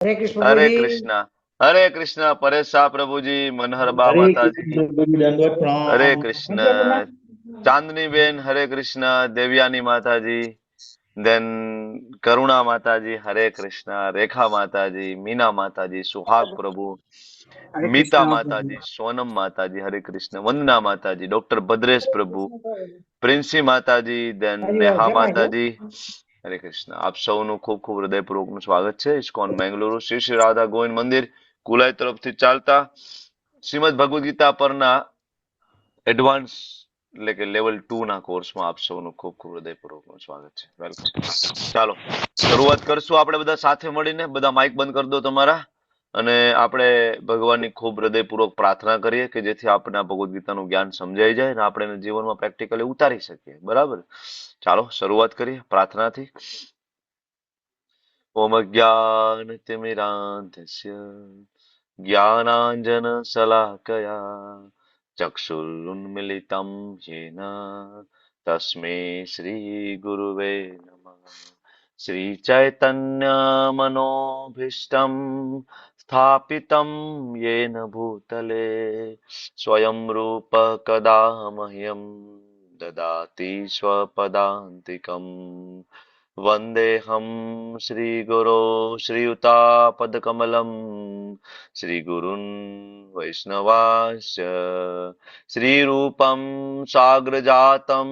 हरे प्रभु जी। कृष्णा। हरे कृष्णा परेश शाह प्रभु जी, मनहर बा हरे माता कृष्ण जी, प्रभु जी, दंडवत हरे प्रणाम। कृष्णा। चांदनी बेन हरे कृष्णा, देवयानी माता जी, देन करुणा माता जी हरे कृष्णा, रेखा माता जी, मीना माता जी, सुहाग प्रभु, हरे मीता कृष्णा माता प्रभु। जी, सोनम माता जी हरे कृष्ण, वंदना माता जी, डॉक्टर भद्रेश प्रभु, પ્રિન્સી માતાજી, દેન નેહા માતાજી, હરે કૃષ્ણ। આપ સૌનું ખૂબ ખૂબ હૃદયપૂર્વકનું સ્વાગત છે ઇસ્કોન મેંગલુરુ શ્રી શ્રી રાધા ગોવિંદ મંદિર કુલાઈ તરફથી ચાલતા શ્રીમદ ભગવદ ગીતા પરના એડવાન્સ એટલે કે લેવલ 2 ના કોર્સમાં આપ સૌનું ખૂબ ખૂબ હૃદયપૂર્વકનું સ્વાગત છે, વેલકમ। ચાલો શરૂઆત કરશું આપણે બધા સાથે મળીને। બધા માઇક બંધ કરી દો તમારા, અને આપણે ભગવાનની ખૂબ હૃદયપૂર્વક પ્રાર્થના કરીએ કે જેથી આપણે ભગવદ ગીતાનું જ્ઞાન સમજાઈ જાય અને આપણે એને જીવનમાં પ્રેક્ટિકલી ઉતારી શકીએ, બરાબર। ચાલો શરૂઆત કરીએ પ્રાર્થનાથી। ઓમ અજ્ઞાનતિમિરાન્ધસ્ય જ્ઞાનાંજન શલાકયા ચક્ષુરુન્મિલિतं येन तस्मै श्री गुरुवे नमः। श्री चैतन्य मनोभीष्टं स्थापितं येन भूतले स्वयं रूप कदा मह्यं ददाति स्वपदान्तिकम्। वन्देऽहं श्रीगुरो श्रीयुतापदकमलं श्रीगुरुन् वैष्णवांश्च श्रीरूपं साग्रजातं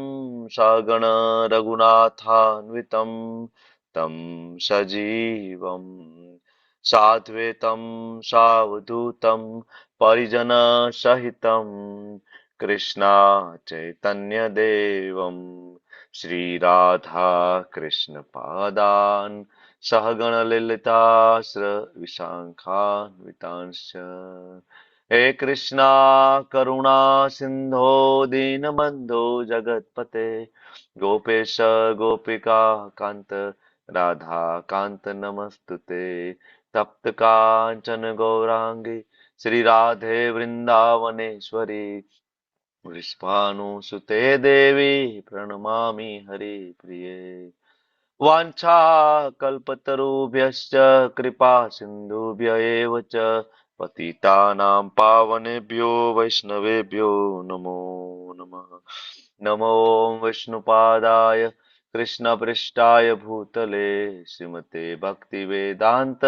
सगण रघुनाथान्वितं तं सजीवं साद्वैतं सावधूतं परिजनसहितं कृष्णा चैतन्यदेवं श्रीराधा कृष्ण पादान् सहगण ललिता विशाखान्वितांश्च। हे कृष्णा करुणा सिंधो दीनबंधो जगतपते गोपेश गोपिका कांत राधा कांत नमस्तुते। तप्त कांचन गौरांगी श्री राधे वृंदावनेश्वरी वृषभानुसुते देवी प्रणमामि हरिप्रिये। वाञ्छाकल्पतरुभ्यश्च कृपा सिन्धुभ्य एव च पतितानां पावनेभ्यो वैष्णवेभ्यो नमो नमः। नमो विष्णुपादाय कृष्णपृष्ठाय भूतले श्रीमते भक्तिवेदान्त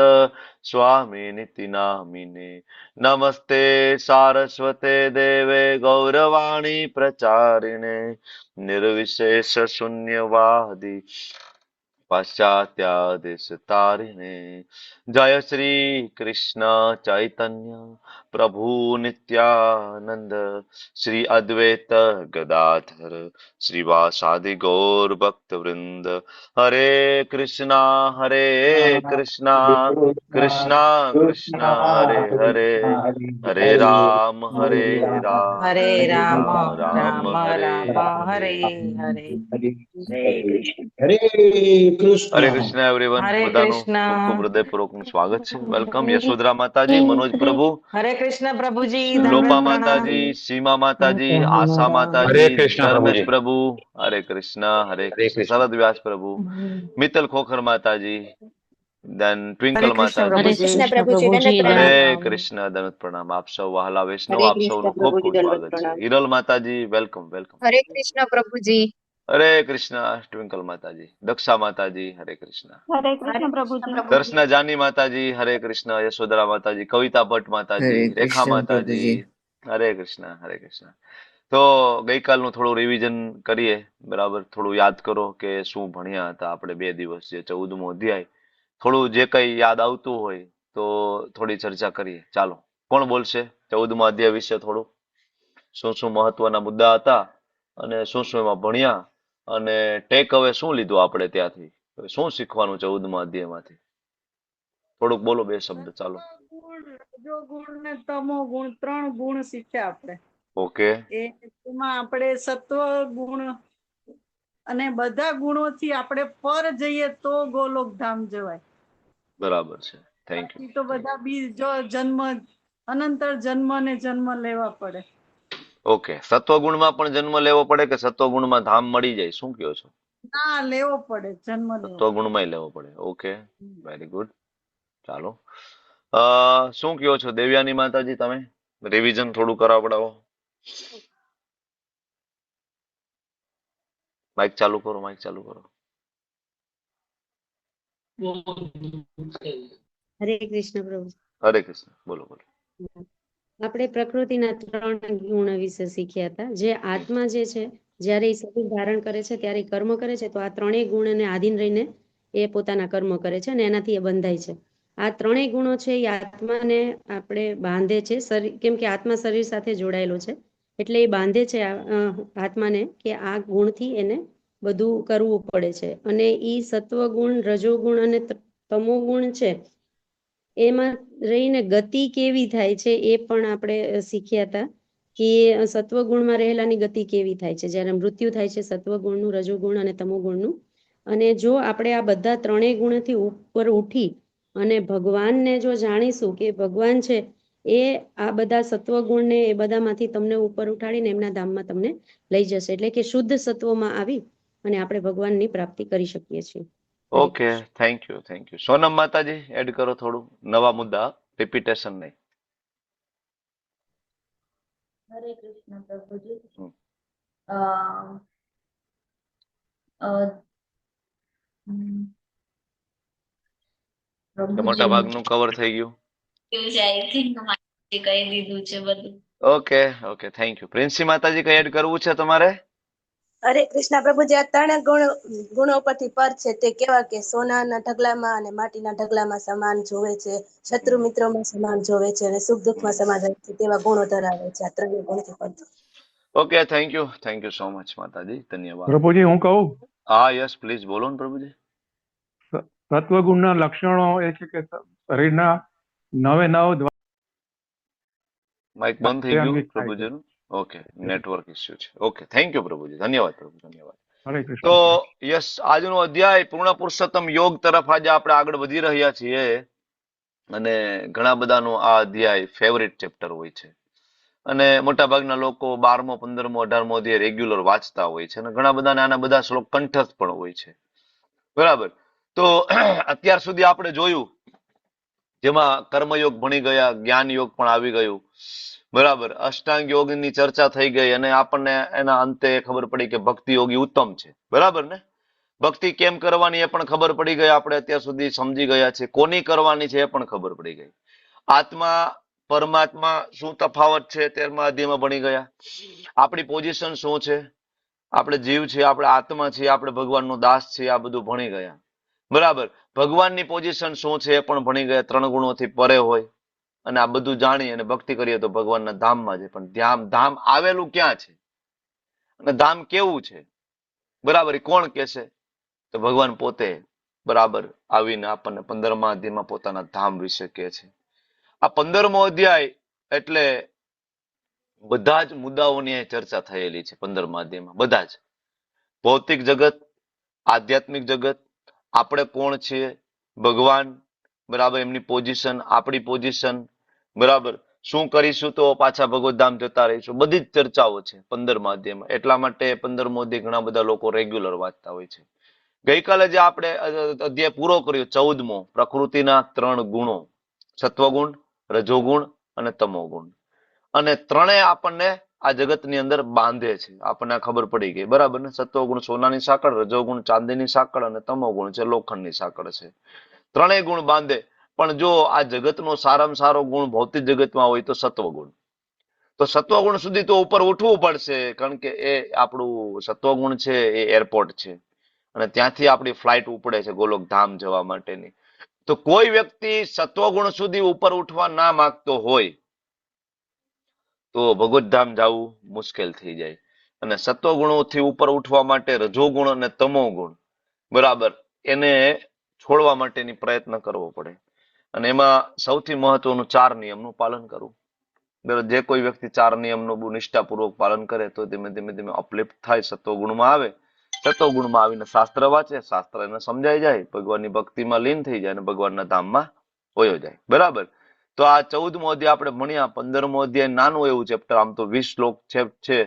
स्वामिनिति नामिने। नमस्ते सारस्वते देवे गौरवाणी प्रचारिणे निर्विशेष शून्यवादी पाश्चात्यादेशतारिणे। जय श्री कृष्ण चैतन्य प्रभु नित्यानंद श्री अद्वैत गदाधर श्रीवासादि गौर भक्त वृंद। हरे कृष्णा कृष्णा कृष्णा कृष्णा हरे हरे, हरे राम हरे राम राम राम राम राम हरे राम हरे हरे। हरे। हरे कृष्ण हरे कृष्ण। हरे कृष्ण एवरीवन, हरे બધાનું कृष्ण। ખૂબ ખૂબ હૃદયપૂર્વકનું સ્વાગત છે, વેલકમ। યશોધરા માતાજી, મનોજ પ્રભુ, हरे कृष्ण प्रभु जी, લોપા दंडवत प्रणाम। માતાજી, સીમા માતાજી, આશા हरे માતાજી, कृष्णा प्रभु ધર્મેશ जी। પ્રભુ, હરે કૃષ્ણ हरे कृष्ण। શરદ વ્યાસ પ્રભુ, મિત્તલ ખોખર માતાજી, દેન हरे ટ્વિંકલ कृष्ण માતાજી। प्रभु हरे जी। कृष्ण प्रभु जी, હરે दंडवत प्रणाम। કૃષ્ણ દનત પ્રણામ। આપ સૌ વહાલા વૈષ્ણવ, हरे આપ कृष्ण સૌનું ખૂબ प्रभु जी, ખૂબ दंडवत સ્વાગત છે। प्रणाम। હિરલ માતાજી, વેલકમ વેલકમ। हरे कृष्ण प्रभु जी। હરે કૃષ્ણ ટ્વિંકલ માતાજી, દક્ષા માતાજી, હરે કૃષ્ણ। हरे हरे कृष्ण प्रभु कृष्ण जी। प्रभु जी। દર્શના જાની માતાજી, હરે કૃષ્ણ। યશોધરા માતાજી, કવિતા ભટ્ટ માતાજી, हरे રેખા कृष्ण प्रभु માતાજી, जी। હરે કૃષ્ણ હરે કૃષ્ણ। તો ગઈકાલનું થોડું રિવિઝન કરીએ, બરાબર। થોડું યાદ કરો કે શું ભણ્યા હતા આપણે 2 દિવસ, જે 14મો અધ્યાય। થોડું જે કઈ યાદ આવતું હોય તો થોડી ચર્ચા કરીએ, ચાલો। કોણ બોલશે 14મા અધ્યાય વિશે થોડું? શું મહત્વના મુદ્દા હતા અને શું એમાં ભણ્યા, અને ટેક અવે શું લીધું આપણે ત્યાંથી, શું શીખવાનું 14મા અધ્યાયમાંથી? થોડુંક બોલો, 2 શબ્દ, ચાલો। ગુણ, રજો ગુણ ને તમો ગુણ, 3 ગુણ શીખ્યા આપણે। ઓકે, એમાં આપણે સત્વ ગુણ અને બધા ગુણોથી આપણે પર જઈએ તો ગોલોક ધામ જવાય। બરાબર છે, થેન્ક યુ। બાકી તો બધા બી જો જન્મ અનંતર જન્મ ને જન્મ લેવા પડે। ઓકે, સત્વગુણમાં પણ જન્મ લેવો પડે કે સત્વગુણમાં ધામ મળી જાય, શું કહો છો? ના, લેવો પડે, જન્મ લેવો સત્વગુણમાંય લેવો પડે, ઓકે, પડે। વેરી ગુડ, ચાલો. શું કહો છો દેવ્યાની માતાજી, તમે રિવિઝન થોડું કરાવડાવો. માઇક ચાલુ કરો, માઇક ચાલુ કરો. હરે કૃષ્ણ પ્રભુ. હરે કૃષ્ણ. બોલો બોલો. આપણે પ્રકૃતિના 3 ગુણ વિશે શીખ્યા હતા. જે આત્મા જે છે, જ્યારે એ શરીર ધારણ કરે છે ત્યારે એ કર્મ કરે છે, તો આ 3 ગુણને આધીન રહીને એ પોતાના કર્મ કરે છે અને એનાથી એ બંધાય છે. આ 3 ગુણો છે એ આત્માને આપણે બાંધે છે, કેમ કે આત્મા શરીર સાથે જોડાયેલો છે, એટલે એ બાંધે છે આત્માને કે આ ગુણથી એને બધું કરવું પડે છે. અને એ સત્વગુણ, રજોગુણ અને તમોગુણ છે, એમાં રહીને ગતિ કેવી થાય છે એ પણ આપણે શીખ્યા હતા કે સત્વગુણમાં રહેલાની ગતિ કેવી થાય છે, જ્યારે મૃત્યુ થાય છે સત્વગુણનું, રજોગુણ અને તમોગુણનું. અને જો આપણે આ બધા 3 ગુણથી ઉપર ઉઠી અને ભગવાનને જો જાણીશું કે ભગવાન છે એ આ બધા સત્વગુણને એ બધામાંથી તમને ઉપર ઉઠાડીને એમના ધામમાં તમને લઈ જશે, એટલે કે શુદ્ધ સત્વમાં આવી અને આપણે ભગવાનની પ્રાપ્તિ કરી શકીએ છીએ. Okay, thank you, thank you. Sonam માતાજી એડ કરો થોડું, નવા મુદ્દા, રિપીટેશન નહીં. હરે કૃષ્ણ પ્રભુજી. હમ. અ, અ, હમ, મોટા પ્રભુજી ભાગનું કવર થઈ ગયું. આઈ થિંક માતાજી કહી દીધું છે બધું. Okay okay, thank you. Princy માતાજી કઈ એડ કરવું છે તમારે? હરે કૃષ્ણ પ્રભુજી. આ 3 ગુણો પરથી પર છે તે કેવા કે સોનાના ઢગલામાં અને માટીના ઢગલામાં સમાન જોવે છે, શત્રુ મિત્રોમાં સમાન જોવે છે અને સુખ દુઃખમાં સમાન રહે છે, તેવા ગુણો ધરાવે છે આ 3 ગુણથી પર. Okay, thank you so much માતાજી, ધન્યવાદ. પ્રભુજી હું કહું, હા, યસ પ્લીઝ, બોલો ને પ્રભુજી. સત્વગુણના લક્ષણો એ છે કે શરીરના 9 માઇક બંધ થઈ ગયું અંગિત થાય છે. પ્રભુજીનું. ઓકે, નેટવર્ક ઇસ્યુ છે. ઓકે, થેન્ક યુ પ્રભુજી, ધન્યવાદ પ્રભુ, ધન્યવાદ. હરે કૃષ્ણ. તો યસ, આજનો અધ્યાય પૂર્ણ પુરુષોત્તમ યોગ તરફ આજે આપણે આગળ વધી રહ્યા છીએ અને ઘણા બધાનો આ અધ્યાય ફેવરિટ ચેપ્ટર હોય છે અને મોટાભાગના લોકો 12મો, 15મો, 18મો અધ્યાય રેગ્યુલર વાંચતા હોય છે અને ઘણા બધાને આના બધા શ્લોક કંઠસ્થ પણ હોય છે. બરાબર. તો અત્યાર સુધી આપણે જોયું, જેમાં કર્મયોગ ભણી ગયા, જ્ઞાન યોગ પણ આવી ગયું. બરાબર. અષ્ટાંગ યોગની ચર્ચા થઈ ગઈ અને આપણને એના અંતે ખબર પડી કે ભક્તિ યોગી ઉત્તમ છે. બરાબર ને? ભક્તિ કેમ કરવાની એ પણ ખબર પડી ગઈ, આપણે અત્યાર સુધી સમજી ગયા છે. કોની કરવાની છે એ પણ ખબર પડી ગઈ. આત્મા પરમાત્મા શું તફાવત છે 13મા અધ્યાયમાં ભણી ગયા. આપણી પોઝિશન શું છે, આપણે જીવ છીએ, આપણે આત્મા છીએ, આપણે ભગવાનનો દાસ છીએ, આ બધું ભણી ગયા. બરાબર. ભગવાનની પોઝિશન શું છે એ પણ ભણી ગયા, 3 ગુણોથી પરે હોય. અને આ બધું જાણી અને ભક્તિ કરીએ તો ભગવાનના ધામમાં છે. પણ ધામ આવેલું ક્યાં છે અને ધામ કેવું છે, બરાબર, એ કોણ કહેશે? તો ભગવાન પોતે બરાબર આવીને આપણને 15મા અધ્યાયમાં પોતાના ધામ વિશે કહે છે. આ 15મો અધ્યાય એટલે બધા જ મુદ્દાઓની ચર્ચા થયેલી છે 15મા અધ્યાયમાં. બધા જ, ભૌતિક જગત, આધ્યાત્મિક જગત, આપણે કોણ છીએ, ભગવાન, બરાબર, એમની પોઝિશન, આપણી પોઝિશન, બરાબર, શું કરીશું તો પાછા ભગવતધામ જતા રહીશું, બધી જ ચર્ચાઓ છે 15મા અધ્યાયમાં. એટલા માટે 15મો અધ્યાય ઘણા બધા લોકો રેગ્યુલર વાંચતા હોય છે. ગઈકાલે જે આપણે અધ્યાય પૂરો કર્યો 14મો, પ્રકૃતિના 3 ગુણો, સત્વગુણ, રજોગુણ અને તમોગુણ, અને ત્રણેય આપણને આ જગતની અંદર બાંધે છે, આપણને ખબર પડી ગઈ. બરાબર ને? સત્વગુણ સોનાની સાંકળ, રજોગુણ ચાંદીની સાંકળ અને તમોગુણ છે લોખંડની સાંકળ છે. 3 ગુણ બાંધે. પણ જો આ જગતનો સારામાં સારો ગુણ ભૌતિક જગતમાં હોય તો સત્વગુણ. તો સત્વગુણ સુધી તો ઉપર ઉઠવું પડશે, કારણ કે એ આપણું સત્વગુણ છે એ એરપોર્ટ છે અને ત્યાંથી આપણી ફ્લાઇટ ઉપડે છે ગોલોક ધામ જવા માટેની. તો કોઈ વ્યક્તિ સત્વગુણ સુધી ઉપર ઉઠવા ના માંગતો હોય તો ભગવતધામ જવું મુશ્કેલ થઈ જાય. અને સત્વગુણોથી ઉપર ઉઠવા માટે રજોગુણ અને તમોગુણ, બરાબર, એને છોડવા માટેની પ્રયત્ન કરવો પડે. અને એમાં સૌથી મહત્વનું 4 નિયમનું પાલન કરવું. જે કોઈ વ્યક્તિ 4 નિયમનું બહુ નિષ્ઠાપૂર્વક પાલન કરે તો ધીમે ધીમે ધીમે અપલિફ્ટ થાય, સત્વગુણમાં આવે. સત્વગુણમાં આવીને શાસ્ત્ર વાંચે, શાસ્ત્ર એને સમજાઈ જાય, ભગવાનની ભક્તિમાં લીન થઈ જાય અને ભગવાનના ધામમાં વયો જાય. બરાબર. તો આ 14મો અધ્યાય આપણે ભણ્યા. 15મો અધ્યાય નાનું એવું ચેપ્ટર, આમ તો 20 શ્લોક છે,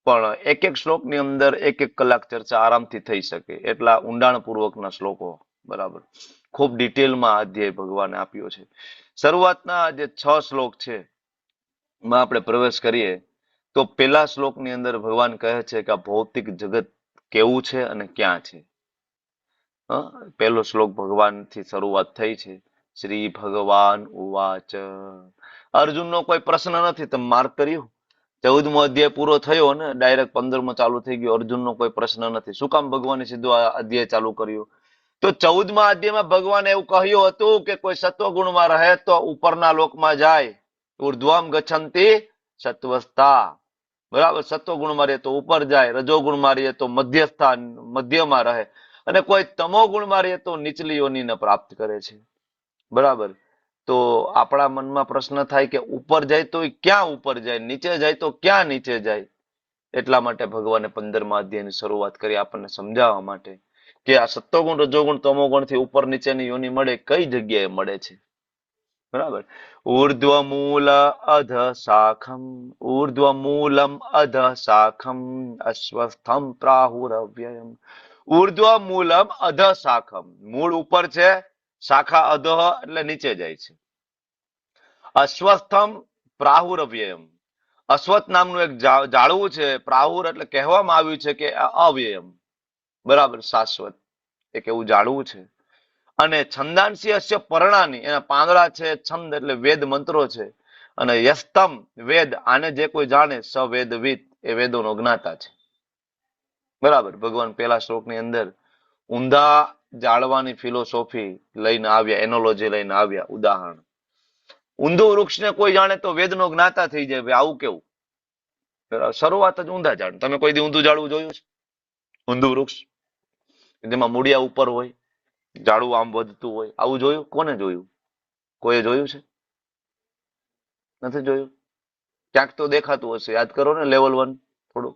પણ એક શ્લોકની અંદર 1 કલાક ચર્ચા આરામથી થઈ શકે એટલા ઊંડાણપૂર્વકના શ્લોકો બરાબર. ખૂબ ડિટેલમાં અધ્યાય ભગવાને આપ્યો છે. શરૂઆતના જે 6 શ્લોક છે માં આપણે પ્રવેશ કરીએ તો પેલા શ્લોકની અંદર ભગવાન કહે છે કે આ ભૌતિક જગત કેવું છે અને ક્યાં છે. પહેલો શ્લોક ભગવાનથી શરૂઆત થઈ છે. શ્રી ભગવાન ઉવાચ. અર્જુનનો કોઈ પ્રશ્ન નથી, તમે માર્ક કર્યું? 14મો અધ્યાય પૂરો થયો ને ડાયરેક્ટ 15મો ચાલુ થઈ ગયો. અર્જુનનો કોઈ પ્રશ્ન નથી. શું કામ ભગવાને સીધો આ અધ્યાય ચાલુ કર્યો? તો 14મા અધ્યાયમાં ભગવાને એવું કહ્યું હતું કે કોઈ સત્વગુણમાં રહે તો ઉપરના લોકમાં જાય. ઉર્ધ્વમ ગચ્છન્તિ સત્વસ્તા. બરાબર, સત્વગુણમાં રહે તો ઉપર જાય, રજોગુણમાં રહે તો મધ્યમાં રહે, અને કોઈ તમો ગુણમાં રહે તો નીચલી યોનિને પ્રાપ્ત કરે છે. બરાબર. તો આપણા મનમાં પ્રશ્ન થાય કે ઉપર જાય તો ક્યાં ઉપર જાય, નીચે જાય તો ક્યાં નીચે જાય? એટલા માટે ભગવાને 15મા અધ્યાયની શરૂઆત કરી આપણને સમજાવવા માટે કે આ સત્વગુણ, રજોગુણ, તમોગુણ થી ઉપર નીચેની યોનિ મળે, કઈ જગ્યાએ મળે છે. બરાબર. ઉર્ધ્વમૂલ અધ શાખમ ઉર્ધ્વમૂલમ અધ શાખમ અશ્વસ્થમ પ્રાહુરવ્યયમ. ઉર્ધ્વમૂલમ અધ શાખમ, મૂળ ઉપર છે, શાખા અધઃ એટલે નીચે જાય છે. અશ્વસ્થમ પ્રાહુરવ્યયમ, અશ્વત્થ નામનું એક ઝાડવું છે. પ્રાહુર એટલે કહેવામાં આવ્યું છે કે અવ્યયમ, બરાબર, શાશ્વત એક એવું ઝાડવું છે. અને છંદાંસી અસ્ય પર્ણાની, એના પાંદડા છે. છંદ એટલે વેદ મંત્રો છે. અને યસ્તમ વેદ, આને જે કોઈ જાણે સ વેદવિદ, એ વેદોનો જ્ઞાતા છે. બરાબર. ભગવાન પહેલા શ્લોકની અંદર ઊંધા જાળવાની ફિલોસોફી લઈને આવ્યા, એનોલોજી લઈને આવ્યા, ઉદાહરણ. ઊંધું વૃક્ષને કોઈ જાણે તો વેદનો જ્ઞાતા થઈ જાય. ભાઈ આવું કેવું? શરૂઆત જ ઊંધા ઝાડ. તમે કોઈ દી ઊંધું ઝાડવું જોયું છે? ઊંધું વૃક્ષ જેમાં મૂળિયા ઉપર હોય, ઝાડવું આમ વધતું હોય, આવું જોયું? કોને જોયું? કોઈએ જોયું છે? નથી જોયું? ક્યાંક તો દેખાતું હશે. યાદ કરો ને, લેવલ 1 થોડું.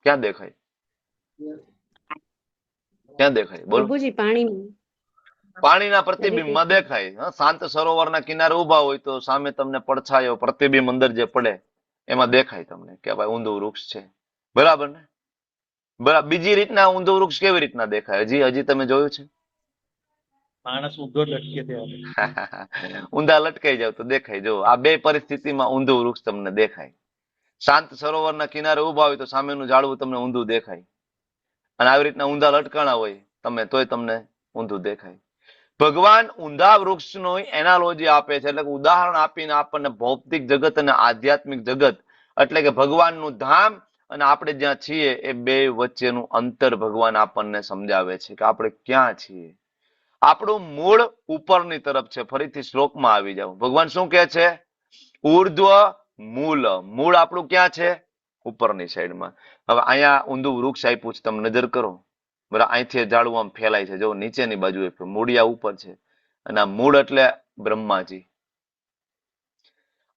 ક્યાં દેખાય? ક્યાં દેખાય? બોલો. પ્રભુજી પાણીના પ્રતિબિંબમાં દેખાય. શાંત સરોવરના કિનારે ઉભા હોય તો સામે તમને પડછાયો, પ્રતિબિંબ અંદર જે પડે એમાં દેખાય તમને કે ભાઈ ઊંધું વૃક્ષ છે. બરાબર ને? બરાબર. બીજી રીતના ઊંધું વૃક્ષ કેવી રીતના દેખાય? હજી તમે જોયું છે? માણસ ઊંધો લટકે ત્યારે ઊંધા લટકાઈ જાવ તો દેખાય. જો આ બે પરિસ્થિતિમાં ઊંધું વૃક્ષ તમને દેખાય. શાંત સરોવરના કિનારે ઉભા હોય તો સામેનું ઝાડવું તમને ઊંધું દેખાય, અને આવી રીતના ઊંધા લટકાણા હોય તમે તોય તમને ઊંધું દેખાય. ભગવાન ઊંધા વૃક્ષનો એનાલોજી આપે છે, એટલે કે ઉદાહરણ આપીને આપણને ભૌતિક જગત અને આધ્યાત્મિક જગત, એટલે કે ભગવાનનું ધામ અને આપણે જ્યાં છીએ એ બે વચ્ચેનું અંતર ભગવાન આપણને સમજાવે છે કે આપણે ક્યાં છીએ. આપણું મૂળ ઉપરની તરફ છે. ફરીથી શ્લોકમાં આવી જાવ. ભગવાન શું કહે છે? ઉર્ધ્વ મૂળ. મૂળ આપણું ક્યાં છે? ઉપરની સાઈડમાં. હવે અહીંયા ઊંધું વૃક્ષ આપ્યું છે, તમે નજર કરો. બરાબર. અહીંથી ઝાડવું આમ ફેલાય છે. જો નીચેની બાજુ મૂળિયા ઉપર છે, અને આ મૂળ એટલે બ્રહ્માજી.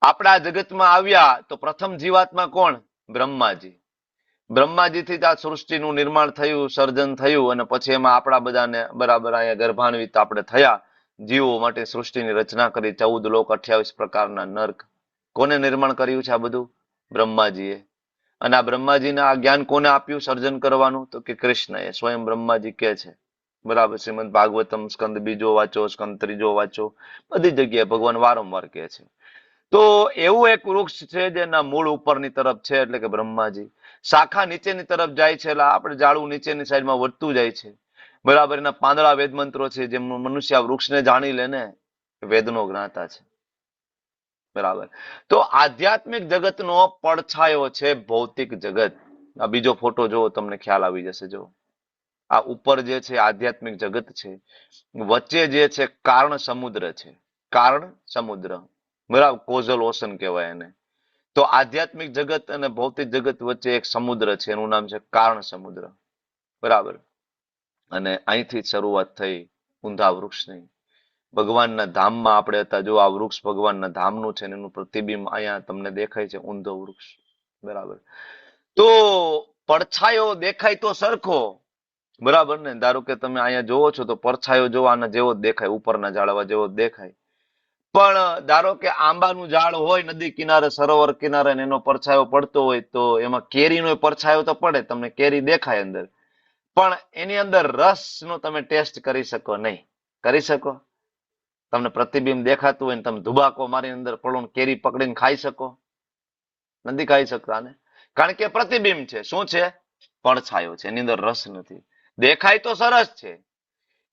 આપણા જગતમાં આવ્યા તો પ્રથમ જીવાત્મા કોણ? બ્રહ્માજી. બ્રહ્માજીથી જ આ સૃષ્ટિનું નિર્માણ થયું, સર્જન થયું, અને પછી એમાં આપણા બધાને બરાબર અહીંયા ગર્ભાન્વિત આપણે થયા. જીવો માટે સૃષ્ટિની રચના કરી. 14 લોક, 28 પ્રકારના નર્ક. કોને નિર્માણ કર્યું છે આ બધું? બ્રહ્માજીએ. અને આ જબ્રહ્માજીને આ જ્ઞાન કોને આપ્યું સર્જન કરવાનું? તો કે કૃષ્ણએ. સ્વયં બ્રહ્માજી કે છે. બરાબર. શ્રીમદ ભાગવતમ સ્કંદ 2 વાંચો, સ્કંદ 3 વાંચો, બધી જગ્યાએ ભગવાન વારંવાર કહે છે. તો એવું એક વૃક્ષ છે જેના મૂળ ઉપરની તરફ છે, એટલે કે બ્રહ્માજી. શાખા નીચેની તરફ જાય છે, એટલે આપણે ઝાડવું નીચેની સાઈડમાં વધતું જાય છે. બરાબર. એના પાંદડા વેદ મંત્રો છે. જેમ મનુષ્ય આ વૃક્ષને જાણી લે ને, વેદનો જ્ઞાતા છે. બરાબર. તો આધ્યાત્મિક જગતનો પડછાયો છે ભૌતિક જગત. આ બીજો ફોટો જોવો, તમને ખ્યાલ આવી જશે. જો આ ઉપર જે છે આધ્યાત્મિક જગત છે, વચ્ચે જે છે કારણ સમુદ્ર છે. કારણ સમુદ્ર, બરાબર. કોઝલ ઓશન કહેવાય એને. તો આધ્યાત્મિક જગત અને ભૌતિક જગત વચ્ચે એક સમુદ્ર છે, એનું નામ છે કારણ સમુદ્ર. બરાબર. અને અહીંથી જ શરૂઆત થઈ ઊંધા વૃક્ષની. ભગવાનના ધામમાં આપણે હતા. જો આ વૃક્ષ ભગવાનના ધામનું છે, એનું પ્રતિબિંબ અહીંયા તમને દેખાય છે, ઊંધો વૃક્ષ. બરાબર. તો પડછાયો દેખાય તો સરખો, બરાબર ને? ધારો કે તમે અહીંયા જોવો છો તો પડછાયો જો આના જેવો જ દેખાય, ઉપરના ઝાડવા જેવો જ દેખાય. પણ ધારો કે આંબાનું ઝાડ હોય નદી કિનારે, સરોવર કિનારે, એનો પડછાયો પડતો હોય તો એમાં કેરીનો પડછાયો તો પડે, તમને કેરી દેખાય અંદર. પણ એની અંદર રસનો તમે ટેસ્ટ કરી શકો નહીં. કરી શકો? તમને પ્રતિબિંબ દેખાતું હોય ને તમે ધુબાકો મારી અંદર પડો કેરી પકડીને ખાઈ શકો? નથી ખાઈ શકતા ને. કારણ કે પ્રતિબિંબ છે. શું છે? પડછાયો છે. એની અંદર રસ નથી. દેખાય તો સરસ છે.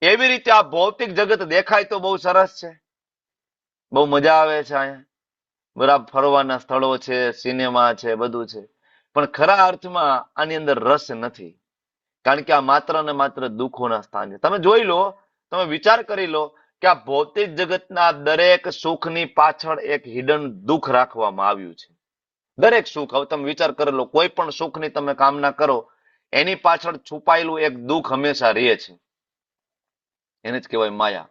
એવી રીતે આ ભૌતિક જગત દેખાય તો બહુ સરસ છે, બહુ મજા આવે છે અહીંયા, બરાબર, ફરવાના સ્થળો છે, સિનેમા છે, બધું છે, પણ ખરા અર્થમાં આની અંદર રસ નથી. કારણ કે આ માત્ર ને માત્ર દુઃખોના સ્થાન છે. તમે જોઈ લો, તમે વિચાર કરી લો કે આ ભૌતિક જગતના દરેક સુખની પાછળ એક હિડન દુઃખ રાખવામાં આવ્યું છે. દરેક સુખ, હવે તમે વિચાર કરી લો, કોઈ પણ સુખની તમે કામના કરો એની પાછળ છુપાયેલું એક દુઃખ હંમેશા રહે છે. એને જ કહેવાય માયા.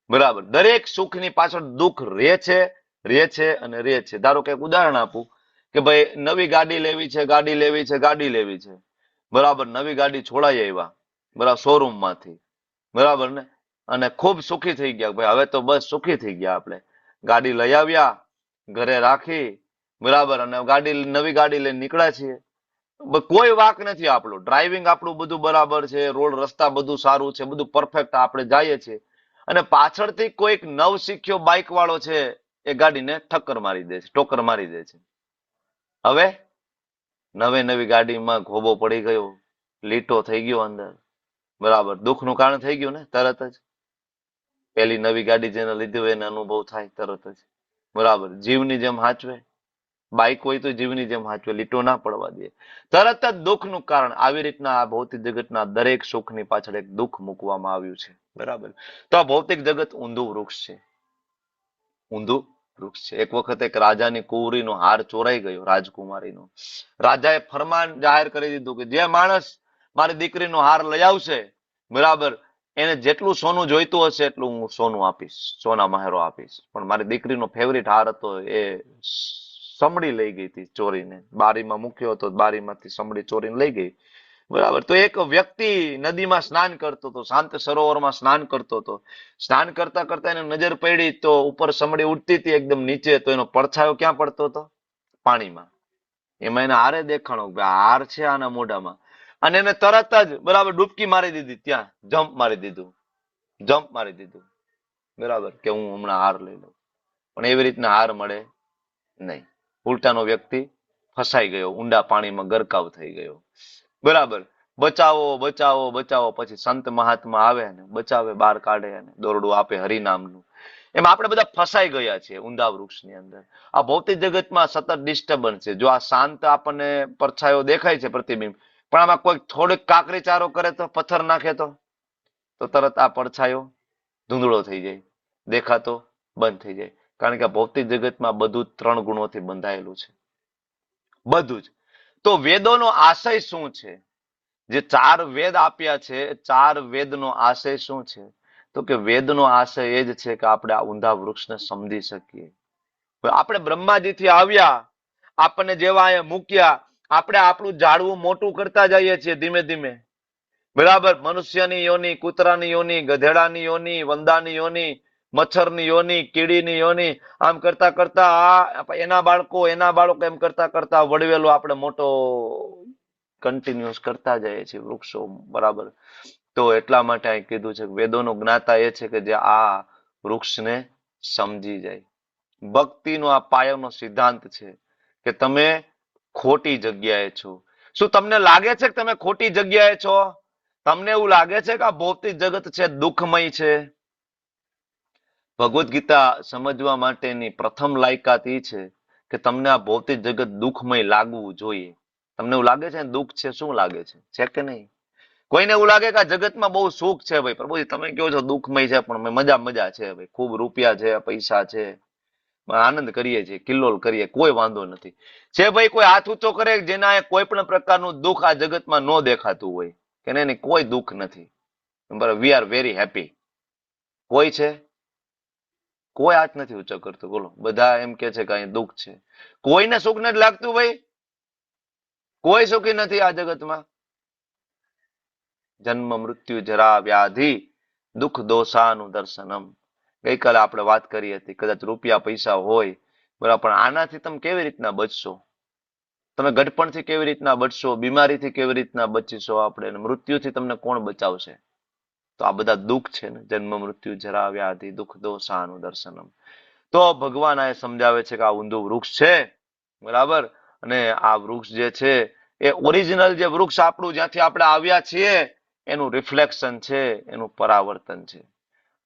બરાબર, દરેક સુખની પાછળ દુઃખ રહે છે અને રહે છે. ધારો કે એક ઉદાહરણ આપું કે ભાઈ નવી ગાડી લેવી છે, ગાડી લેવી છે, બરાબર, નવી ગાડી છોડાઈ આવ્યા, બરાબર, શોરૂમ માંથી, બરાબર ને, અને ખૂબ સુખી થઈ ગયા, ભાઈ હવે તો બસ સુખી થઈ ગયા આપણે, ગાડી લઈ આવ્યા, ઘરે રાખી, બરાબર, અને નવી ગાડી લઈને નીકળ્યા છીએ. કોઈ વાક નથી આપણો, ડ્રાઇવિંગ આપણું બધું બરાબર છે, રોડ રસ્તા બધું સારું છે, બધું પરફેક્ટ, આપણે જઈએ છીએ, અને પાછળથી કોઈક નવ શીખ્યો બાઇક વાળો છે એ ગાડીને ઠક્કર મારી દે છે, ટોકર મારી દે છે. હવે નવી ગાડીમાં ઘોબો પડી ગયો, લીટો થઈ ગયો અંદર, બરાબર, દુઃખનું કારણ થઈ ગયું ને. તરત જ પેલી નવી ગાડી જેને લીધી હોય એને અનુભવ થાય તરત જ, બરાબર. જીવની જેમ હાચવે, બાઇક હોય તો જીવની જેમ હાચવે, લીટો ના પડવા દે, તરત જ દુઃખનું કારણ. આવી રીતના આ ભૌતિક જગતના દરેક સુખની પાછળ એક દુઃખ મૂકવામાં આવ્યું છે, બરાબર. તો આ ભૌતિક જગત ઊંધું વૃક્ષ છે, ઊંધું વૃક્ષ છે. એક વખત એક રાજાની કુંવરીનો હાર ચોરાઈ ગયો, રાજકુમારીનો. રાજાએ ફરમાન જાહેર કરી દીધું કે જે માણસ મારી દીકરીનો હાર લઈ આવશે, બરાબર, એને જેટલું સોનું જોઈતું હશે એટલું હું સોનું આપીશ, સોના મહેરો આપીશ. પણ મારી દીકરીનો ફેવરિટ હાર હતો એ સમડી લઈ ગઈ હતી ચોરીને, બારીમાં મૂક્યો હતો, બારીમાંથી સમડી ચોરીને લઈ ગઈ, બરાબર. તો એક વ્યક્તિ નદીમાં સ્નાન કરતો હતો, શાંત સરોવરમાં સ્નાન કરતો હતો. સ્નાન કરતા કરતા એને નજર પડી તો ઉપર સમડી ઉડતી હતી એકદમ નીચે, તો એનો પડછાયો ક્યાં પડતો હતો? પાણીમાં. એમાં એને હારે દેખાણો, હાર છે આના મોઢામાં, અને એને તરત જ, બરાબર, ડૂબકી મારી દીધી, ત્યાં જમ્પ મારી દીધું, બરાબર, કે હું હમણાં હાર લઈ લઉં. પણ એવી રીતના હાર મળે નહીં. ઉલટાનો વ્યક્તિ ફસાઈ ગયો, ઊંડા પાણીમાં ગરકાવ થઈ ગયો, બરાબર. બચાવો, પછી સંત મહાત્મા આવે ને બચાવે, બહાર કાઢે અને દોરડું આપે હરિનામનું. એમાં આપણે બધા ફસાઈ ગયા છીએ ઊંધા વૃક્ષની અંદર. આ ભૌતિક જગતમાં સતત ડિસ્ટર્બન્સ છે. જો આ શાંત આપણને પડછાયો દેખાય છે, પ્રતિબિંબ, પણ આમાં કોઈ થોડીક કાકરી ચારો કરે તો, પથ્થર નાખે તો તરત આ પડછાયો ધૂંધળો થઈ જાય, દેખાતો બંધ થઈ જાય. કારણ કે આ ભૌતિક જગતમાં બધું જ 3 ગુણોથી બંધાયેલું છે, બધું જ. તો વેદોનો આશય શું છે? જે 4 વેદ આપ્યા છે, 4 વેદનો આશય શું છે? તો કે વેદનો આશય એ જ છે કે આપણે આ ઊંધા વૃક્ષને સમજી શકીએ. આપણે બ્રહ્માજીથી આવ્યા, આપણને જેવા અહીંયા મૂક્યા, આપણે આપણું ઝાડવું મોટું કરતા જઈએ છીએ ધીમે ધીમે, બરાબર. મનુષ્યની યોની, કૂતરાની યોની, ગધેડાની યોની, વંદાની યોની, મચ્છરની યોની, કીડીની યોની, આમ કરતા કરતા એના બાળકો એમ કરતા કરતા વડવેલો આપણે મોટો કન્ટિન્યુઅસ કરતા જઈએ છીએ વૃક્ષો, બરાબર. તો એટલા માટે અહીં કીધું છે વેદોનો જ્ઞાતા એ છે કે જે આ વૃક્ષને સમજી જાય. ભક્તિનો આ પાયાનો સિદ્ધાંત છે કે તમે ખોટી જગ્યાએ છો. શું તમને લાગે છે કે તમે ખોટી જગ્યાએ છો? તમને એવું લાગે છે કે આ ભૌતિક જગત છે દુઃખમય છે? ભગવદ્ ગીતા સમજવા માટેની પ્રથમ લાયકાત એ છે કે તમને આ ભૌતિક જગત દુઃખમય લાગવું જોઈએ. તમને એવું લાગે છે દુઃખ છે? શું લાગે છે કે નહીં? કોઈને એવું લાગે કે આ જગતમાં બહુ સુખ છે, ભાઈ પ્રભુજી તમે કહો છો દુઃખમય છે, પણ મજા છે, ભાઈ ખૂબ રૂપિયા છે, પૈસા છે, આનંદ કરીએ છીએ, કિલ્લોલ કરીએ, કોઈ વાંધો નથી. છે ભાઈ કોઈ હાથ ઊંચો કરે જેના કોઈ પણ પ્રકારનું દુઃખ આ જગતમાં ન દેખાતું હોય કે નહીં, કોઈ દુઃખ નથી, બરાબર, વી આર વેરી હેપી. કોઈ છે? કોઈ હાથ નથી ઊંચો કરતું, બોલો. બધા એમ કે છે કે અહીં દુઃખ છે. કોઈને સુખ નથી લાગતું ભાઈ? કોઈ સુખી નથી આ જગતમાં. જન્મ મૃત્યુ જરા વ્યાધિ દુઃખ દોષાનું દર્શનમ. ગઈકાલે આપણે વાત કરી હતી, કદાચ રૂપિયા પૈસા હોય, બરાબર, પણ આનાથી તમે કેવી રીતના બચશો? તમે ગઢપણથી કેવી રીતના બચશો, બીમારીથી કેવી રીતના બચીશો આપણે, અને મૃત્યુથી તમને કોણ બચાવશે? તો આ બધા દુઃખ છે ને, જન્મ મૃત્યુ જરા વ્યાધિ દુઃખ દોષાનું દર્શનમ. તો ભગવાન આ સમજાવે છે કે આ ઊંધું વૃક્ષ છે, બરાબર, અને આ વૃક્ષ જે છે એ ઓરિજિનલ જે વૃક્ષ આપણું જ્યાંથી આપણે આવ્યા છીએ એનું રિફ્લેક્શન છે, એનું પરાવર્તન છે.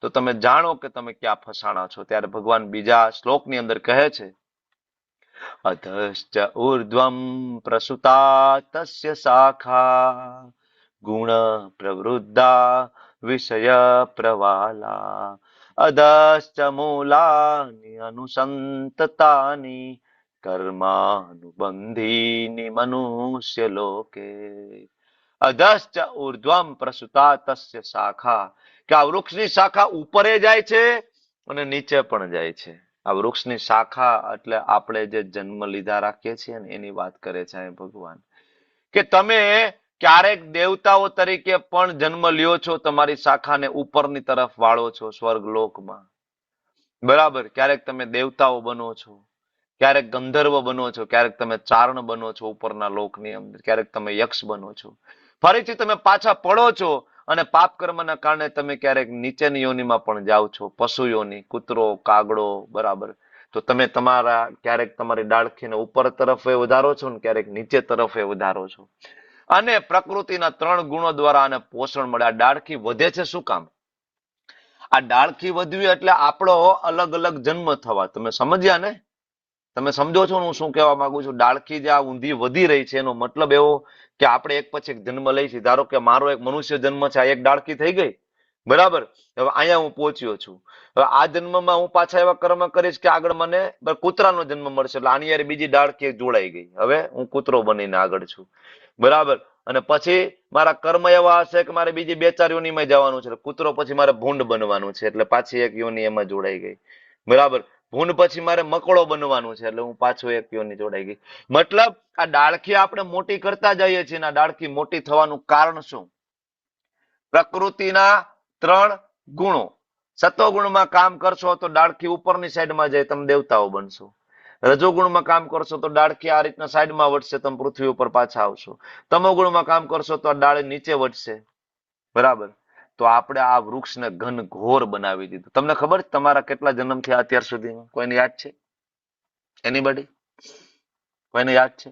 તો તમે જાણો કે તમે ક્યાં ફસાણા છો. ત્યારે ભગવાન બીજા શ્લોકની અંદર કહે છે, અધશ્ચ ઉર્ધ્વમ પ્રસુતા તસ્ય શાખા ગુણ પ્રવૃદ્ધા વિષય પ્રવાલા અધશ્ચ મૂલાની અનુસંતતાની કર્માનુબંધીની મનુષ્ય લોકે. અધશ્ચ ઉર્ધ્વમ પ્રસુતા તસ્ય શાખા, કે આ વૃક્ષની શાખા ઉપરે જાય છે અને નીચે પણ જાય છે. આ વૃક્ષની શાખા એટલે આપણે જે જન્મ લીધા રાખીએ છીએ ને એની વાત કરે છે અહીં ભગવાન, કે તમે ક્યારેક દેવતાઓ તરીકે પણ જન્મ લ્યો છો, તમારી શાખાને ઉપરની તરફ વાળો છો સ્વર્ગલોકમાં, બરાબર. ક્યારેક તમે દેવતાઓ બનો છો, ક્યારેક ગંધર્વ બનો છો, ક્યારેક તમે ચારણ બનો છો ઉપરના લોકની અંદર, ક્યારેક તમે યક્ષ બનો છો. ફરીથી તમે પાછા પડો છો અને પાપ કર્મના કારણે તમે ક્યારેક નીચેની યોનિમાં પણ જાઓ છો, પશુ યોની, કૂતરો, કાગડો, બરાબર. તો તમે તમારા ક્યારેક તમારી ડાળખીને ઉપર તરફ વધારો છો ને ક્યારેક નીચે તરફ વધારો છો. અને પ્રકૃતિના 3 ગુણો દ્વારા આને પોષણ મળે. આ ડાળખી વધે છે શું કામ? આ ડાળખી વધવી એટલે આપણો અલગ અલગ જન્મ થવા. તમે સમજ્યા ને? તમે સમજો છો હું શું કહેવા માંગુ છું? ડાળખી જે આ ઊંધી વધી રહી છે એનો મતલબ એવો કે આપણે એક પછી એક જન્મ લઈ છીએ. ધારો કે મારો એક મનુષ્ય જન્મ છે, આ એક ડાળખી થઈ ગઈ, બરાબર. હવે અહીંયા હું પહોંચ્યો છું. હવે આ જન્મમાં હું પાછા એવા કર્મ કરીશ કે આગળ મને કૂતરાનો જન્મ મળશે, એટલે આની યાર બીજી ડાળખી જોડાઈ ગઈ, હવે હું કૂતરો બનીને આગળ છું, બરાબર. અને પછી મારા કર્મ એવા હશે કે મારે બીજી 2-4 યોનીમાં જવાનું છે, કૂતરો પછી મારે ભૂંડ બનવાનું છે, એટલે પાછી એક યોની એમાં જોડાઈ ગઈ, બરાબર. ભૂંડ પછી મારે મકડો બનવાનું છે, એટલે હું પાછો એક યોની જોડાઈ ગઈ. મતલબ આ ડાળખી આપણે મોટી કરતા જઈએ છીએ. આ ડાળખી મોટી થવાનું કારણ શું? પ્રકૃતિના 3 ગુણો. સત્વગુણમાં કામ કરશો તો ડાળખી ઉપરની સાઈડમાં જાય, તમે દેવતાઓ બનશો. રજોગુણમાં કામ કરશો તો ડાળખી આ રીતના સાઈડમાં વધશે, તમે પૃથ્વી ઉપર પાછા આવશો. તમોગુણમાં કામ કરશો તો આ ડાળી નીચે વધશે, બરાબર. તો આપણે આ વૃક્ષને ઘન ઘોર બનાવી દીધું. તમને ખબર છે તમારા કેટલા જન્મ થયા અત્યાર સુધીમાં? કોઈને યાદ છે? એનીબડી? કોઈને યાદ છે?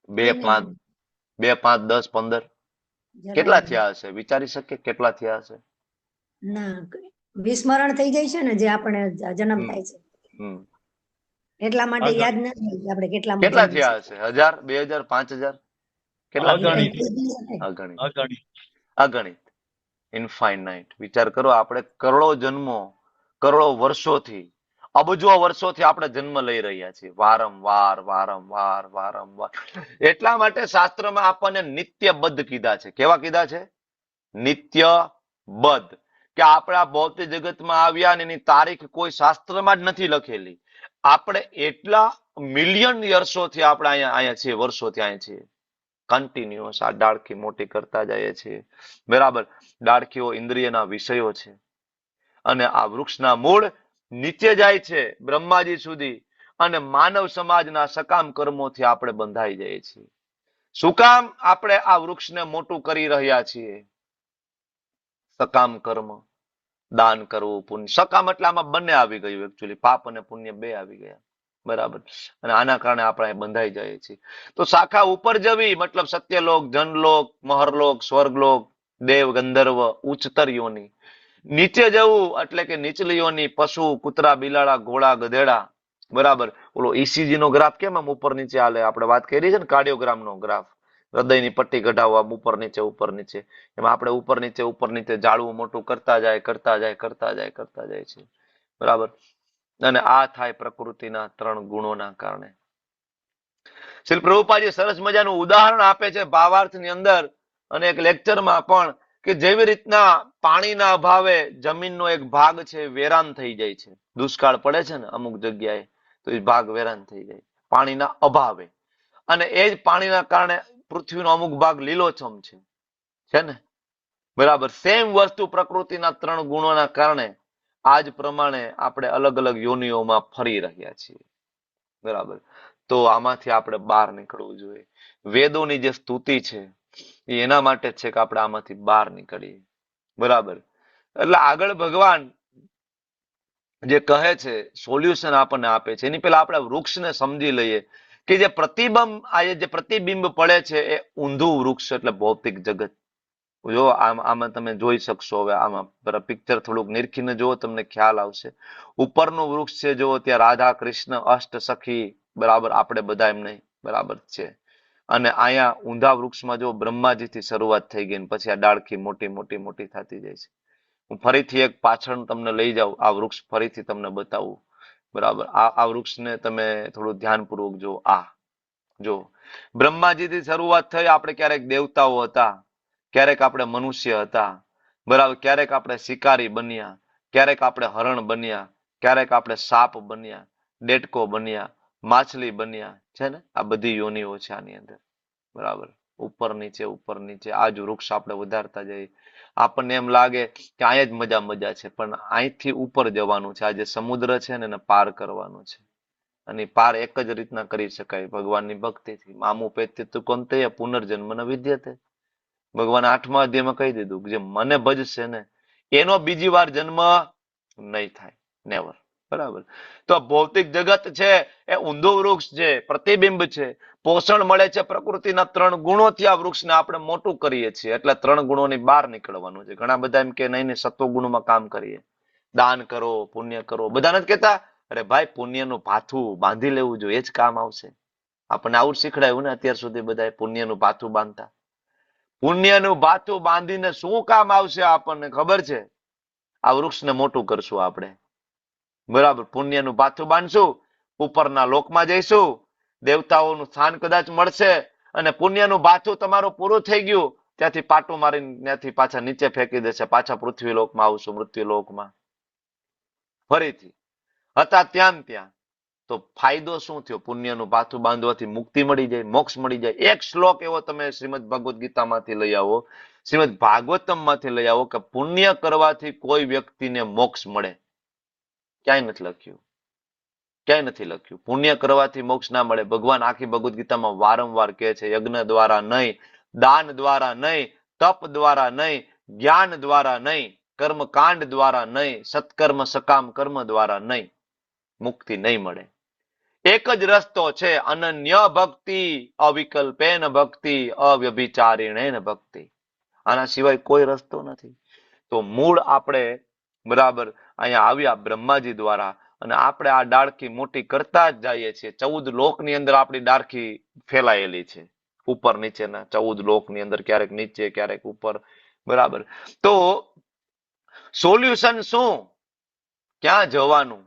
2, 5, 2, 5, 10, 15 કેટલા થયા હશે? વિચારી શકીએ કેટલા થયા હશે? ના, વિસ્મરણ થઈ જાય છે ને, જે આપણે જન્મ થાય છે એટલા માટે યાદ નથી આપણે કેટલા થયા હશે. 1000, 2000, 5000 કેટલા? અગણિત, ઇનફાઇનાઇટ. વિચાર કરો, આપણે કરોડો જન્મો, કરોડો વર્ષોથી, અબજો વર્ષોથી આપણે જન્મ લઈ રહ્યા છીએ, વારંવાર વારંવાર વારંવાર. એટલા માટે શાસ્ત્રમાં આપણને નિત્યબદ્ધ કીધા છે. કેવા કીધા છે? નિત્યબદ્ધ. કે આપણે આ ભૌતિક જગતમાં આવ્યા ને એની તારીખ કોઈ શાસ્ત્રમાં જ નથી લખેલી. આપણે એટલા મિલિયન વર્ષોથી આપણે અહીંયા છીએ, વર્ષોથી અહીંયા છીએ, કન્ટિન્યુઅસ આ ડાળખી મોટી કરતા જઈએ છીએ, બરાબર. ડાળખીઓ ઇન્દ્રિયના વિષયો છે અને આ વૃક્ષના મૂળ નીચે જાય છે બ્રહ્માજી સુધી, અને માનવ સમાજના સકામ કર્મોથી આપણે બંધાઈ જઈએ છીએ. શું કામ આપણે આ વૃક્ષને મોટું કરી રહ્યા છીએ? સકામ કર્મ, દાન કરવું, પુણ્ય. સકામ એટલે આમાં બંને આવી ગયું, એકચ્યુઅલી પાપ અને પુણ્ય 2 આવી ગયા, બરાબર. અને આના કારણે આપણે બંધાઈ જઈએ છીએ. તો શાખા ઉપર જવી મતલબ સત્યલોક, જનલોક, મહરલોક, સ્વર્ગલોક, દેવ, ગંધર્વ, ઉચ્ચતર યોની. નીચે જવું એટલે કે નીચલી યોની, પશુ, કૂતરા, બિલાડા, ઘોડા, ગધેડા, બરાબર. ઓલો ECG નો ગ્રાફ કેમ આમ ઉપર નીચે હાલે? આપણે વાત કરી છે ને કાર્ડિયોગ્રામ નો ગ્રાફ, હૃદયની પટ્ટી ઘટાડવા ઉપર નીચે ઉપર નીચે. એમાં આપણે ઉપર નીચે જાળવું મોટું કરતા જાય છે, બરાબર. અને આ થાય પ્રકૃતિના 3 ગુણોના કારણે. શ્રી પ્રભુપાદજી સરસ મજાનું ઉદાહરણ આપે છે ભાવાર્થની અંદર અને એક લેક્ચરમાં પણ, કે જેવી રીતના પાણીના અભાવે જમીનનો એક ભાગ છે વેરાન થઈ જાય છે. દુષ્કાળ પડે છે ને અમુક જગ્યાએ, તો એ ભાગ વેરાન થઈ જાય પાણીના અભાવે. અને એ જ પાણીના કારણે પૃથ્વીનો અમુક ભાગ લીલોછમ છે ને, બરાબર. સેમ વસ્તુ પ્રકૃતિના 3 ગુણોના કારણે આજ પ્રમાણે આપણે અલગ અલગ યોનિઓમાં ફરી રહ્યા છીએ, બરાબર. તો આમાંથી આપણે બહાર નીકળવું જોઈએ. વેદોની જે સ્તુતિ છે એ એના માટે જ છે કે આપણે આમાંથી બહાર નીકળીએ. બરાબર. એટલે આગળ ભગવાન જે કહે છે સોલ્યુશન આપણને આપે છે એની પહેલા આપણે વૃક્ષને સમજી લઈએ કે જે પ્રતિબિંબ પડે છે એ ઊંધું વૃક્ષ એટલે ભૌતિક જગત. જો આમાં તમે જોઈ શકશો. હવે આમાં પિક્ચર થોડુંક નિરખીને જુઓ, તમને ખ્યાલ આવશે. ઉપરનું વૃક્ષ છે જુઓ, ત્યાં રાધા કૃષ્ણ અષ્ટ સખી બરાબર આપણે બધા એમને બરાબર છે. અને અહીંયા ઊંધા વૃક્ષમાં જો બ્રહ્માજીથી શરૂઆત થઈ ગઈ, પછી આ ડાળખી મોટી મોટી મોટી થતી જાય છે. હું ફરીથી એક પાછળ તમને લઈ જાઉં, આ વૃક્ષ ફરીથી તમને બતાવું. બરાબર. આ વૃક્ષને તમે થોડું ધ્યાનપૂર્વક જો. જો બ્રહ્માજીથી શરૂઆત થઈ. આપણે ક્યારેક દેવતાઓ હતા, ક્યારેક આપણે મનુષ્ય હતા, બરાબર. ક્યારેક આપણે શિકારી બન્યા, ક્યારેક આપણે હરણ બન્યા, ક્યારેક આપણે સાપ બન્યા, ડેટકો બન્યા, માછલી બન્યા, છે ને. આ બધી યોનિઓ છે આની અંદર, બરાબર. ઉપર નીચે આ જ વૃક્ષ આપણે વધારતા જઈએ. આપણને એમ લાગે કે અહીંયા જ મજા છે, પણ અહીંથી ઉપર જવાનું છે. આ જે સમુદ્ર છે ને એને પાર કરવાનું છે. અને પાર એક જ રીતના કરી શકાય, ભગવાનની ભક્તિથી. મામુ પેત્ય કોંતે પુનર્જન્મ ન વિદ્યતે. ભગવાન 8મા અધ્યાયમાં કહી દીધું કે જે મને ભજશે ને એનો બીજી વાર જન્મ નહીં થાય, નેવર. બરાબર. તો ભૌતિક જગત છે એ ઊંધું વૃક્ષ છે, પ્રતિબિંબ છે. પોષણ મળે છે પ્રકૃતિના 3 ગુણોથી. આ વૃક્ષને આપણે મોટું કરીએ છીએ, એટલે 3 ગુણોની બહાર નીકળવાનું છે. ઘણા બધા એમ કે નહીં સત્વ ગુણમાં કામ કરીએ, દાન કરો, પુણ્ય કરો. બધા નથી કહેતા અરે ભાઈ પુણ્યનું ભાથું બાંધી લેવું જોઈએ, એ જ કામ આવશે. આપણને આવું શીખડાયું ને અત્યાર સુધી બધા, પુણ્યનું ભાથું બાંધતા. પુણ્યનું ભાથું બાંધીને શું કામ આવશે આપણને ખબર છે? આ વૃક્ષને મોટું કરશું આપણે, બરાબર. પુણ્યનું ભાથું બાંધશું, ઉપરના લોકમાં જઈશું, દેવતાઓનું સ્થાન કદાચ મળશે, અને પુણ્યનું ભાથું તમારું પૂરું થઈ ગયું ત્યાંથી પાટું મારીને ત્યાંથી પાછા નીચે ફેંકી દેશે. પાછા પૃથ્વી લોકમાં આવશું, મૃત્યુ લોકમાં ફરીથી. હતા ત્યાં. તો ફાયદો શું થયો? પુણ્યનું ભાથું બાંધવાથી મુક્તિ મળી જાય, મોક્ષ મળી જાય. એક શ્લોક એવો તમે શ્રીમદ ભગવદ્ ગીતામાંથી લઈ આવો, શ્રીમદ ભાગવતમમાંથી લઈ આવો કે પુણ્ય કરવાથી કોઈ વ્યક્તિને મોક્ષ મળે. ક્યાંય નથી લખ્યું, ક્યાંય નથી લખ્યું. પુણ્ય કરવાથી મોક્ષ ના મળે. ભગવાન આખી ભગવદ્ ગીતામાં વારંવાર કહે છે, યજ્ઞ દ્વારા નહીં, દાન દ્વારા નહીં, તપ દ્વારા નહીં, જ્ઞાન દ્વારા નહીં, કર્મકાંડ દ્વારા નહીં, સત્કર્મ સકામ કર્મ દ્વારા નહીં, મુક્તિ નહીં મળે. એક જ રસ્તો છે, અનન્ય ભક્તિ, અવિકલ્પેન ભક્તિ, અવ્યભિચારિણેન ભક્તિ. આના સિવાય કોઈ રસ્તો નથી. તો મૂળ આપણે બરાબર અહીંયા આવ્યા બ્રહ્માજી દ્વારા, અને આપણે આ ડાળખી મોટી કરતા જ જઈએ છીએ. 14 લોકની અંદર આપણી ડાળખી ફેલાયેલી છે, ઉપર નીચેના 14 લોકની અંદર, ક્યારેક નીચે ક્યારેક ઉપર, બરાબર. તો સોલ્યુશન શું? ક્યાં જવાનું?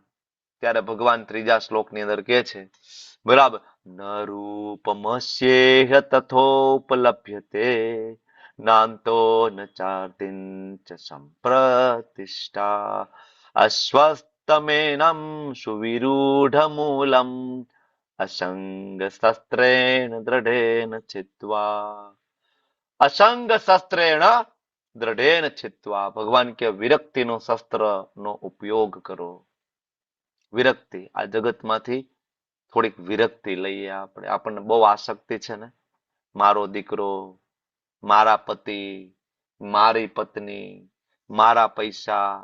ત્યારે ભગવાન 3જા શ્લોકની અંદર કહે છે, બરાબર, ન રૂપમસ્યેહ તથોપલભ્યતે નાંતો ન ચાર્તિન ચ સંપ્રતિષ્ઠા અસ્વસ્તમેનમ સુવિરૂઢમૂલમ અસંગ શસ્ત્રેણ દ્રઢેન છિત્વા. અસંગ શસ્ત્રેણ દ્રઢેન છિત્વા. ભગવાન કે વિરક્તિનો શસ્ત્રનો ઉપયોગ કરો. વિરક્તિ, આ જગતમાંથી થોડીક વિરક્તિ લઈએ આપણે. આપણને બહુ આસક્તિ છે ને, મારો દીકરો, મારા પતિ, મારી પત્ની, મારા પૈસા,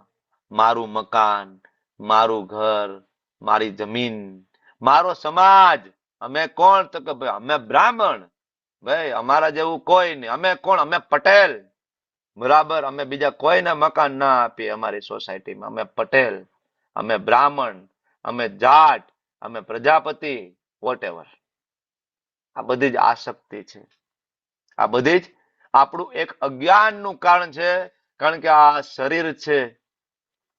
મારું મકાન, મારું ઘર, મારી જમીન, મારો સમાજ. અમે કોણ? તો કે ભાઈ અમે બ્રાહ્મણ, ભાઈ અમારા જેવું કોઈ નહીં. અમે કોણ? અમે પટેલ, બરાબર. અમે બીજા કોઈને મકાન ના આપીએ અમારી સોસાયટીમાં. અમે પટેલ, અમે બ્રાહ્મણ, અમે જાટ, અમે પ્રજાપતિ, વોટેવર. આ બધી જ આસક્તિ છે. આ બધી જ આપણું એક અજ્ઞાનનું કારણ છે. કારણ કે આ શરીર છે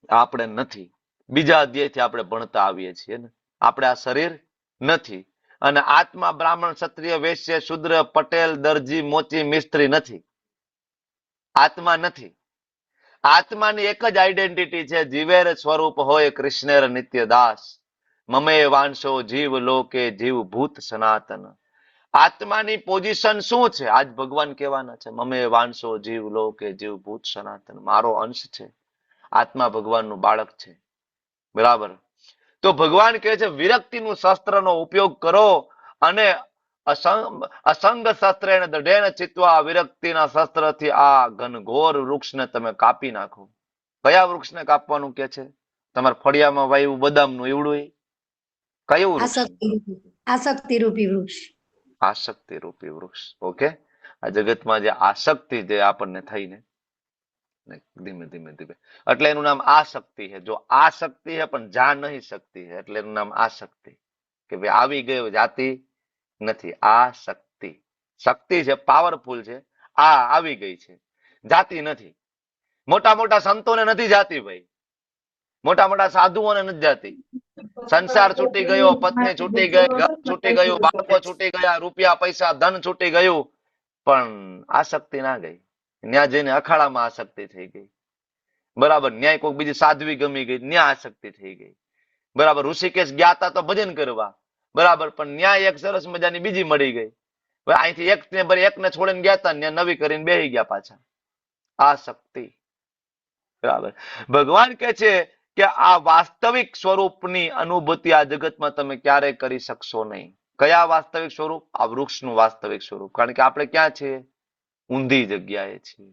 આપણે નથી. બીજા અધ્યાયથી આપણે ભણતા આવીએ છીએ ને, આપણે આ શરીર નથી. અને આત્મા બ્રાહ્મણ, ક્ષત્રિય, વૈશ્ય, શુદ્ર, પટેલ, દરજી, મોચી, મિસ્ત્રી નથી. આત્મા નથી. આત્માની એક જ આઈડેન્ટિટી છે, જીવેર સ્વરૂપ હોય કૃષ્ણેર નિત્ય દાસ, મમે વાંશો જીવ લોકે જીવ ભૂત સનાતન. આત્માની પોઝિશન શું છે? આજ ભગવાન કહેવાના છે, મમે વાંશો જીવ લોકે જીવ ભૂત સનાતન. મારો અંશ છે, આત્મા ભગવાનનું બાળક છે, બરાબર. તો ભગવાન કહે છે વિરક્તિનું શસ્ત્રનો ઉપયોગ કરો અને અસંગ શસ્ત્ર એને દઢેન ચિત્વા, વિરક્તિના શસ્ત્રથી આ ઘનઘોર વૃક્ષને તમે કાપી નાખો. કયા વૃક્ષને કાપવાનું કે છે? તમારા ફળિયામાં વાયું બદામનું એવડું કયું વૃક્ષ? આસક્તિ રૂપી વૃક્ષ. આસક્તિ રૂપી વૃક્ષ. ઓકે, આ જગતમાં જે આસક્તિ જે આપણને થઈને ધીમે ધીમે ધીમે, એટલે એનું નામ આસક્તિ છે. જો આસક્તિ છે પણ જા નહીં શકતી છે, એટલે એનું નામ આસક્તિ. કે ભાઈ આવી ગયો, જાતી નથી. આસક્તિ શક્તિ છે, પાવરફુલ છે. આ આવી ગઈ છે, જાતી નથી. મોટા મોટા સંતોને નથી જાતી ભાઈ, મોટા મોટા સાધુઓને નથી જાતી. સંસાર છૂટી ગયો, પત્ની છૂટી ગઈ, ઘર છૂટી ગયું, બાળકો છૂટી ગયા, રૂપિયા પૈસા ધન છૂટી ગયું, પણ આસક્તિ ના ગઈ. ન્યા જઈને અખાડામાં આસક્તિ થઈ ગઈ. બરાબર, ન્યાય કોઈ બીજી સાધ્વી ગમી ગઈ, ન્યા આસક્તિ થઈ ગઈ. બરાબર, ઋષિકેશ ગયા હતા તો ભજન કરવા, બરાબર, પણ ન્યાય એક સરસ મજાની બીજી મળી ગઈ. અહીંથી એકને છોડીને ગયા હતા, ન્યા નવી કરીને બેસી ગયા પાછા. આસક્તિ. બરાબર, ભગવાન કે છે કે આ વાસ્તવિક સ્વરૂપની અનુભૂતિ આ જગતમાં તમે ક્યારેય કરી શકશો નહીં. કયા વાસ્તવિક સ્વરૂપ? આ વૃક્ષનું વાસ્તવિક સ્વરૂપ. કારણ કે આપણે ક્યાં છીએ? ઊંધી જગ્યાએ છીએ.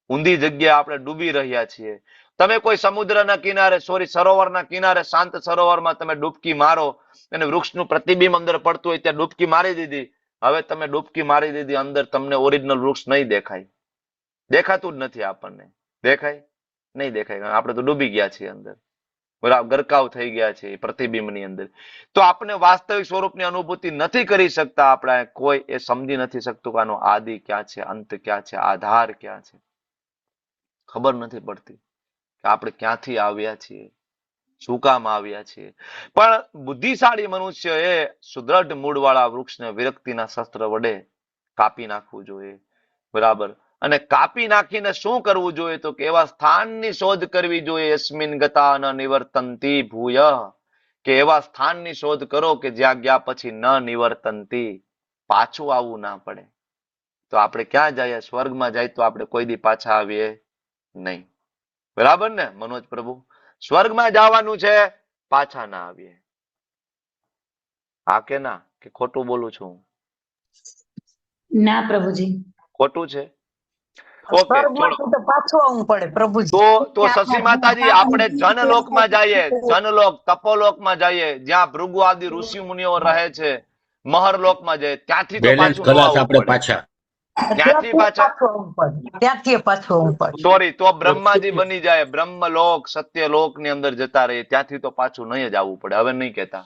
ઊંધી જગ્યાએ આપણે ડૂબી રહ્યા છીએ. તમે કોઈ સમુદ્રના કિનારે, સરોવરના કિનારે, શાંત સરોવરમાં તમે ડૂબકી મારો અને વૃક્ષનું પ્રતિબિંબ અંદર પડતું હોય ત્યાં ડૂબકી મારી દીધી. હવે તમે ડૂબકી મારી દીધી, અંદર તમને ઓરિજિનલ વૃક્ષ નહીં દેખાય. દેખાતું જ નથી આપણને. દેખાય? નહીં દેખાય. આપણે તો ડૂબી ગયા છીએ અંદર, બરાબર, ગરકાવ થઈ ગયા છે પ્રતિબિંબની અંદર. તો આપણે વાસ્તવિક સ્વરૂપની અનુભૂતિ નથી કરી શકતા. આપણે કોઈ એ સમજી નથી શકતું કે આનો આદિ ક્યાં છે, અંત ક્યાં છે, આધાર ક્યાં છે. ખબર નથી પડતી કે આપણે ક્યાંથી આવ્યા છીએ, શું કામ આવ્યા છીએ. પણ બુદ્ધિશાળી મનુષ્ય એ સુદ્રઢ મૂળવાળા વૃક્ષને વિરક્તિના શસ્ત્ર વડે કાપી નાખવું જોઈએ. બરાબર, અને કાપી નાખીને શું કરવું જોઈએ? તો કે એવા સ્થાનની શોધ કરવી જોઈએ. યસ્મિન ગતા ન નિવર્તંતી ભૂય, કે એવા સ્થાનની શોધ કરો કે જ્યાં ગયા પછી ન નિવર્તંતી, પાછું આવવું ના પડે. તો આપણે ક્યાં જઈએ? સ્વર્ગમાં જાય તો આપણે કોઈ દી પાછા આવીએ નહીં. બરાબર ને મનોજ પ્રભુ? સ્વર્ગમાં જવાનું છે, પાછા ના આવીએ. હા કે ના? કે ખોટું બોલું છું? ના પ્રભુજી, ખોટું છે. ઓકે, તો પાછું આવવું પડે પ્રભુજી. તો શશી માતાજી, આપણે જનલોકમાં જઈએ, જનલોક, તપોલોકમાં જઈએ, જ્યાં ભૃગુ આદિ ઋષિ મુનિઓ રહે છે. મહરલોકમાં જઈએ, ત્યાંથી તો પાછું ત્યાંથી પાછું આવવું પડે. સોરી, તો બ્રહ્માજી બની જાય. બ્રહ્મલોક, સત્યલોક ની અંદર જતા રહીએ, ત્યાંથી તો પાછું નહીં જ આવવું પડે. હવે નહીં કેતા.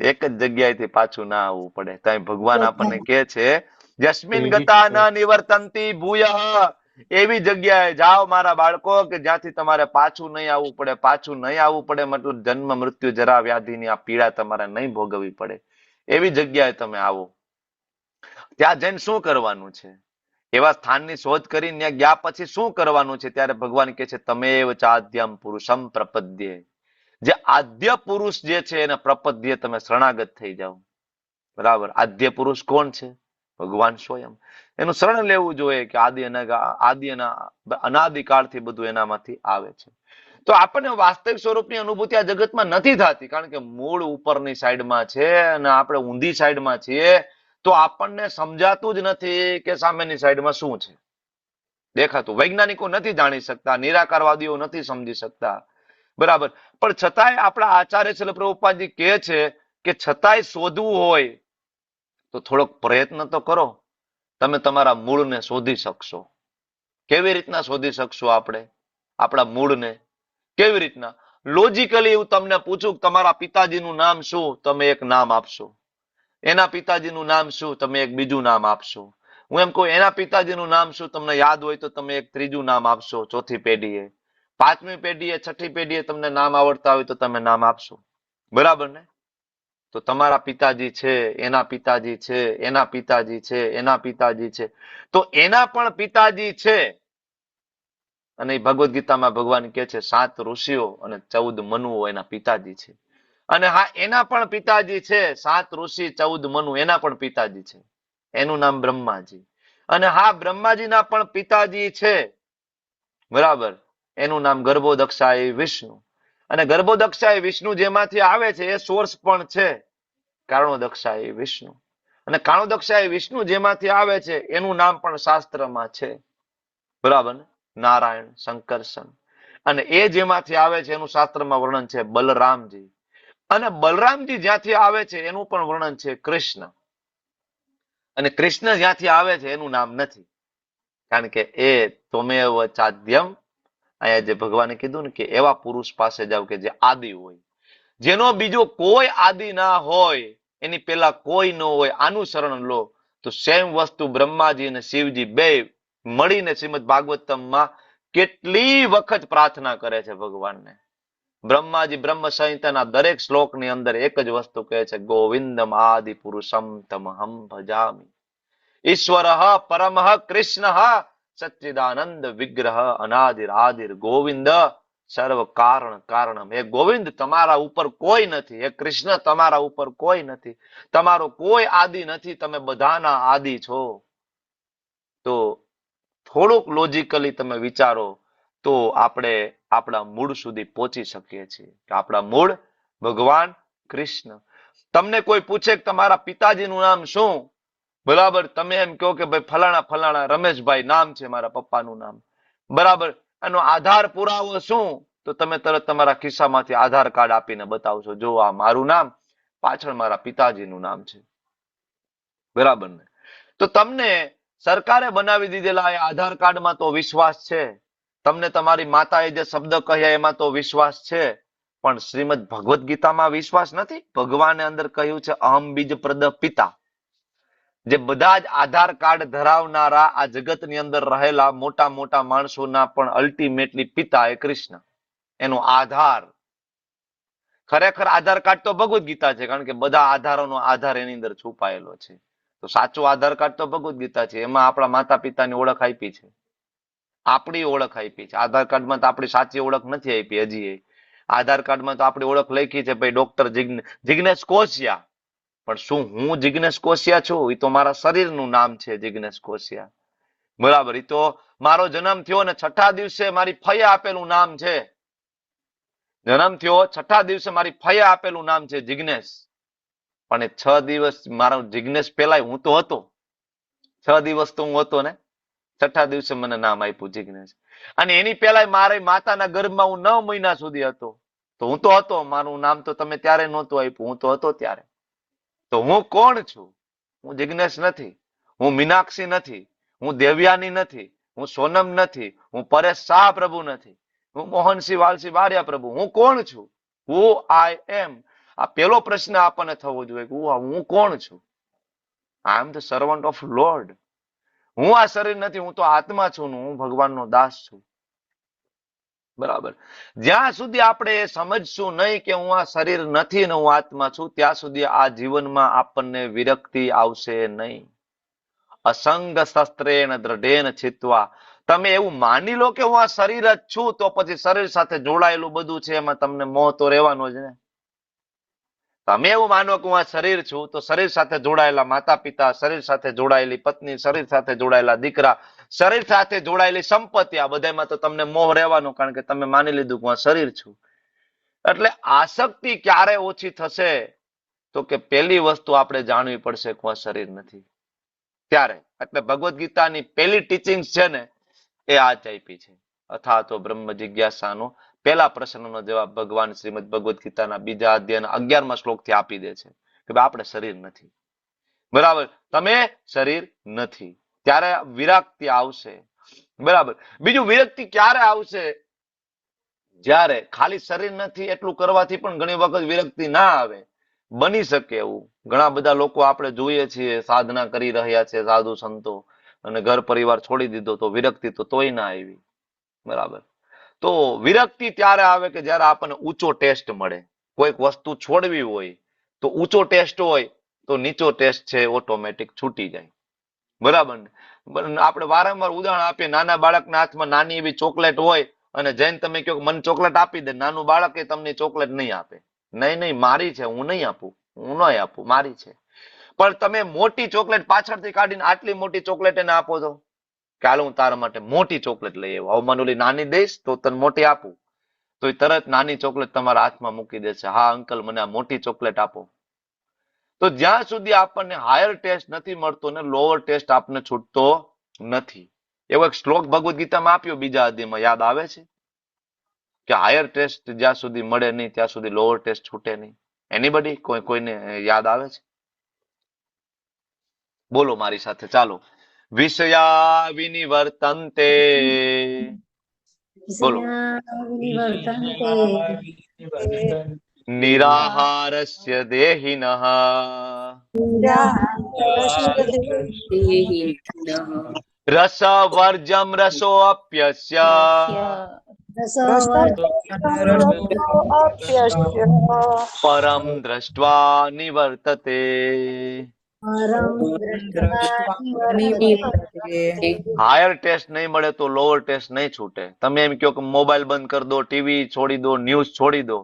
એક જ જગ્યાએથી પાછું ના આવવું પડે. ત્યાં ભગવાન આપણને કહે છે યસ્મિન ગતા ન નિવર્તંતી ભૂયઃ, એવી જગ્યાએ જાઓ મારા બાળકો કે જ્યાંથી તમારે પાછું નહીં આવવું પડે. પાછું નહીં આવવું પડે મતલબ જન્મ મૃત્યુ જરા વ્યાધિની આ પીડા તમારે નહીં ભોગવવી પડે. એવી જગ્યાએ તમે આવો. ત્યાં જઈને શું કરવાનું છે? એવા સ્થાનની શોધ કરીને ત્યાં ગયા પછી શું કરવાનું છે? ત્યારે ભગવાન કહે છે તમેવ ચાદ્યમ પુરુષમ પ્રપદ્યે, જે આદ્ય પુરુષ જે છે એને પ્રપદ્યે તમે શરણાગત થઈ જાઓ. બરાબર, આદ્ય પુરુષ કોણ છે? ભગવાન સ્વયં. એનું શરણ લેવું જોઈએ કે અનાદિકાળથી બધું એનામાંથી આવે છે. તો આપણને વાસ્તવિક સ્વરૂપની અનુભૂતિ આ જગતમાં નથી થતી, કારણ કે મૂળ ઉપરની સાઈડમાં છે અને આપણે ઊંધી સાઈડમાં છીએ. તો આપણને સમજાતું જ નથી કે સામેની સાઈડમાં શું છે દેખાતું. વૈજ્ઞાનિકો નથી જાણી શકતા, નિરાકારવાદીઓ નથી સમજી શકતા. બરાબર, પણ છતાંય આપણા આચાર્ય શ્રીલ પ્રભુપાદજી કહે છે કે છતાંય શોધવું હોય તો થોડોક પ્રયત્ન તો કરો. તમે તમારા મૂળને શોધી શકશો. કેવી રીતના શોધી શકશો આપણે આપણા મૂળને? કેવી રીતના? લોજિકલી હું તમને પૂછું તમારા પિતાજીનું નામ શું? તમે એક નામ આપશો. એના પિતાજીનું નામ શું? તમે એક બીજું નામ આપશો. હું એમ કહું એના પિતાજીનું નામ શું? તમને યાદ હોય તો તમે એક ત્રીજું નામ આપશો. ચોથી પેઢીએ, પાંચમી પેઢીએ, છઠ્ઠી પેઢીએ તમને નામ આવડતા હોય તો તમે નામ આપશો. બરાબર ને? તો તમારા પિતાજી છે, એના પિતાજી છે, એના પિતાજી છે, એના પિતાજી છે, તો એના પણ પિતાજી છે. અને ભગવદ્ ગીતામાં ભગવાન કહે છે 7 ઋષિઓ અને 14 મનુઓ એના પિતાજી છે. અને હા, એના પણ પિતાજી છે, 7 ઋષિ 14 મનુ, એના પણ પિતાજી છે. એનું નામ બ્રહ્માજી. અને હા, બ્રહ્માજીના પણ પિતાજી છે. બરાબર, એનું નામ ગર્ભોદક્ષાય વિષ્ણુ. અને ગર્ભોદક્ષાય વિષ્ણુ જેમાંથી આવે છે એ સોર્સ પણ છે કારણોદક્ષાય વિષ્ણુ. અને કારણોદક્ષાય વિષ્ણુ જેમાંથી આવે છે એનું નામ પણ શાસ્ત્રમાં છે. બરાબર ને? નારાયણ, શંકરસન. અને એ જેમાંથી આવે છે એનું શાસ્ત્રમાં વર્ણન છે બલરામજી. અને બલરામજી જ્યાંથી આવે છે એનું પણ વર્ણન છે કૃષ્ણ. અને કૃષ્ણ જ્યાંથી આવે છે એનું નામ નથી, કારણ કે એ ત્વમેવ ચાદ્યમ, અહીંયા જે ભગવાને કીધું ને કે એવા પુરુષ પાસે જાવ કે જે આદિ હોય, જેનો બીજો કોઈ આદિ ના હોય, એની પેલા કોઈ ન હોય, આનું શરણ લો. તો સેમ વસ્તુ બ્રહ્માજી અને શિવજી બે મળીને શ્રીમદ ભાગવતમમાં કેટલી વખત પ્રાર્થના કરે છે ભગવાનને. બ્રહ્માજી બ્રહ્મ સંહિતાના દરેક શ્લોકની અંદર એક જ વસ્તુ કહે છે, ગોવિંદમ આદિ પુરુષમ તમહમ ભજામિ. ઈશ્વર પરમઃ કૃષ્ણ સચ્ચિદાનંદ વિગ્રહ અનાદિર આદિર ગોવિંદ સર્વ કારણ કારણમ. હે ગોવિંદ, તમારા ઉપર કોઈ નથી. હે કૃષ્ણ, તમારા ઉપર કોઈ નથી. તમારો કોઈ આદિ નથી, તમે બધાના આદિ છો. તો થોડુંક લોજિકલી તમે વિચારો તો આપણે આપણા મૂળ સુધી પહોંચી શકીએ છીએ કે આપણા મૂળ ભગવાન કૃષ્ણ. તમને કોઈ પૂછે કે તમારા પિતાજીનું નામ શું, બરાબર, તમે એમ કહો કે ભાઈ ફલાણા ફલાણા રમેશભાઈ નામ છે મારા પપ્પાનું નામ, બરાબર. એનો આધાર પુરાવો શું, તો તમે તરત તમારા ખિસ્સામાંથી આધાર કાર્ડ આપીને બતાવશો, જો આ મારું નામ, પાછળ મારા પિતાજીનું નામ છે. બરાબર ને? તો તમને સરકારે બનાવી દીધેલા એ આધાર કાર્ડમાં તો વિશ્વાસ છે, તમને તમારી માતાએ જે શબ્દ કહ્યા એમાં તો વિશ્વાસ છે, પણ શ્રીમદ ભગવદ્ ગીતામાં વિશ્વાસ નથી. ભગવાને અંદર કહ્યું છે અહમ બીજ પ્રદ પિતા. જે બધા જ આધાર કાર્ડ ધરાવનારા આ જગતની અંદર રહેલા મોટા મોટા માણસોના પણ અલ્ટિમેટલી પિતા એ કૃષ્ણ, એનો આધાર. ખરેખર આધાર કાર્ડ તો ભગવદ્ ગીતા છે, કારણ કે બધા આધારોનો આધાર એની અંદર છુપાયેલો છે. તો સાચો આધાર કાર્ડ તો ભગવદ્ ગીતા છે, એમાં આપણા માતા પિતાની ઓળખ આપી છે, આપણી ઓળખ આપી છે. આધાર કાર્ડમાં તો આપણી સાચી ઓળખ નથી આપી હજી. આધાર કાર્ડમાં તો આપણી ઓળખ લખી છે ભાઈ ડોક્ટર જિગ્નેશ કોશિયા, પણ શું હું જિગ્નેશ કોશિયા છું? એ તો મારા શરીરનું નામ છે જિગ્નેશ કોશિયા, બરાબર. એ તો મારો જન્મ થયો ને છઠ્ઠા દિવસે મારી ફઈએ આપેલું નામ છે. જન્મ થયો છઠ્ઠા દિવસે મારી ફઈએ આપેલું નામ છે જિગ્નેશ, પણ 6 દિવસ મારો જિગ્નેશ પેલા હું તો હતો, 6 દિવસ તો હું હતો ને, છઠ્ઠા દિવસે મને નામ આપ્યું જિગ્નેશ. અને એની પેલા મારી માતાના ગર્ભમાં હું 9 મહિના સુધી હતો, તો હું તો હતો, મારું નામ તો તમે ત્યારે નહોતું આપ્યું, હું તો હતો ત્યારે. તો હું કોણ છું? હું જિગ્નેશ નથી, હું મીનાક્ષી નથી, હું દેવયાની નથી, હું સોનમ નથી, હું પરેશ શાહ પ્રભુ નથી, હું મોહનસિંહ વાલસિંહ બારિયા પ્રભુ. હું કોણ છું? હુ આઈ એમ. આ પેલો પ્રશ્ન આપણને થવો જોઈએ કે હું કોણ છું? I am the servant of Lord. હું આ શરીર નથી, હું તો આત્મા છું, હું ભગવાનનો દાસ છું. બરાબર. જ્યાં સુધી આપણે એ સમજશું નહીં કે હું આ શરીર નથી ને હું આત્મા છું, ત્યાં સુધી આ જીવનમાં આપણને વિરક્તિ આવશે નહીં. અસંગ શસ્ત્રેણ દ્રઢેન છિત્વા. તમે એવું માની લો કે હું આ શરીર જ છું, તો પછી શરીર સાથે જોડાયેલું બધું છે એમાં તમને મોહ તો રહેવાનો જ ને. તમે એવું માનો કે હું આ શરીર છું, તો શરીર સાથે જોડાયેલા માતા પિતા, શરીર સાથે જોડાયેલી પત્ની, શરીર સાથે જોડાયેલા દીકરા, શરીર સાથે જોડાયેલી સંપત્તિ, આ બધામાં તો તમને મોહ રહેવાનો, કારણ કે તમે માની લીધું કે હું આ શરીર છું. એટલે આસક્તિ ક્યારે ઓછી થશે? તો કે પહેલી વસ્તુ આપણે જાણવી પડશે કે હું આ શરીર નથી, ત્યારે. એટલે ભગવદ્ ગીતાની પહેલી ટીચિંગ છે ને એ આ જ આપી છે. અથા તો બ્રહ્મ જિજ્ઞાસાનો પહેલા પ્રશ્નનો જવાબ ભગવાન શ્રીમદ ભગવદ્ ગીતાના બીજા અધ્યાયના 11મા શ્લોકથી આપી દે છે કે આપણે શરીર નથી, બરાબર. તમે શરીર નથી, ત્યારે વિરક્તિ આવશે, બરાબર. બીજું, વિરક્તિ ક્યારે આવશે? જ્યારે ખાલી શરીર નથી એટલું કરવાથી પણ ઘણી વખત વિરક્તિ ના આવે. બની શકે એવું. ઘણા બધા લોકો આપણે જોઈએ છીએ સાધના કરી રહ્યા છે, સાધુ સંતો, અને ઘર પરિવાર છોડી દીધો તો વિરક્તિ તો તોય ના આવી, બરાબર. તો વિરક્તિ ત્યારે આવે કે જ્યારે આપણને ઊંચો ટેસ્ટ મળે. કોઈક વસ્તુ છોડવી હોય તો ઊંચો ટેસ્ટ હોય તો નીચો ટેસ્ટ છે ઓટોમેટિક છૂટી જાય, બરાબર ને? આપણે વારંવાર ઉદાહરણ આપીએ, નાના બાળકના હાથમાં નાની એવી ચોકલેટ હોય અને જઈને તમે કહો મને ચોકલેટ આપી દે, નાનું બાળક એ તમને ચોકલેટ નહીં આપે. નહીં, મારી છે, હું નહીં આપું, હું નહીં આપું, મારી છે. પણ તમે મોટી ચોકલેટ પાછળથી કાઢીને આટલી મોટી ચોકલેટ એને આપો છો, કે હાલ હું તારા માટે મોટી ચોકલેટ લઈ આવ્યો. હવે મને ઓલી નાની દઈશ તો તને મોટી આપું, તો એ તરત નાની ચોકલેટ તમારા હાથમાં મૂકી દેશે. હા અંકલ, મને આ મોટી ચોકલેટ આપો. તો જ્યાં સુધી આપણને હાયર ટેસ્ટ નથી મળતો ને લોઅર ટેસ્ટ આપણને છૂટતો નથી. એવો એક શ્લોક ભગવદ્ ગીતામાં આપ્યો બીજા અધ્યાયમાં, યાદ આવે છે? કે હાયર ટેસ્ટ જ્યાં સુધી મળે નહીં ત્યાં સુધી લોઅર ટેસ્ટ છૂટે નહીં. એનીબડી? કોઈને યાદ આવે છે? બોલો મારી સાથે, ચાલો. વિષયા વિનિવર્તન્તે, બોલો. નિરાહારસ્ય દેહિનઃ રસવર્જમ રસોऽપ્યસ્ય પરમ દ્રષ્ટ્વા નિવર્તતે. હાયર ટેસ્ટ નહીં મળે તો લોઅર ટેસ્ટ નહીં છૂટે. તમે એમ કહો કે મોબાઈલ બંધ કરી દો, ટીવી છોડી દો, ન્યૂઝ છોડી દો,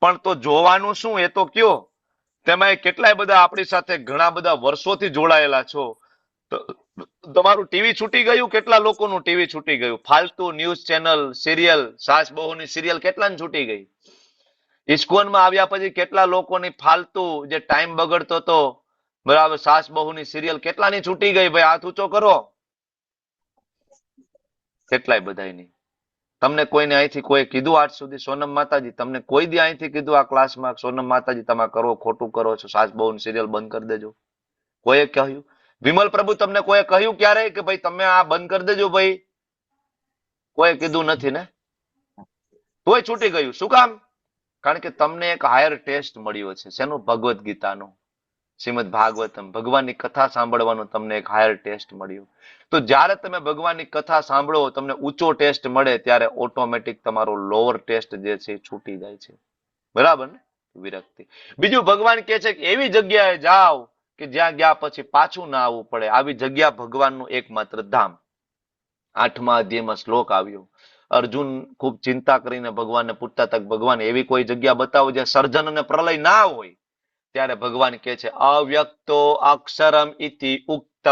પણ તો જોવાનું શું એ તો કયો. તેમાં કેટલાય બધા આપણી સાથે ઘણા બધા વર્ષોથી જોડાયેલા છો. તમારું ટીવી છૂટી ગયું, કેટલા લોકોનું ટીવી છૂટી ગયું. ફાલતુ ન્યૂઝ ચેનલ, સિરિયલ, સાસ બહુની સિરિયલ કેટલાને છૂટી ગઈ. ઇસ્કોનમાં આવ્યા પછી કેટલા લોકોની ફાલતુ જે ટાઈમ બગડતો હતો, બરાબર, સાસ બહુની સિરિયલ કેટલાની છૂટી ગઈ? ભાઈ હાથ ઊંચો કરો. કેટલાય બધાની. તમને કોઈને અહીંથી કોઈ કીધું આજ સુધી? સોનમ માતાજી તમને કોઈ દી અહીંથી કીધું આ ક્લાસમાં સોનમ માતાજી તમે કરો, ખોટું કરો છો, સાસ બહુની સિરિયલ બંધ કરી દેજો? કોઈએ કહ્યું? વિમલ પ્રભુ તમને કોઈએ કહ્યું ક્યારે કે ભાઈ તમે આ બંધ કરી દેજો ભાઈ? કોઈ કીધું નથી ને? તોય છૂટી ગયું. શું કામ? કારણ કે તમને એક હાયર ટેસ્ટ મળ્યો છે. શેનું? ભગવદ્ ગીતાનો, શ્રીમદ ભાગવતમ, ભગવાનની કથા સાંભળવાનો તમને એક હાયર ટેસ્ટ મળ્યો. તો જ્યારે તમે ભગવાનની કથા સાંભળો, તમને ઊંચો ટેસ્ટ મળે, ત્યારે ઓટોમેટિક તમારો લોઅર ટેસ્ટ જે છે એ છૂટી જાય છે. બરાબર ને? વિરક્તિ. બીજું ભગવાન કહે છે કે એવી જગ્યાએ જાઓ કે જ્યાં ગયા પછી પાછું ના આવવું પડે. આવી જગ્યા ભગવાનનું એકમાત્ર ધામ. 8મા અધ્યાયમાં શ્લોક આવ્યો. અર્જુન ખૂબ ચિંતા કરીને ભગવાનને પૂછતા હતા, ભગવાન એવી કોઈ જગ્યા બતાવો જ્યાં સર્જન અને પ્રલય ના હોય. ત્યારે ભગવાન કહે છે અવ્યક્તો અક્ષરમ ઇતિ ઉક્તઃ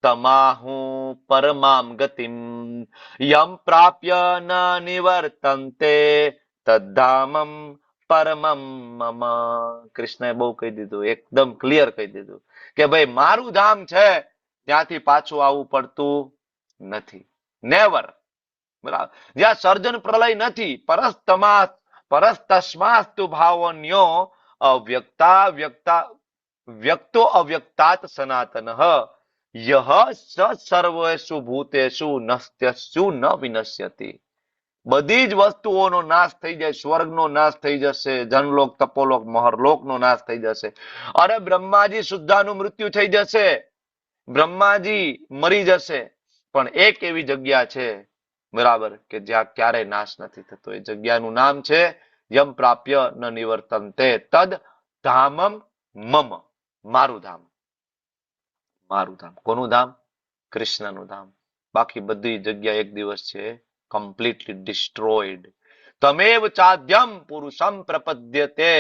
તમાહુ પરમામ ગતિમ યમ પ્રાપ્ય ન નિવર્તન્તે તદ્ધામમ પરમમ મમ. કૃષ્ણએ બહુ કહી દીધું, એકદમ ક્લિયર કહી દીધું કે ભાઈ મારું ધામ છે, ત્યાંથી પાછું આવવું પડતું નથી. નેવર. બરાબર. જ્યાં સર્જન પ્રલય નથી, પરસ્તસ્માસ્તુ ભાવન્યો અવ્યક્તા વ્યક્તો અવ્યક્તાત સનાતનઃ યહ સ સર્વેષુ ભૂતેષુ નસ્ત્યસ્યુ ન વિનશ્યતિ. બધી જ વસ્તુઓનો નાશ થઈ જાય. સ્વર્ગનો નાશ થઈ જશે, જનલોક, તપોલોક, મહરલોકનો નાશ થઈ જશે. અરે બ્રહ્માજી શુદ્ધાનું મૃત્યુ થઈ જશે, બ્રહ્માજી મરી જશે, પણ એક એવી જગ્યા છે, બરાબર, કે જ્યાં ક્યારેય નાશ નથી થતો. એ જગ્યાનું નામ છે યમ પ્રાપ્ય ન નિવર્તન્તે તદ ધામમ મમ. મારું ધામ. મારું ધામ. કોનું ધામ? કૃષ્ણનું ધામ. બાકી બધી જગ્યા એક દિવસ છે કમ્પ્લીટલી ડિસ્ટ્રોઈડ. તમેવ ચાદ્યમ પુરુષમ પ્રપદ્યતે.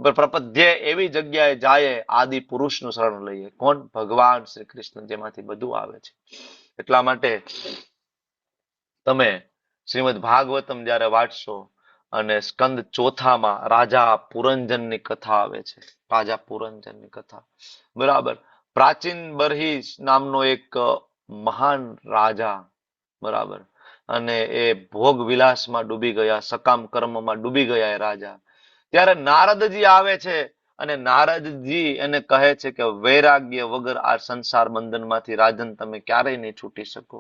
પ્રપદ્ય એવી જગ્યાએ જાય આદિ પુરુષનું શરણ લઈએ. કોણ? ભગવાન શ્રી કૃષ્ણ, જેમાંથી બધું આવે છે. એટલા માટે તમે શ્રીમદ ભાગવતમ જયારે વાંચશો અને સ્કંદ ચોથામાં રાજા પુરંજનની કથા આવે છે. રાજા પુરંજનની કથા, બરાબર. પ્રાચીન બરહી નામનો એક મહાન રાજા, બરાબર, અને એ ભોગ વિલાસમાં ડૂબી ગયા, સકામ કર્મમાં ડૂબી ગયા એ રાજા. ત્યારે નારદજી આવે છે અને નારદજી એને કહે છે કે વૈરાગ્ય વગર આ સંસાર બંધનમાંથી રાજન તમે ક્યારેય નહીં છૂટી શકો,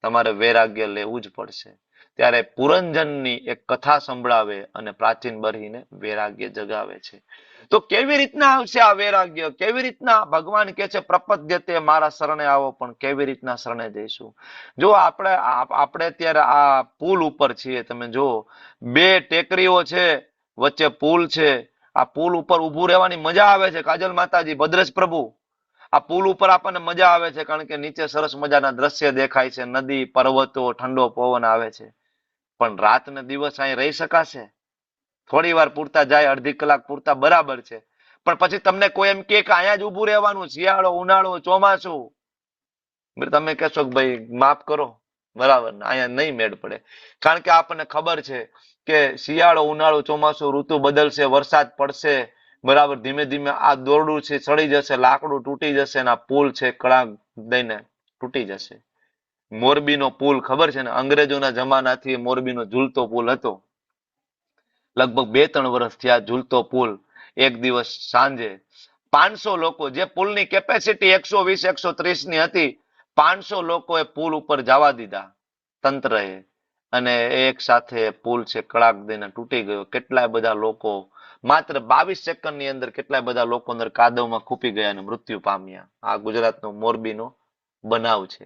તમારે વૈરાગ્ય લેવું જ પડશે. ત્યારે પુરંજનની એક કથા સંભળાવે અને પ્રાચીન બરહીને વૈરાગ્ય જગાવે છે. તો કેવી રીતના આવશે આ વૈરાગ્ય? કેવી રીતના? ભગવાન કહે છે પ્રપદ્યતે, મારા શરણે આવો. પણ કેવી રીતના શરણે જઈશું? જો આપણે અત્યારે આ પુલ ઉપર છીએ, તમે જો 2 ટેકરીઓ છે, વચ્ચે પુલ છે. આ પુલ ઉપર ઉભું રહેવાની મજા આવે છે. કાજલ માતાજી, ભદ્રેશ પ્રભુ, આ પુલ ઉપર આપણને મજા આવે છે કારણ કે નીચે સરસ મજાના દ્રશ્ય દેખાય છે, નદી, પર્વતો, ઠંડો પવન આવે છે. પણ રાત ને દિવસ અહીં રહી શકાશે? થોડી વાર પૂરતા જાય, અડધી કલાક પૂરતા બરાબર છે, પણ પછી તમને કોઈ એમ કે અહીંયા જ ઉભું રહેવાનું, શિયાળો, ઉનાળો, ચોમાસું, તમે કહેશો કે ભાઈ માફ કરો, બરાબર ને, અહીંયા નહીં મેળ પડે. કારણ કે આપણને ખબર છે કે શિયાળો, ઉનાળો, ચોમાસું ઋતુ બદલશે, વરસાદ પડશે, બરાબર, ધીમે ધીમે આ દોરડું છે ચડી જશે, લાકડું તૂટી જશે, અને આ પુલ છે કળાક દઈને તૂટી જશે. મોરબીનો પુલ ખબર છે ને, અંગ્રેજોના જમાનાથી મોરબીનો ઝૂલતો પુલ હતો. લગભગ 2-3 વર્ષ થયા ઝૂલતો પુલ. એક દિવસ સાંજે 500 લોકો, જે પુલની કેપેસિટી 120-130 ની હતી, 500 લોકોએ પુલ ઉપર જવા દીધા તંત્રએ, અને એક સાથે પુલ છે કડાક દઈને તૂટી ગયો. કેટલાય બધા લોકો માત્ર 22 સેકન્ડની અંદર કેટલાય બધા લોકો અંદર કાદવમાં ખૂપી ગયા અને મૃત્યુ પામ્યા. આ ગુજરાતનો મોરબીનો બનાવ છે.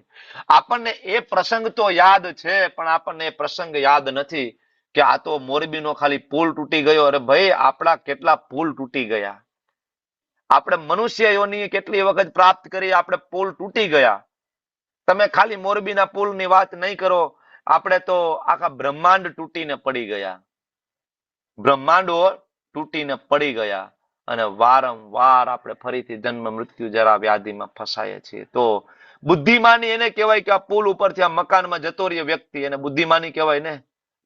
આપણને એ પ્રસંગ તો યાદ છે, પણ આપણને એ પ્રસંગ યાદ નથી કે આ તો મોરબીનો ખાલી પુલ તૂટી ગયો. અરે ભાઈ, આપણા કેટલા પુલ તૂટી ગયા. આપણે મનુષ્ય યોની કેટલી વખત પ્રાપ્ત કરી, આપણે પુલ તૂટી ગયા. તમે ખાલી મોરબીના પુલની વાત નહીં કરો, આપણે તો આખા બ્રહ્માંડ તૂટીને પડી ગયા. બ્રહ્માંડો તૂટીને પડી ગયા, અને વારંવાર આપણે ફરીથી જન્મ મૃત્યુ જરા વ્યાધિમાં ફસાઈએ છીએ. તો બુદ્ધિમાની એને કહેવાય કે આ પુલ ઉપરથી આ મકાનમાં જતો રહ્યો વ્યક્તિ, એને બુદ્ધિમાની કહેવાય ને.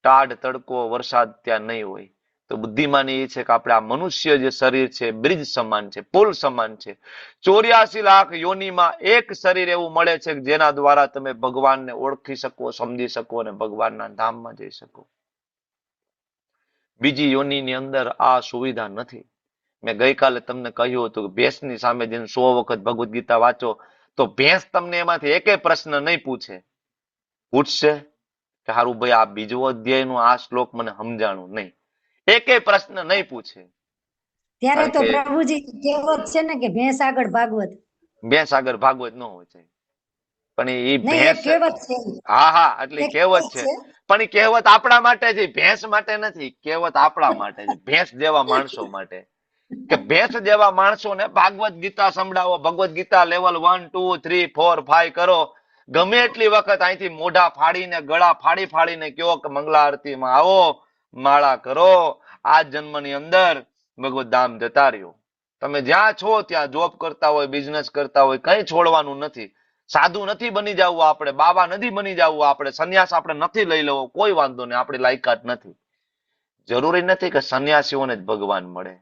ટાઢ તડકો વરસાદ ત્યાં નહીં હોય. તો બુદ્ધિમાની એ છે કે આપણે આ મનુષ્ય જે શરીર છે બ્રિજ સમાન છે, પુલ સમાન છે. 84 લાખ યોનીમાં એક શરીર એવું મળે છે કે જેના દ્વારા તમે ભગવાનને ઓળખી શકો, સમજી શકો અને ભગવાનના ધામમાં જઈ શકો. બીજી યોનીની અંદર આ સુવિધા નથી. મેં ગઈકાલે તમને કહ્યું હતું કે ભેંસની સામે જઈને 100 વખત ભગવદ્ ગીતા વાંચો તો ભેંસ તમને એમાંથી એકેય પ્રશ્ન નહીં પૂછે. પૂછશે કે હારું ભાઈ આ બીજો અધ્યાયનું આ શ્લોક મને સમજાણું નહીં, એકેય પ્રશ્ન નહીં પૂછે. ત્યારે તો પ્રભુજી કહેવત છે ને કે ભેંસ આગળ ભાગવત. ભેંસ આગળ ભાગવત ન હોય છે, પણ એ નહીં, ભેંસ, એક કહેવત છે. હા એટલે એક કહેવત કહેવત છે, છે. પણ એ કહેવત આપણા માટે છે, ભેંસ માટે નથી. કહેવત આપણા માટે છે, ભેંસ જેવા માણસો માટે. કે ભેંસ જેવા માણસોને ભાગવત ગીતા સંભળાવો. ભગવત ગીતા લેવલ 1, 2, 3, 4, 5 કરો. ગમે એટલી વખત અહીંથી મોઢા ફાડીને, ગળા ફાડીને કયો કે મંગલા આરતીમાં આવો, માળા કરો. આ જન્મની અંદર ભગવત ધામ જતા રહ્યો. તમે જ્યાં છો ત્યાં જોબ કરતા હોય, બિઝનેસ કરતા હોય, કઈ છોડવાનું નથી. સાધુ નથી બની જવું આપણે, બાબા નથી બની જવું આપણે, સંન્યાસ આપણે નથી લઈ લેવો, કોઈ વાંધો નહીં, આપણી લાયકાત નથી. જરૂરી નથી કે સંન્યાસીઓને જ ભગવાન મળે,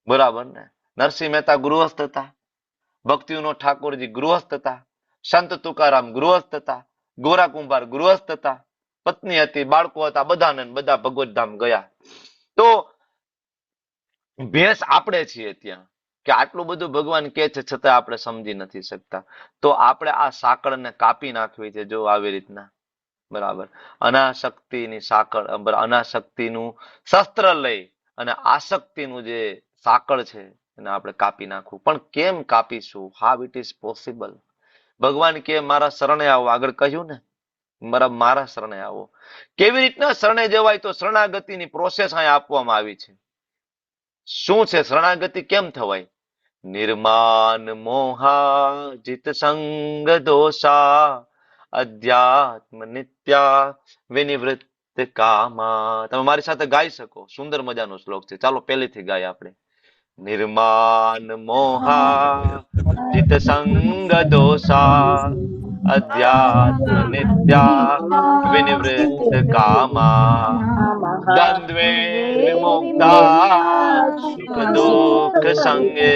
બરાબર ને. નરસિંહ મહેતા ગૃહસ્થ હતા, ભક્તિનો ઠાકોરજી ગૃહસ્થ હતા, સંત તુકારામ ગૃહસ્થ હતા, ગોરા કુંભાર ગૃહસ્થ હતા, પત્ની હતી, બાળકો હતા, બધાને બધા ભગવત ધામ ગયા. તો ભેંસ આપણે છીએ ત્યાં, કે આટલું બધું ભગવાન કે છે છતાં આપણે સમજી નથી શકતા. તો આપણે આ સાંકળને કાપી નાખવી છે, જો આવી રીતના, બરાબર. અનાશક્તિની સાંકળ, અનાશક્તિનું શસ્ત્ર લઈ અને આસક્તિનું જે સાંકળ છે એને આપણે કાપી નાખવું. પણ કેમ કાપીશું? How it is possible? ભગવાન કે મારા શરણે આવો, આગળ કહ્યું ને, મારા શરણે આવો. કેવી રીતના શરણે જવાય? તો શરણાગતિની પ્રોસેસ અહીં આપવામાં આવી છે. શું છે શરણાગતિ? કેમ થવાય? નિર્માન મોહા જીત સંગ દોષા અધ્યાત્મ નિત્યા વિનિવૃત્ત કામા. તમે મારી સાથે ગાઈ શકો, સુંદર મજાનો શ્લોક છે. ચાલો પહેલેથી ગાય આપણે. નિર્માન મોહા જીત સંગ દોષા અધ્યાત્મ નિત્યા વિનિવૃત્ત કામા દ્વંદ્વે વિમુક્તા સુખ દુઃખ સંગે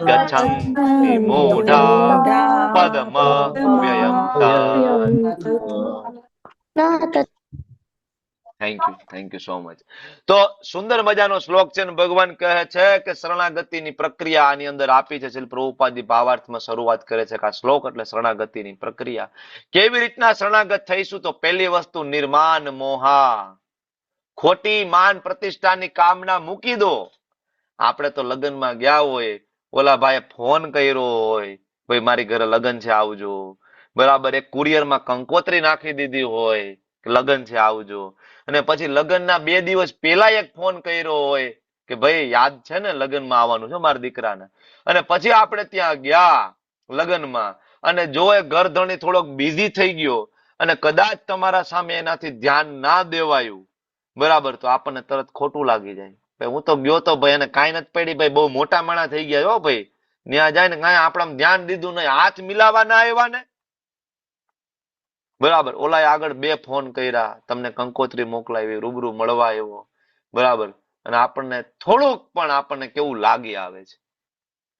ગચ્છન્તિ મૂઢા પદમ વ્યયમ તત. Thank you so much. તો સુંદર મજાનો શ્લોક છે ને ભગવાન કહે છે કે શરણાગતિની પ્રક્રિયા આની અંદર આપી છે. પ્રભુપાદી ભાવાર્થમાં શરૂઆત કરે છે કે આ શ્લોક એટલે શરણાગતિની પ્રક્રિયા. કેવી રીતના શરણાગત થઈશું? તો પહેલી વસ્તુ નિર્માન મોહા, ખોટી માન પ્રતિષ્ઠાની કામના મૂકી દો. આપણે તો લગ્નમાં ગયા હોય, ઓલા ભાઈએ ફોન કર્યો હોય, ભાઈ મારી ઘરે લગ્ન છે આવજો, બરાબર, એક કુરિયરમાં કંકોત્રી નાખી દીધી હોય કે લગ્ન છે આવજો, અને પછી લગ્નના 2 દિવસ પહેલા એક ફોન કર્યો હોય કે ભાઈ યાદ છે ને લગ્નમાં આવવાનું છે મારા દીકરાને, અને પછી આપણે ત્યાં ગયા લગ્નમાં અને જો એ ઘરધણી થોડોક બિઝી થઈ ગયો અને કદાચ તમારા સામે એનાથી ધ્યાન ના દેવાયું, બરાબર, તો આપણને તરત ખોટું લાગી જાય. ભાઈ હું તો ગયો તો ભાઈ, એને કાંઈ નથી પડી, ભાઈ બહુ મોટા માણા થઈ ગયા હો ભાઈ, ત્યાં જાય ને કાંઈ આપણા ધ્યાન દીધું નહીં, હાથ મિલાવા ના આવ્યા ને, બરાબર. ઓલાએ આગળ 2 ફોન કર્યા, તમને કંકોત્રી મોકલાવી, રૂબરૂ મળવા આવ્યો, બરાબર. અને આપણને થોડુંક પણ આપણને કેવું લાગી આવે છે,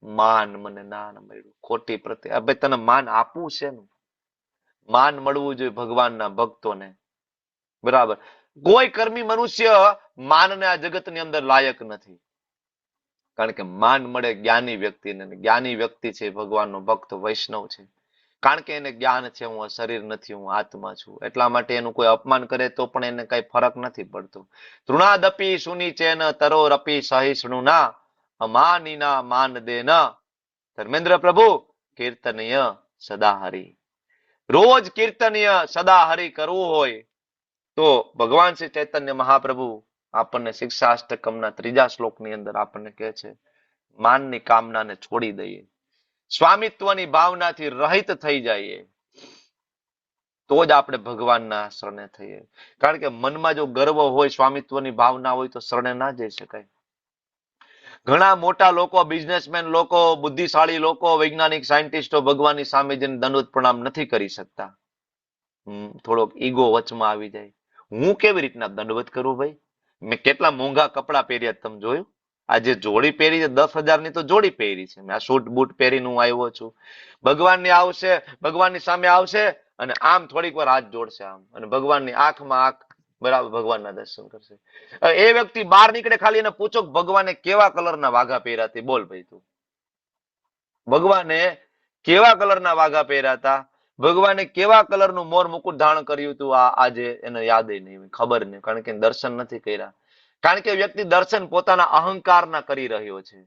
માન મને ના મળ્યું, ખોટી પ્રત્યે. હવે તને માન આપવું છે ને, માન મળવું જોઈએ ભગવાનના ભક્તોને, બરાબર. કોઈ કર્મી મનુષ્ય માનને આ જગતની અંદર લાયક નથી, કારણ કે માન મળે જ્ઞાની વ્યક્તિને. જ્ઞાની વ્યક્તિ છે ભગવાનનો ભક્ત, વૈષ્ણવ છે, કારણ કે એને જ્ઞાન છે હું શરીર નથી, હું આત્મા છું. એટલા માટે એનું કોઈ અપમાન કરે તો પણ એને કઈ ફરક નથી પડતો. તૃણાદપી સુનિચેન તરોરપી સહિષ્ણુના અમાનીના માન દેન ધર્મેન્દ્ર પ્રભુ કીર્તનીય સદા હરિ. રોજ કીર્તનીય સદા હરિ કરવું હોય તો ભગવાન શ્રી ચૈતન્ય મહાપ્રભુ આપણને શિક્ષાષ્ટકમના 3જા શ્લોકની અંદર આપણને કહે છે, માનની કામનાને છોડી દઈએ, સ્વામિત્વની ભાવનાથી રહિત થઈ જઈએ, તો જ આપણે ભગવાનના શરણે થઈએ. કારણ કે મનમાં જો ગર્વ હોય, સ્વામિત્વની ભાવના હોય તો શરણે ના જઈ શકાય. ઘણા મોટા લોકો, બિઝનેસમેન લોકો, બુદ્ધિશાળી લોકો, વૈજ્ઞાનિક સાયન્ટિસ્ટો ભગવાનની સામે જઈને દંડવત પ્રણામ નથી કરી શકતા. થોડોક ઈગો વચમાં આવી જાય. હું કેવી રીતના દંડવત કરું ભાઈ? મેં કેટલા મોંઘા કપડા પહેર્યા તમે જોયું? આ જે જોડી પહેરી છે 10,000 ની તો જોડી પહેરી છે. મેં આ સૂટ બૂટ પહેરીને હું આવ્યો છું. ભગવાનની આવશે, ભગવાનની સામે આવશે અને આમ થોડીક વાર હાથ જોડશે આમ, અને ભગવાનની આંખમાં આંખ, બરાબર, ભગવાનના દર્શન કરશે. એ વ્યક્તિ બહાર નીકળે, ખાલી એને પૂછો ભગવાને કેવા કલરના વાઘા પહેર્યા હતા, બોલ ભાઈ તું. ભગવાને કેવા કલરના વાઘા પહેર્યા હતા, ભગવાને કેવા કલરનું મોર મુકુટ ધારણ કર્યું હતું, આજે એને યાદ નહીં, ખબર નહીં, કારણ કે દર્શન નથી કર્યા. કારણ કે વ્યક્તિ દર્શન પોતાના અહંકારના કરી રહ્યો છે.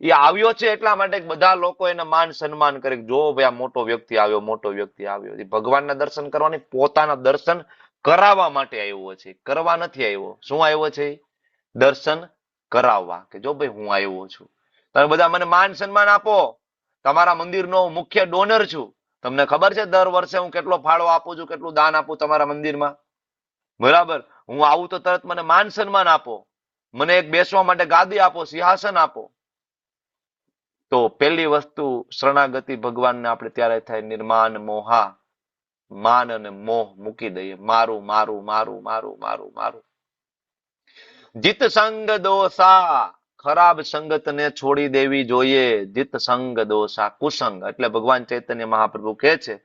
એ આવ્યો છે એટલા માટે બધા લોકો એને માન સન્માન કરે, જો ભાઈ આ મોટો વ્યક્તિ આવ્યો, મોટો વ્યક્તિ આવ્યો. ભગવાનના દર્શન કરવાની, પોતાના દર્શન કરાવવા માટે આવ્યો છે, કરવા નથી આવ્યો. શું આવ્યો છે? દર્શન કરાવવા, કે જો ભાઈ હું આવ્યો છું, તમે બધા મને માન સન્માન આપો, તમારા મંદિરનો મુખ્ય ડોનર છું. તમને ખબર છે દર વર્ષે હું કેટલો ફાળો આપું છું, કેટલું દાન આપું તમારા મંદિરમાં, બરાબર. હું આવું તો તરત મને માન સન્માન આપો, મને એક બેસવા માટે ગાદી આપો, સિંહાસન આપો. તો પહેલી વસ્તુ શરણાગતિ ભગવાનને આપણે ત્યારે થાય, નિર્માન મોહા, માન અને મોહ મૂકી દઈએ. મારું મારું મારું મારું મારું મારું. જીત સંગ દોષા, ખરાબ સંગતને છોડી દેવી જોઈએ. જીત સંગ દોષા, કુસંગ એટલે ભગવાન ચૈતન્ય મહાપ્રભુ કહે છે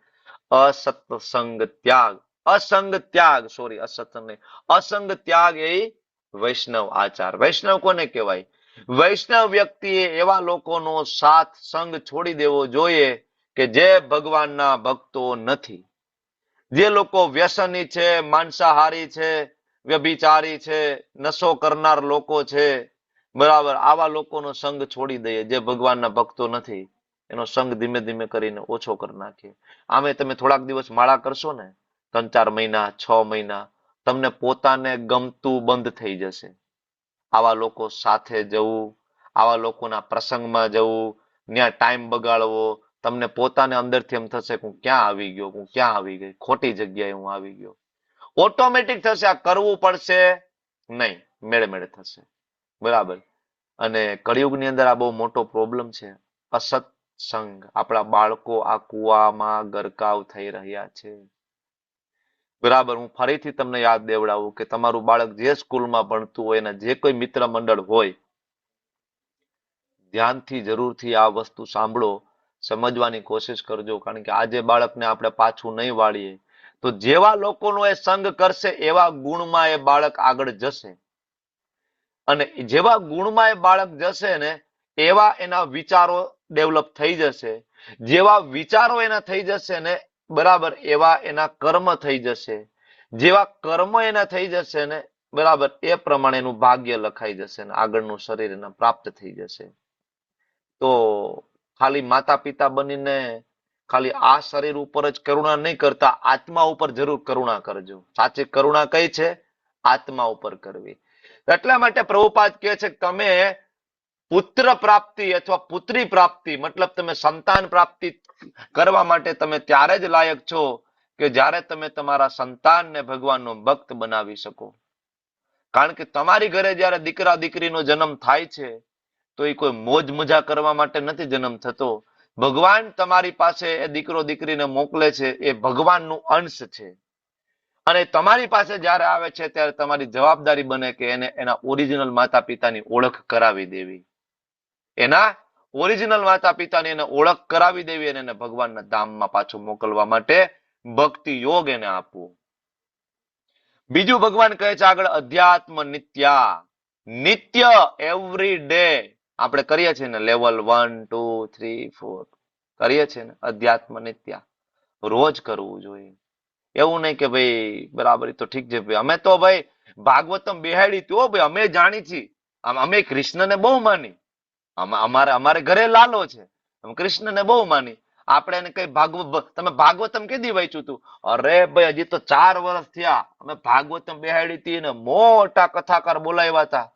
અસત્સંગ ત્યાગ, અસંગ ત્યાગ, સોરી અસત નહીં, અસંગ ત્યાગ એ વૈષ્ણવ આચાર. વૈષ્ણવ કોને કહેવાય? વૈષ્ણવ વ્યક્તિએ એવા લોકોનો સાથ સંગ છોડી દેવો જોઈએ કે જે ભગવાનના ભક્તો નથી. જે લોકો વ્યસની છે, માંસાહારી છે, વ્યભિચારી છે, નશો કરનાર લોકો છે, બરાબર, આવા લોકોનો સંગ છોડી દઈએ. જે ભગવાનના ભક્તો નથી એનો સંગ ધીમે ધીમે કરીને ઓછો કરી નાખીએ. આમે તમે થોડાક દિવસ માળા કરશો ને, 3-4 મહિના, 6 મહિના, તમને પોતાને ગમતું બંધ થઈ જશે. આવા લોકો સાથે જવું, આવા લોકોના પ્રસંગમાં જવું, ત્યાં ટાઈમ બગાડવો, તમને પોતાને અંદરથી એમ થશે કે હું ક્યાં આવી ગયો, હું ક્યાં આવી ગઈ, ખોટી જગ્યાએ હું આવી ગયો. ઓટોમેટિક થશે, આ કરવું પડશે નહીં, મેળે મેળે થશે, બરાબર. અને કળિયુગની અંદર આ બહુ મોટો પ્રોબ્લેમ છે, અસત્સંગ. આપણા બાળકો આ કુવામાં ગરકાવ થઈ રહ્યા છે, બરાબર. હું ફરીથી તમને યાદ દેવડાવું કે તમારું બાળક જે સ્કૂલમાં ભણતું હોય, એના જે કોઈ મિત્ર મંડળ હોય, ધ્યાનથી જરૂરથી આ વસ્તુ સાંભળો, સમજવાની કોશિશ કરજો. કારણ કે આજે બાળકને આપણે પાછું નહીં વાળીએ તો જેવા લોકોનો એ સંગ કરશે એવા ગુણમાં એ બાળક આગળ જશે, અને જેવા ગુણમાં એ બાળક જશે ને એવા એના વિચારો ડેવલપ થઈ જશે. જેવા વિચારો એના થઈ જશે ને, બરાબર, એવા એના કર્મ થઈ જશે. જેવા કર્મ એના થઈ જશે ને, બરાબર, એ પ્રમાણે એનું ભાગ્ય લખાઈ જશે ને આગળનું શરીર એના પ્રાપ્ત થઈ જશે. તો ખાલી માતા પિતા બનીને ખાલી આ શરીર ઉપર જ કરુણા નહીં કરતા, આત્મા ઉપર જરૂર કરુણા કરજો. સાચી કરુણા કઈ છે? આત્મા ઉપર કરવી. એટલા માટે પ્રભુપાદ કહે છે કે તમે પુત્ર પ્રાપ્તિ અથવા પુત્રી પ્રાપ્તિ, મતલબ તમે સંતાન પ્રાપ્તિ કરવા માટે તમે ત્યારે જ લાયક છો કે જ્યારે તમે તમારા સંતાનને ભગવાનનો ભક્ત બનાવી શકો. કારણ કે તમારી ઘરે જ્યારે દીકરા દીકરીનો જન્મ થાય છે તો એ કોઈ મોજ મજા કરવા માટે નથી જન્મ થતો. ભગવાન તમારી પાસે એ દીકરો દીકરીને મોકલે છે, એ ભગવાનનું અંશ છે. અને તમારી પાસે જ્યારે આવે છે ત્યારે તમારી જવાબદારી બને કે એને એના ઓરિજિનલ માતા પિતાની ઓળખ કરાવી દેવી. એના ઓરિજિનલ માતા પિતાની એને ઓળખ કરાવી દેવી અને એને ભગવાનના ધામમાં પાછું મોકલવા માટે ભક્તિ યોગ એને આપવું. બીજું ભગવાન કહે છે આગળ અધ્યાત્મ નિત્યા. નિત્ય એવરી ડે આપણે કરીએ છીએ ને, લેવલ 1 2 3 4 કરીએ છીએ ને અધ્યાત્મ નિત્યા. રોજ કરવું જોઈએ. એવું નહીં કે ભાઈ બરાબર તો ઠીક છે ભાઈ અમે તો ભાઈ ભાગવતમ બેહાડી તો ભાઈ અમે જાણી છીએ, અમે કૃષ્ણને બહુ માની, અમારે ઘરે લાલો છે, અમે કૃષ્ણને બહુ માની. આપણે એને કઈ તમે ભાગવતમ કેદી વાંચ્યું તું? અરે ભાઈ હજી તો 4 વર્ષ થયા અમે ભાગવતમ બેહાડી હતી ને મોટા કથાકાર બોલાવ્યા હતા.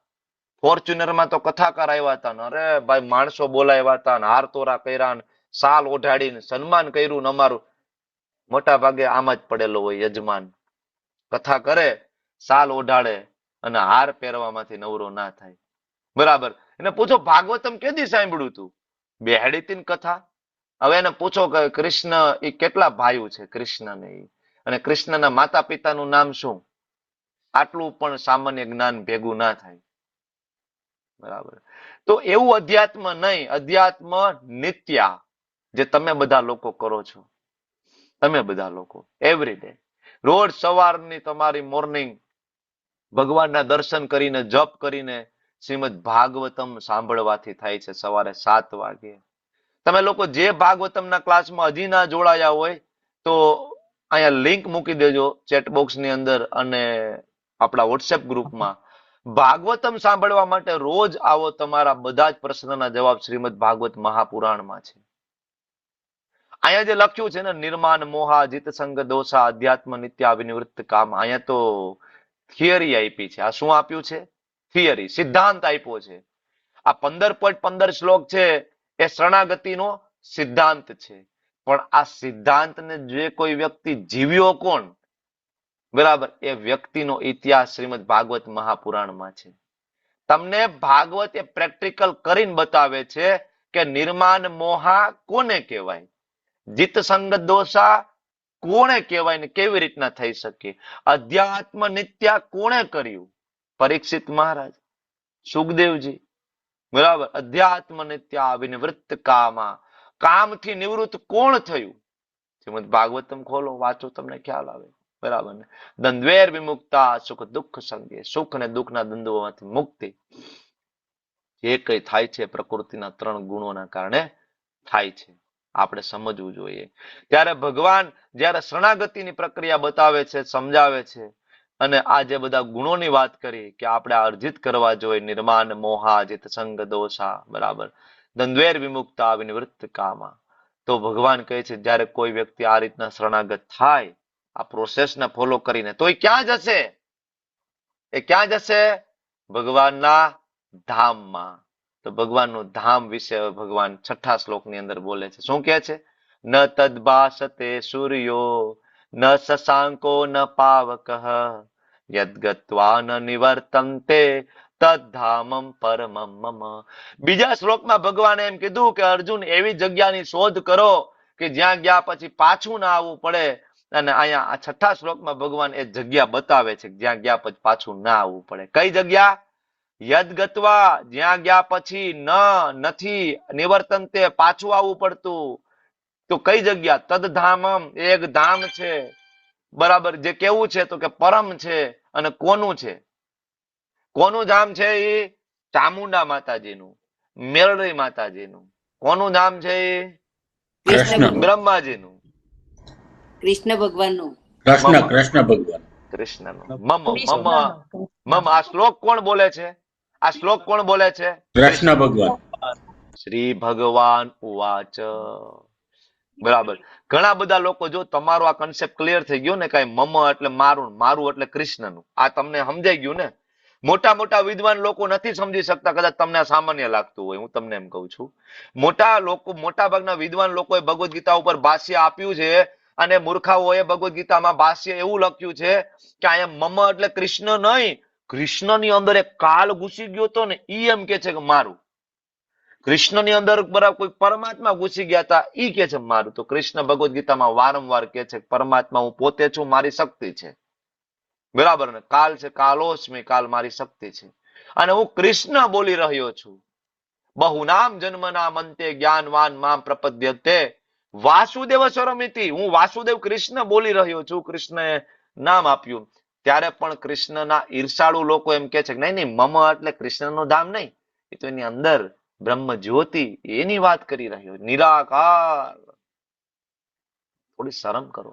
ફોર્ચ્યુનર માં તો કથાકાર આવ્યા હતા ને અરે ભાઈ માણસો બોલાવ્યા હતા ને હાર તોરા કર્યા ને સાલ ઓઢાડીને સન્માન કર્યું ને અમારું. મોટા ભાગે આમ જ પડેલો હોય યજમાન, કથા કરે સાલ ઓઢાડે અને હાર પહેરવામાંથી નવરો ના થાય. બરાબર. એને પૂછો ભાગવતમ કેદી સાંભળ્યું તું? બેહાડી હતી ને કથા. હવે એને પૂછો કે કૃષ્ણ એ કેટલા ભાઈઓ છે કૃષ્ણને, અને કૃષ્ણના માતા પિતાનું નામ શું? આટલું પણ સામાન્ય જ્ઞાન ભેગું ના થાય. બરાબર. તો એવું અધ્યાત્મ નહીં, અધ્યાત્મ નિત્યા જે તમે બધા લોકો કરો છો. તમે બધા લોકો એવરી ડે રોજ સવારની તમારી મોર્નિંગ ભગવાનના દર્શન કરીને જપ કરીને શ્રીમદ ભાગવતમ સાંભળવાથી થાય છે. સવારે 7 વાગે તમે લોકો જે ભાગવતમના ક્લાસમાં હજી ના જોડાયા હોય તો અહીંયા લિંક મૂકી દેજો ચેટ બોક્સની અંદર અને આપણા વોટ્સએપ ગ્રુપમાં. ભાગવતમ સાંભળવા માટે રોજ આવો. તમારા બધા જ પ્રશ્નના જવાબ શ્રીમદ ભાગવત મહાપુરાણમાં છે. અહીંયા જે લખ્યું છે ને નિર્માણ મોહા જીત સંગ દોષા અધ્યાત્મ નિત્યા વિનિવૃત્ત કામ, અહીંયા તો થિયરી આપી છે. આ શું આપ્યું છે? થિયરી, સિદ્ધાંત આપ્યો છે. આ 15.15 શ્લોક છે એ શરણાગતિનો સિદ્ધાંત છે. પણ આ સિદ્ધાંતને જે કોઈ વ્યક્તિ જીવ્યો કોણ? બરાબર. એ વ્યક્તિનો ઇતિહાસ શ્રીમદ ભાગવત મહાપુરાણમાં છે. તમને ભાગવત એ પ્રેક્ટિકલ કરીને બતાવે છે કે નિર્માણ મોહા કોને કહેવાય, જીત સંગ દોષા કોણે કહેવાય ને કેવી રીતના થઈ શકે, અધ્યાત્મ નિત્યા કોણે કર્યું? પરીક્ષિત મહારાજ, સુખદેવજી. બરાબર. અધ્યાત્મ નિત્યા વિનિવૃત્ત કામા, કામથી નિવૃત્ત કોણ થયું? શ્રીમદ ભાગવતમ ખોલો વાંચો તમને ખ્યાલ આવે. બરાબર ને. દ્વંદ્વેર વિમુક્તા સુખ દુઃખ સંગે, સુખ અને દુઃખના દ્વંદ્વોમાંથી મુક્તિ. જે કઈ થાય છે પ્રકૃતિના 3 ગુણોના કારણે થાય છે. આપણે સમજવું જોઈએ. ત્યારે ભગવાન જ્યારે શરણાગતિની પ્રક્રિયા બતાવે છે, સમજાવે છે, અને આ જે બધા ગુણોની વાત કરી કે આપણે અર્જિત કરવા જોઈએ, નિર્માણ મોહા જીત સંગ દોષા, બરાબર, દ્વંદ્વેર વિમુક્તા વિનિવૃત્ત કામા. તો ભગવાન કહે છે જ્યારે કોઈ વ્યક્તિ આ રીતના શરણાગત થાય આ પ્રોસેસને ફોલો કરીને, તો એ ક્યાં જશે? એ ક્યાં જશે? ભગવાનના ધામમાં. તો ભગવાનનું ધામ વિશે ભગવાન 6થા શ્લોકની અંદર બોલે છે. શું કહે છે? ન તદ્ભાસતે સૂર્યો ન શશાંકો ન પાવકઃ યદ્ગત્વા ન નિવર્તન્તે તદ્ધામમ પરમમ મમ. બીજા શ્લોકમાં ભગવાને એમ કીધું કે અર્જુન એવી જગ્યાની શોધ કરો કે જ્યાં ગયા પછી પાછું ના આવવું પડે. અને અહીંયા આ 6થા શ્લોકમાં ભગવાન એ જગ્યા બતાવે છે જ્યાં ગયા પછી પાછું ના આવવું પડે. કઈ જગ્યા? યદ્ગત્વા, જ્યાં ગયા પછી નથી નિવર્તન્તે, પાછું આવવું પડતું. તો કઈ જગ્યા? તદ્ધામમ, એક ધામ છે. બરાબર. જે કેવું છે? તો કે પરમ છે. અને કોનું છે? કોનું ધામ છે? એ ચામુંડા માતાજીનું, મેરડી માતાજીનું. કોનું ધામ છે? એ બ્રહ્માજીનું, કૃષ્ણ ભગવાનનું. કૃષ્ણ ભગવાન, કૃષ્ણનું. મમ. આ શ્લોક કોણ બોલે છે? આ શ્લોક કોણ બોલે છે? કૃષ્ણ ભગવાન. શ્રી ભગવાન ઉવાચ. બરાબર. ઘણા બધા લોકો, જો તમારો આ કન્સેપ્ટ ક્લિયર થઈ ગયો ને, કઈ મમ એટલે મારું, મારું એટલે કૃષ્ણનું, આ તમને સમજાઈ ગયું ને. મોટા મોટા વિદ્વાન લોકો નથી સમજી શકતા, કદાચ તમને સામાન્ય લાગતું હોય, હું તમને એમ કહું છું. મોટા ભાગના વિદ્વાન લોકોએ ભગવદ ગીતા ઉપર ભાષ્ય આપ્યું છે, અને મૂર્ખાઓએ ભગવદ ગીતામાં ભાષ્ય એવું લખ્યું છે કે અહીંયા મમ એટલે કૃષ્ણ નહીં, કૃષ્ણની અંદર એક કાલ ઘૂસી ગયો હતો ને, ઈ એમ કે છે કે મારું. કૃષ્ણની અંદર બરાબર કોઈ પરમાત્મા ઘૂસી ગયા હતા ઈ કે છે મારું. તો કૃષ્ણ ભગવદ્ ગીતામાં વારંવાર કે છે પરમાત્મા હું પોતે છું, મારી શક્તિ છે. બરાબર ને? કાલ છે કાલોસ્મી, કાલ મારી શક્તિ છે. અને હું કૃષ્ણ બોલી રહ્યો છું. બહુનામ જન્મના મંતે જ્ઞાનવાન મામ પ્રપદ્યતે વાસુદેવ સ્વરમિતિ. હું વાસુદેવ કૃષ્ણ બોલી રહ્યો છું. કૃષ્ણએ નામ આપ્યું. ત્યારે પણ કૃષ્ણના ઈર્ષાળુ લોકો એમ કે છે કે નહીં નહીં, મમ એટલે કૃષ્ણનું ધામ નહીં, એ તો એની અંદર બ્રહ્મ જ્યોતિ એની વાત કરી રહ્યો, નિરાકાર. થોડી શરમ કરો.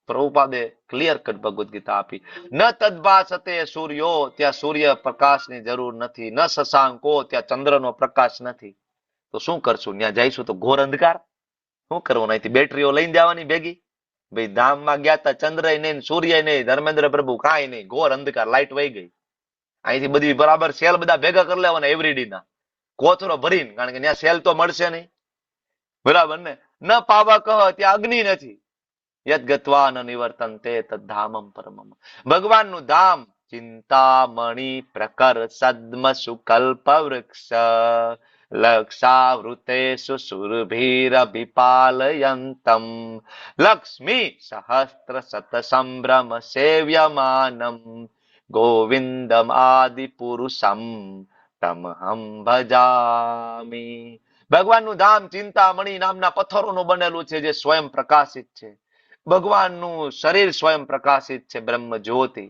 પ્રભુપાદે ક્લિયર કટ ભગવદ્ ગીતા આપી. ન તદ્ભાસતે સૂર્યો, ત્યાં સૂર્ય પ્રકાશની જરૂર નથી. ન શશાંકો, ત્યાં ચંદ્રનો પ્રકાશ નથી. તો શું કરશું? ત્યાં જઈશું તો ઘોર અંધકાર. શું કરવું? અહીંથી બેટરીઓ લઈને જવાની ભેગી. ભાઈ ધામમાં ગયા તા, ચંદ્ર નહીં, સૂર્ય નહીં, ધર્મેન્દ્ર પ્રભુ કાંઈ નહીં, ઘોર અંધકાર, લાઈટ વહી ગઈ. અહીંથી બધી બરાબર સેલ બધા ભેગા કરી લેવાના એવરીડી ના, કોથરો ભરીને, કારણ કે ત્યાં સેલ તો મળશે નહીં. બરાબર ને? ન પાવા કહ, ત્યાં અગ્નિ નથી. યદ ગત્વા ન નિવર્તન્તે તદ્ધામમ પરમમ. ભગવાનનું ધામ ચિંતામણી પ્રકર સદ્મ સુકલ્પ વૃક્ષ લક્ષાવૃતેષુ સુરભીરભિપાલયંતમ લક્ષ્મી સહસ્ત્ર શત સંભ્રમ સેવ્યમાનમ ગોવિંદમ આદિ પુરુષમ તમહમ ભજામી. ભગવાનનું ધામ ચિંતામણી નામના પથ્થરોનું બનેલું છે, જે સ્વયં પ્રકાશિત છે. ભગવાનનું શરીર સ્વયં પ્રકાશિત છે, બ્રહ્મ જ્યોતિ.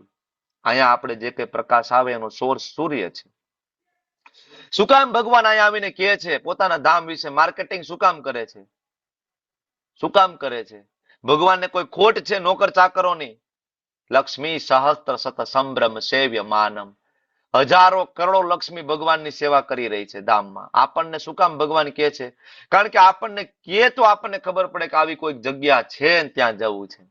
અહીંયા આપણે જે કઈ પ્રકાશ આવે એનો સોર્સ સૂર્ય છે. શું કામ ભગવાન અહીંયા આવીને કહે છે પોતાના ધામ વિશે? માર્કેટિંગ શું કામ કરે છે? શું કામ કરે છે? ભગવાનને કોઈ ખોટ છે નોકર ચાકરોની? લક્ષ્મી સહસ્ત્ર શત સંભ્રમ સેવ્ય માનમ. હજારો કરોડો લક્ષ્મી ભગવાનની સેવા કરી રહી છે ધામમાં. આપણને શું કામ ભગવાન કહે છે? કારણ કે આપણને કહે તો આપણને ખબર પડે કે આવી કોઈ જગ્યા છે ને ત્યાં જવું છે.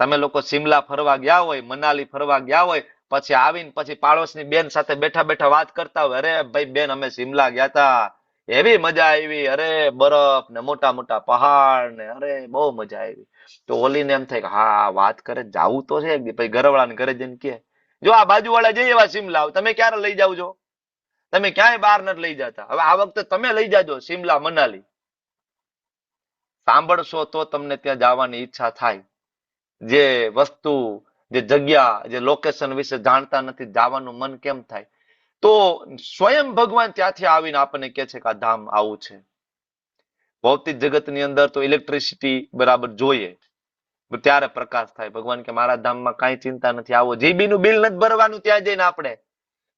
તમે લોકો શિમલા ફરવા ગયા હોય, મનાલી ફરવા ગયા હોય, પછી આવીને પછી પાડોશની બેન સાથે બેઠા બેઠા વાત કરતા હોય, અરે ભાઈ બેન અમે શિમલા ગયા તા, એવી મજા આવી, અરે બરફ ને મોટા મોટા પહાડ ને, અરે બહુ મજા આવી. તો ઓલીને એમ થાય કે હા વાત કરે, જાવું તો છે. ભાઈ ઘરવાળાને ઘરે જઈને કે જો આ બાજુવાળા જઈએ એવા શિમલા, તમે ક્યારે લઈ જાવ છો? તમે ક્યાંય બહાર નથી લઈ જતા. હવે આ વખતે તમે લઈ જાજો શિમલા મનાલી. સાંભળશો તો તમને ત્યાં જવાની ઈચ્છા થાય. જે વસ્તુ, જે જગ્યા, જે લોકેશન વિશે જાણતા નથી, જવાનું મન કેમ થાય? તો સ્વયં ભગવાન ત્યાંથી આવીને આપણને કહે છે કે આ ધામ આવું છે. ભૌતિક જગતની અંદર તો ઇલેક્ટ્રિસિટી બરાબર જોઈએ ત્યારે પ્રકાશ થાય. ભગવાન કે મારા ધામમાં કાંઈ ચિંતા નથી, આવો. જીબી નું બિલ નથી ભરવાનું ત્યાં જઈને આપણે.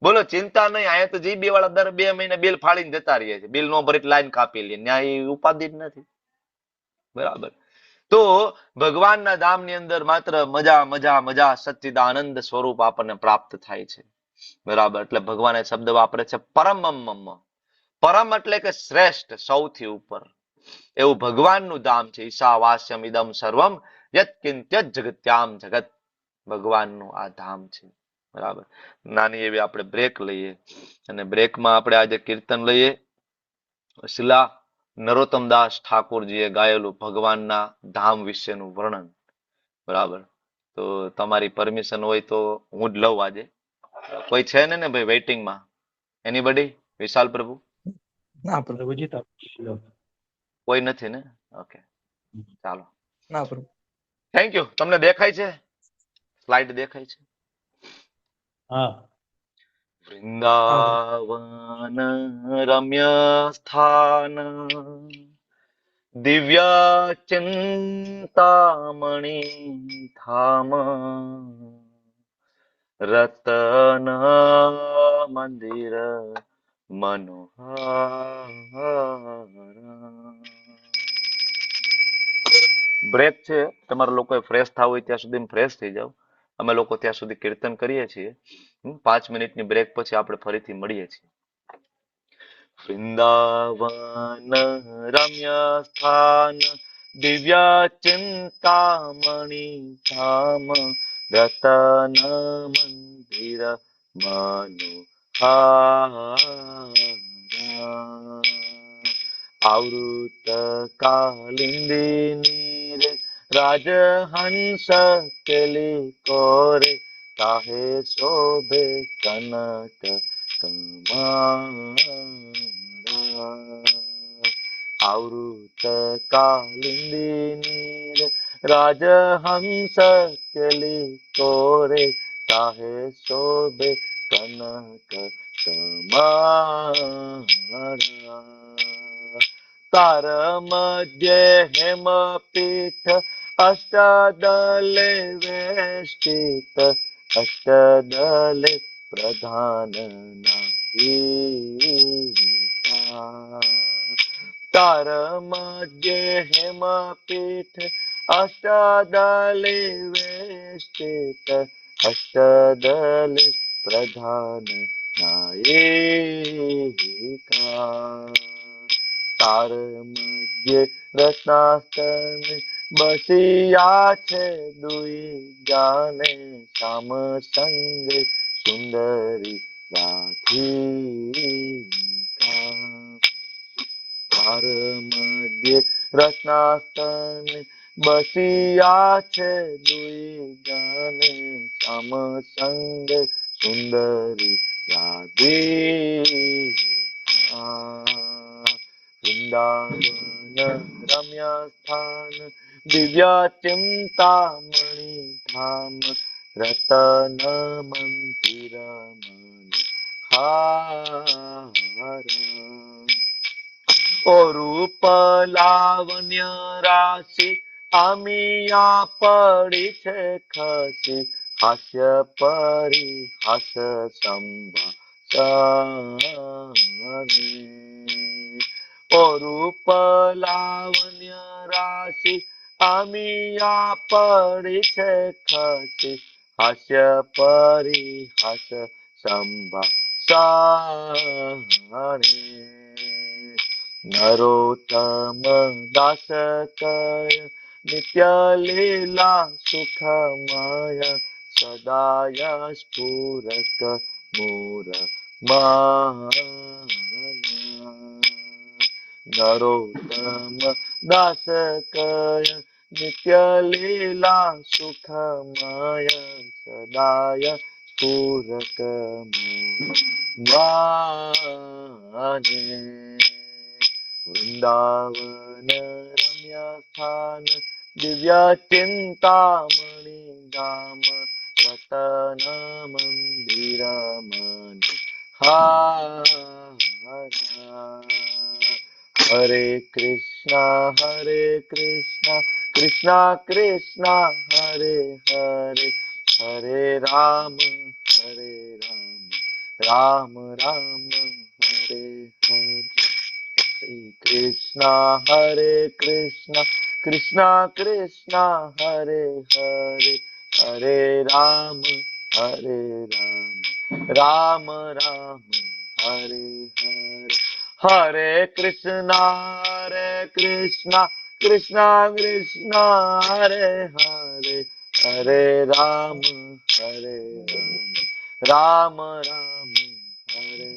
બોલો ચિંતા નહીં. અહીંયા તો જીબી વાળા દર 2 મહિને બિલ ફાડીને જતા રહીએ છે. બિલ નો ભરી લાઈન કાપી લે, ન્યાય ઉપાધિ જ નથી. બરાબર. તો ભગવાનના ધામની અંદર માત્ર મજા મજા મજા સચ્ચિદાનંદ સ્વરૂપ આપણને પ્રાપ્ત થાય છે. બરાબર. એટલે ભગવાન એ શબ્દ વાપરે છે પરમમ. પરમ એટલે કે શ્રેષ્ઠ, સૌથી ઉપર. એવું ભગવાનનું ધામ છે. ઈશાવાસ્યમ ઇદમ સર્વમ યત્કિંચિત જગત્યામ જગત. ભગવાનનું આ ધામ છે. બરાબર. નાની એવી આપણે બ્રેક લઈએ અને બ્રેકમાં આપણે આજે કીર્તન લઈએ. શિલા નરોત્તમદાસ ઠાકોરજીએ ગાયેલું ભગવાનના ધામ વિશેનું વર્ણન. બરાબર. તો તમારી પરમિશન હોય તો હું જ લઉં આજે. કોઈ છે ને ભાઈ વેઇટિંગમાં? એનીબડી? વિશાલ પ્રભુ? ના પ્રભુજી, કોઈ નથી ને? ઓકે, ચાલો. ના પ્રભુ. Thank you. તમને દેખાય છે? સ્લાઇડ દેખાય છે? હા. વૃંદાવન રમ્ય સ્થાન દિવ્ય ચિંતામણી ધામ રતન મંદિર મનોહર. બ્રેક છે. તમારા લોકોએ ફ્રેશ થવું હોય ત્યાં સુધી ફ્રેશ થઈ જાવ. અમે લોકો ત્યાં સુધી કીર્તન કરીએ છીએ. 5 મિનિટની બ્રેક પછી આપણે ફરીથી મળીએ છીએ. વૃંદાવન રમ્ય સ્થાન દિવ્ય ચિંતામણી ધામ રતન મંદિર મનોહર. આવૃત કાલિંદી રે રાજહંસ કેલી કોરે તાહે શોભે કનક કમારા. આવૃત કાલિંદીની રાજહંસ કેલી કોરે ચાહે શોભે કનક કમાણા તાર મધ્યે હેમપીઠ અષ્ટદલે વેષ્ટિત અષ્ટદલે પ્રધાન નાયિકા તાર મધ્યે હેમપીઠ અષ્ટદલે વેષ્ટિત અષ્ટદલે પ્રધાન નાયિકા તાર મધ્યે રત્નાસ્તન બસિયા છે દુઈ જાને શ્યામ સંગે સુંદરી રાધિકા તાર મધ્યે રત્નાસ્તન બસિયા છે દુઈ જાને શ્યામ સંગે સુંદરી રાધિકા વૃંદાવન રમ્ય સ્થાન દિવ્ય ચિંતામણિ ધામ રતન મંદિર હાર ઓ રૂપ લાવણ્ય રાશિ આમિયા પડી છે ખસી હાસ્ય પરિહાસ સંભાષણી ઓ રૂપ લાવણ્ય રાશિ આમિયા પડી છે ખસી હાસ્ય પરિહાસ સંભાષણી નરોત્તમ દાસ કય નિત્ય લીલા સુખમય સદાય સ્ફુરત મૂર નરોત્તમ દાસ કય નિત્ય લીલા સુખમય સદાય સ્ફુરત મૂર વૃંદાવન રમ્ય સ્થાન દિવ્ય ચિંતામણિ ધામ રતન મંદિર મન હાર હરે કૃષ્ણ કૃષ્ણ કૃષ્ણ હરે હરે હરે રામ રામ રામ હરે હરે કૃષ્ણ કૃષ્ણ કૃષ્ણ હરે હરે હરે રામ રામ રામ હરે હરે હરે કૃષ્ણ કૃષ્ણ કૃષ્ણ હરે હરે હરે રામ રામ રામ હરે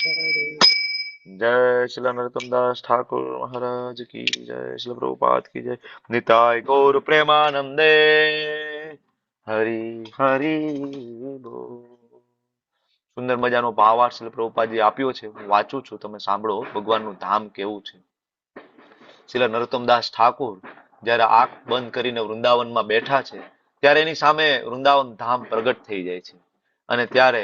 હરે જય શ્રી નરોત્તમદાસ ઠાकुर महाराज की जय श्री प्रभुपाद की जय निताय गौर प्रेमानंदे हरि हरि बोल સુંદર મજાનો ભાવાર્થ શ્રી પ્રભુપાદજી આપ્યો છે હું વાંચું છું તમે સાંભળો ભગવાનનું ધામ કેવું છે શ્રી નરોત્તમદાસ ઠાकुर જ્યારે આંખ બંધ કરીને વૃંદાવનમાં બેઠા છે ત્યારે એની સામે વૃંદાવન ધામ પ્રગટ થઈ જાય છે અને ત્યારે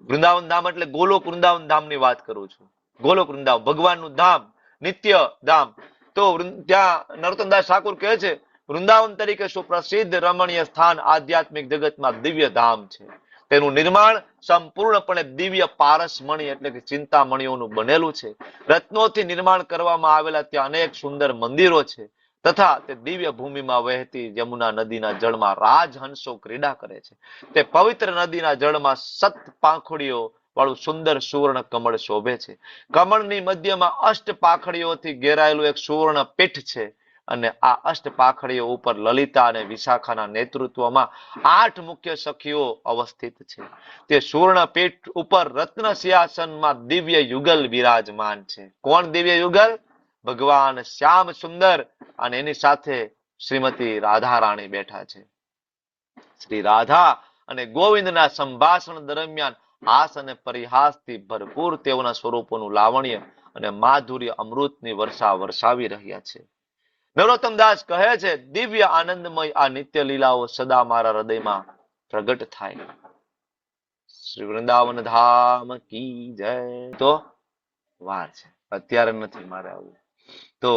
વૃંદાવન ધામ એટલે ગોલોક વૃંદાવન ધામની વાત કરું છું ગોલોક વૃંદાવન ભગવાનનું ધામ નિત્ય ધામ તો ત્યાં નરોત્તમદાસ ઠાकुर કહે છે વૃંદાવન તરીકે સુપ્રસિદ્ધ રમણીય સ્થાન આધ્યાત્મિક જગતમાં દિવ્ય ધામ છે તેનું નિર્માણ સંપૂર્ણપણે દિવ્ય પારસમણી એટલે કે ચિંતામણીઓનું બનેલું છે રત્નોથી નિર્માણ કરવામાં આવેલા ત્યાં અનેક સુંદર મંદિરો છે તથા તે દિવ્ય ભૂમિમાં વહેતી યમુના નદીના જળમાં રાજહંસો ક્રીડા કરે છે તે પવિત્ર નદીના જળમાં 7 પાંખડીઓ વાળું સુંદર સુવર્ણ કમળ શોભે છે કમળની મધ્યમાં 8 પાંખડીઓથી ઘેરાયેલું એક સુવર્ણ પીઠ છે અને આ 8 પાંખડીઓ ઉપર લલિતા અને વિશાખાના નેતૃત્વમાં 8 મુખ્ય સખીઓ અવસ્થિત છે તે સુવર્ણ પીઠ ઉપર રત્ન સિંહાસનમાં દિવ્ય યુગલ વિરાજમાન છે કોણ દિવ્ય યુગલ ભગવાન શ્યામ સુંદર અને એની સાથે શ્રીમતી રાધા રાણી બેઠા છે શ્રી રાધા અને ગોવિંદના સંભાષણ દરમિયાન હાસ અને પરિહાસથી ભરપૂર તેઓના સ્વરૂપોનું લાવણ્ય અને માધુર્ય અમૃતની વર્ષા વરસાવી રહ્યા છે. નરોત્તમ દાસ કહે છે, દિવ્ય આનંદમય આ નિત્ય લીલાઓ સદા મારા હૃદયમાં પ્રગટ થાય. શ્રી વૃંદાવન ધામ કી જય. તો વાર છે, અત્યારે નથી મારે આવું. તો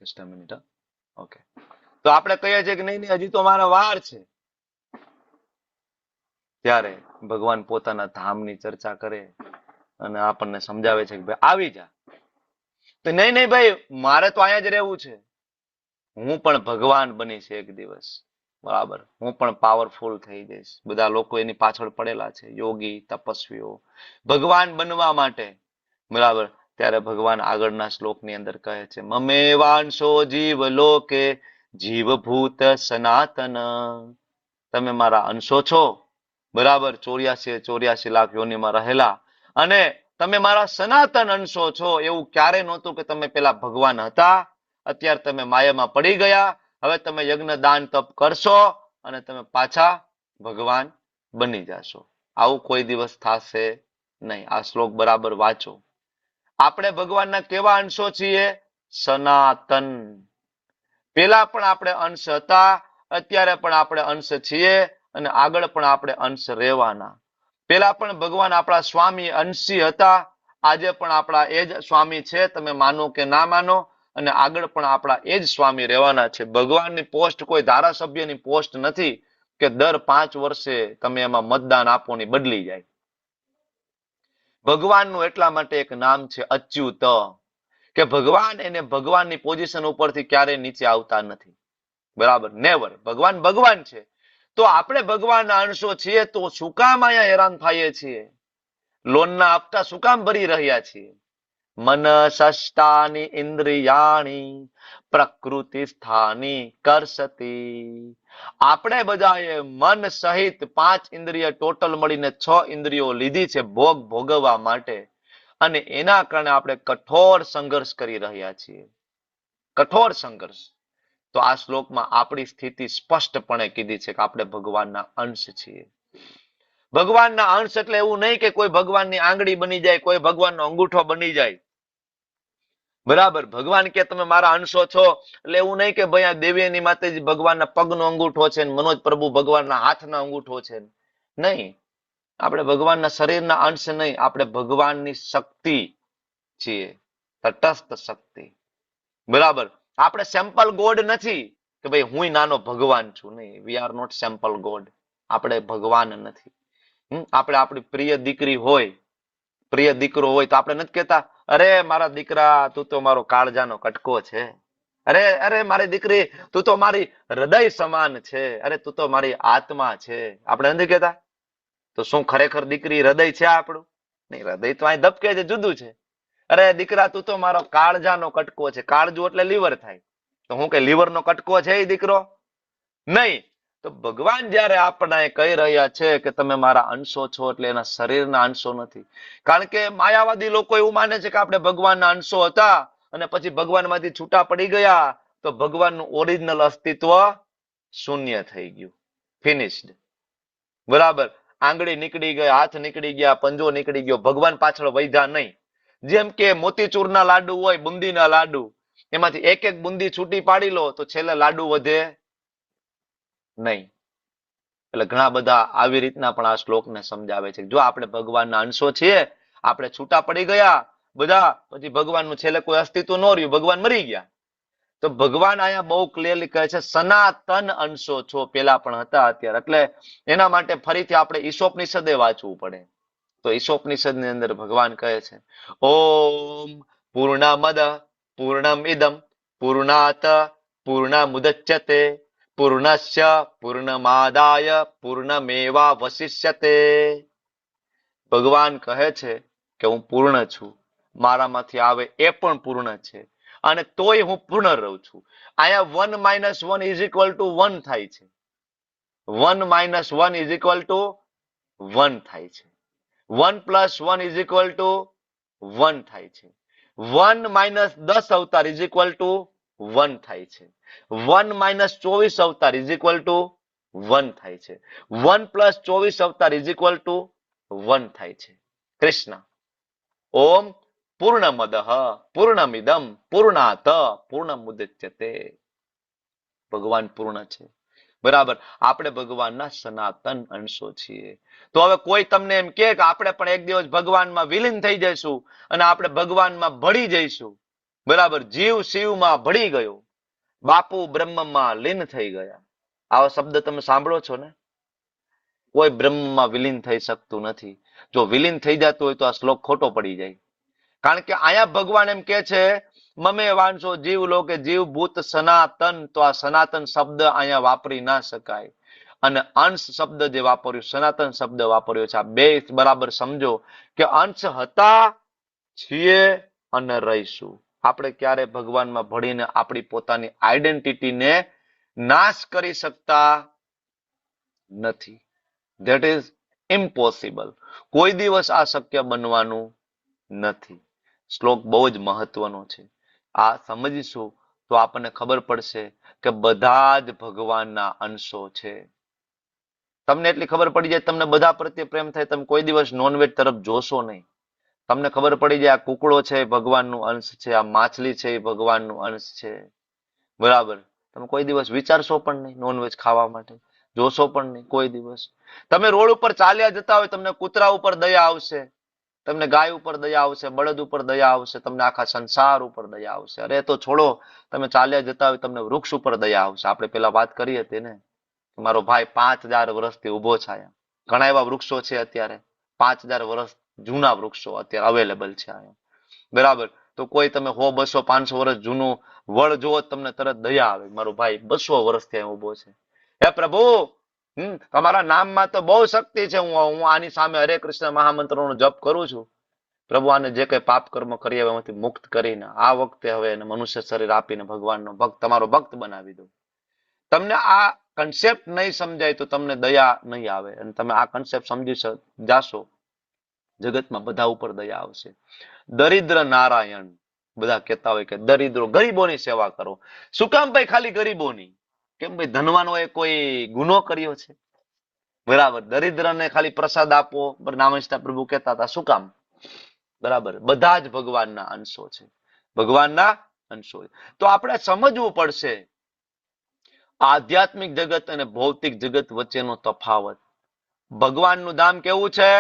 જસ્ટ અ મિનિટ. ઓકે, તો આપણે કહીએ છીએ કે નહીં હજી તો મારા વાર છે. ત્યારે ભગવાન પોતાના ધામની ચર્ચા કરે અને આપણને સમજાવે છે કે ભાઈ આવી જા. તો નહીં ભાઈ, મારે તો અહીંયા જ રહેવું છે. હું પણ ભગવાન બનીશ એક દિવસ, બરાબર. હું પણ પાવરફુલ થઈ જઈશ. બધા લોકો એની પાછળ પડેલા છે, યોગી તપસ્વીઓ, ભગવાન બનવા માટે, બરાબર. ત્યારે ભગવાન આગળના શ્લોકની અંદર કહે છે, મમેવાંશો જીવ લોકે જીવભૂત સનાતન. તમે મારા અંશો છો, બરાબર. 84 લાખ યોનિમાં રહેલા, અને તમે મારા સનાતન અંશો છો. એવું ક્યારે નહોતું કે તમે પેલા ભગવાન હતા, અત્યારે તમે માયામાં પડી ગયા, હવે તમે યજ્ઞ દાન તપ કરશો અને તમે પાછા ભગવાન બની જશો. આવું કોઈ દિવસ થશે નહીં. આ શ્લોક બરાબર વાંચો. આપણે ભગવાનના કેવા અંશો છીએ? સનાતન. પેલા પણ આપણે અંશ હતા, અત્યારે પણ આપણે અંશ છીએ, અને આગળ પણ આપણે અંશ રહેવાના. પેલા પણ ભગવાન આપણા સ્વામી અંશી હતા, આજે પણ આપણા એ જ સ્વામી છે, તમે માનો કે ના માનો, અને આગળ પણ આપણા એ જ સ્વામી રહેવાના છે. ભગવાનની પોસ્ટ કોઈ ધારાસભ્યની પોસ્ટ નથી કે દર 5 વર્ષે તમે એમાં મતદાન આપો ને બદલી જાય. ભગવાનનું એટલા માટે એક નામ છે અચ્યુત, કે ભગવાન એને ભગવાનની પોઝિશન ઉપરથી ક્યારેય નીચે આવતા નથી, બરાબર. નેવર. ભગવાન ભગવાન છે. તો આપણે ભગવાનના અંશો છીએ, તો શું કામ અહીંયા હેરાન થઈએ છીએ? લોનના હપ્તા શું કામ ભરી રહ્યા છીએ? મન સષ્ટાની ઇન્દ્રિયાણી પ્રકૃતિ સ્થાની કરસતી. આપણે બધાએ મન સહિત 5 ઇન્દ્રિય ટોટલ મળીને 6 ઇન્દ્રિયો લીધી છે ભોગ ભોગવવા માટે, અને એના કારણે આપણે કઠોર સંઘર્ષ કરી રહ્યા છીએ. કઠોર સંઘર્ષ. તો આ શ્લોકમાં આપણી સ્થિતિ સ્પષ્ટપણે કીધી છે કે આપણે ભગવાનના અંશ છીએ. ભગવાનના અંશ એટલે એવું નહીં કે કોઈ ભગવાનની આંગળી બની જાય, કોઈ ભગવાનનો અંગૂઠો બની જાય, બરાબર. ભગવાન કે તમે મારા અંશો છો એટલે એવું નહીં કે ભાઈ આ દેવીની માતાજી ભગવાનના પગનો અંગૂઠો છે, મનોજ પ્રભુ ભગવાનના હાથના અંગૂઠો છે. નહીં, આપણે ભગવાનના શરીરના અંશ નહીં, આપણે ભગવાનની શક્તિ છીએ, તટસ્થ શક્તિ, બરાબર. આપણે સેમ્પલ ગોડ નથી કે ભાઈ હું નાનો ભગવાન છું. નહીં, we are not sample god. આપણે ભગવાન નથી. આપણે આપણી પ્રિય દીકરી હોય, પ્રિય દીકરો હોય, તો આપણે નથી કહેતા અરે મારા દીકરા તું તો મારો કાળજાનો કટકો છે, અરે મારી દીકરી તું તો મારી હૃદય સમાન છે, અરે તું તો મારી આત્મા છે. આપણે નથી કહેતા? તો શું ખરેખર દીકરી હૃદય છે આપણું? નહીં, હૃદય તો અહીં ધબકે છે, જુદું છે. અરે દીકરા તું તો મારો કાળજાનો કટકો છે. કાળજું એટલે લીવર થાય, તો હું કે લીવરનો કટકો છે એ દીકરો? નહીં. તો ભગવાન જયારે આપણને કહી રહ્યા છે કે તમે મારા અંશો છો, એટલે એના શરીરના અંશો નથી. કારણ કે માયાવાદી લોકો એવું માને છે કે આપણે ભગવાનના અંશો હતા અને પછી ભગવાનમાંથી છૂટા પડી ગયા તો ભગવાનનું ઓરિજિનલ અસ્તિત્વ શૂન્ય થઈ ગયું, ફિનિશ્ડ, બરાબર. આંગળી નીકળી ગઈ, હાથ નીકળી ગયા, પંજો નીકળી ગયો, ભગવાન પાછળ વૈધા નહીં. જેમ કે મોતીચૂરના લાડુ હોય, બુંદીના લાડુ, એમાંથી એક એક બુંદી છૂટી પાડી લો તો છેલ્લે લાડુ વધે નહીં. એટલે ઘણા બધા આવી રીતના પણ આ શ્લોકને સમજાવે છે. જો આપણે ભગવાનના અંશો છીએ, આપણે છૂટા પડી ગયા બધા, પછી ભગવાનનું છેલ્લે કોઈ અસ્તિત્વ ન રહ્યું, ભગવાન મરી ગયા. તો ભગવાન અહીંયા બહુ ક્લિયરલી કહે છે સનાતન અંશો છો, પેલા પણ હતા અત્યારે. એટલે એના માટે ફરીથી આપણે ઈશોપનિષદે વાંચવું પડે. તો ઈશોપનિષદની અંદર ભગવાન કહે છે ઓમ પૂર્ણમદ પૂર્ણમ ઇદમ પૂર્ણાત પૂર્ણમુદચ્યતે પૂર્ણસ્ય પૂર્ણમાદાય પૂર્ણમેવાવશિષ્યતે. ભગવાન કહે છે કે હું પૂર્ણ છું, મારામાંથી આવે એ પણ પૂર્ણ છે, અને તોય હું પૂર્ણ રહું છું. અહીંયા 1 - 1 = 1 થાય છે. 1 - 1 = 1 થાય છે. 1 + 1 = 1 થાય છે. 1 - 10 અવતાર = 1 થાય છે. 1 - 24 અવતાર = 1 થાય છે. 1 પ્લસ 24 અવતાર ઇઝ ઇક્વલ ટુ 1 થાય છે. કૃષ્ણ ઓમ પૂર્ણમદઃ પૂર્ણમિદમ પૂર્ણાત પૂર્ણમુદચ્યતે. ભગવાન પૂર્ણ છે. બરાબર. આપણે ભગવાનના સનાતન અંશો છીએ. તો હવે કોઈ તમને એમ કે આપણે પણ એક દિવસ ભગવાનમાં વિલીન થઈ જઈશું અને આપણે ભગવાનમાં ભળી જઈશું. બરાબર. જીવ શિવમાં ભળી ગયો, બાપુ બ્રહ્મમાં લીન થઈ ગયા. આવા શબ્દ તમે સાંભળો છો ને? કોઈ બ્રહ્મમાં વિલીન થઈ શકતું નથી. જો વિલીન થઈ જતું હોય તો આ શ્લોક ખોટો પડી જાય. કારણ કે અહીંયા ભગવાન એમ કે છે મમે વાંચો જીવ લોકે જીવ ભૂત સનાતન. તો આ સનાતન શબ્દ અહીંયા વાપરી ના શકાય. અને અંશ શબ્દ જે વાપર્યો, સનાતન શબ્દ વાપર્યો છે, આ બે બરાબર સમજો કે અંશ હતા, છીએ અને રહીશું. આપણે ક્યારે ભગવાનમાં ભળીને આપણી પોતાની આઈડેન્ટિટીને નાશ કરી શકતા નથી. That is impossible. કોઈ દિવસ આ શક્ય બનવાનું નથી. શ્લોક બહુ જ મહત્વનો છે. આ સમજીશું તો આપણને ખબર પડશે કે બધા જ ભગવાનના અંશો છે. તમને એટલી ખબર પડી જાય, તમને બધા પ્રત્યે પ્રેમ થાય, તમે કોઈ દિવસ નોનવેજ તરફ જોશો નહીં. તમને ખબર પડી જાય આ કુકડો છે એ ભગવાનનું અંશ છે, આ માછલી છે એ ભગવાનનું અંશ છે. બરાબર. તમે કોઈ દિવસ વિચારશો પણ નહીં નોનવેજ ખાવા માટે, જોશો પણ નહીં કોઈ દિવસ. તમે રોડ ઉપર ચાલ્યા જતા હોય, તમને કૂતરા ઉપર દયા આવશે, તમને ગાય ઉપર દયા આવશે, બળદ ઉપર દયા આવશે, તમને આખા સંસાર ઉપર દયા આવશે. અરે તો છોડો, તમે ચાલ્યા જતા હોય તમને વૃક્ષ ઉપર દયા આવશે. આપણે પેલા વાત કરી હતી ને, મારો ભાઈ 5000 વર્ષથી ઉભો છે. ઘણા એવા વૃક્ષો છે અત્યારે 5000 વર્ષ જૂના વૃક્ષો અત્યારે અવેલેબલ છે અહીંયા. બરાબર. તો કોઈ તમે 100, 200, 500 વર્ષ જૂનું વડ જુઓ તમને તરત દયા આવે. મારો ભાઈ 200 વર્ષથી અહીં ઉભો છે. હે પ્રભુ, તમારા નામમાં તો બહુ શક્તિ છે. હું આની સામે હરે કૃષ્ણ મહામંત્રનો જપ કરું છું. પ્રભુ આને જે કઈ પાપ કર્મ કરી એમાંથી મુક્ત કરીને આ વખતે હવે એને મનુષ્ય શરીર આપીને ભગવાનનો ભક્ત, તમારો ભક્ત બનાવી દો. તમને આ કન્સેપ્ટ નહીં સમજાય તો તમને દયા નહીં આવે. અને તમે આ કન્સેપ્ટ સમજી જાશો, જગતમાં બધા ઉપર દયા આવશે. દરિદ્ર નારાયણ બધા કહેતા હોય કે દરિદ્રો, ગરીબોની સેવા કરો. શું કામ ભાઈ ખાલી ગરીબોની? કેમ ભાઈ ધનવાનોએ કોઈ ગુનો કર્યો છે? બરાબર. દરિદ્રને ખાલી પ્રસાદ આપો, નામસ્તા પ્રભુ કહેતા હતા. શું કામ? બરાબર. બધા જ ભગવાનના અંશો છે. ભગવાનના અંશો. તો આપણે સમજવું પડશે આધ્યાત્મિક જગત અને ભૌતિક જગત વચ્ચેનો તફાવત. ભગવાનનું ધામ કેવું છે?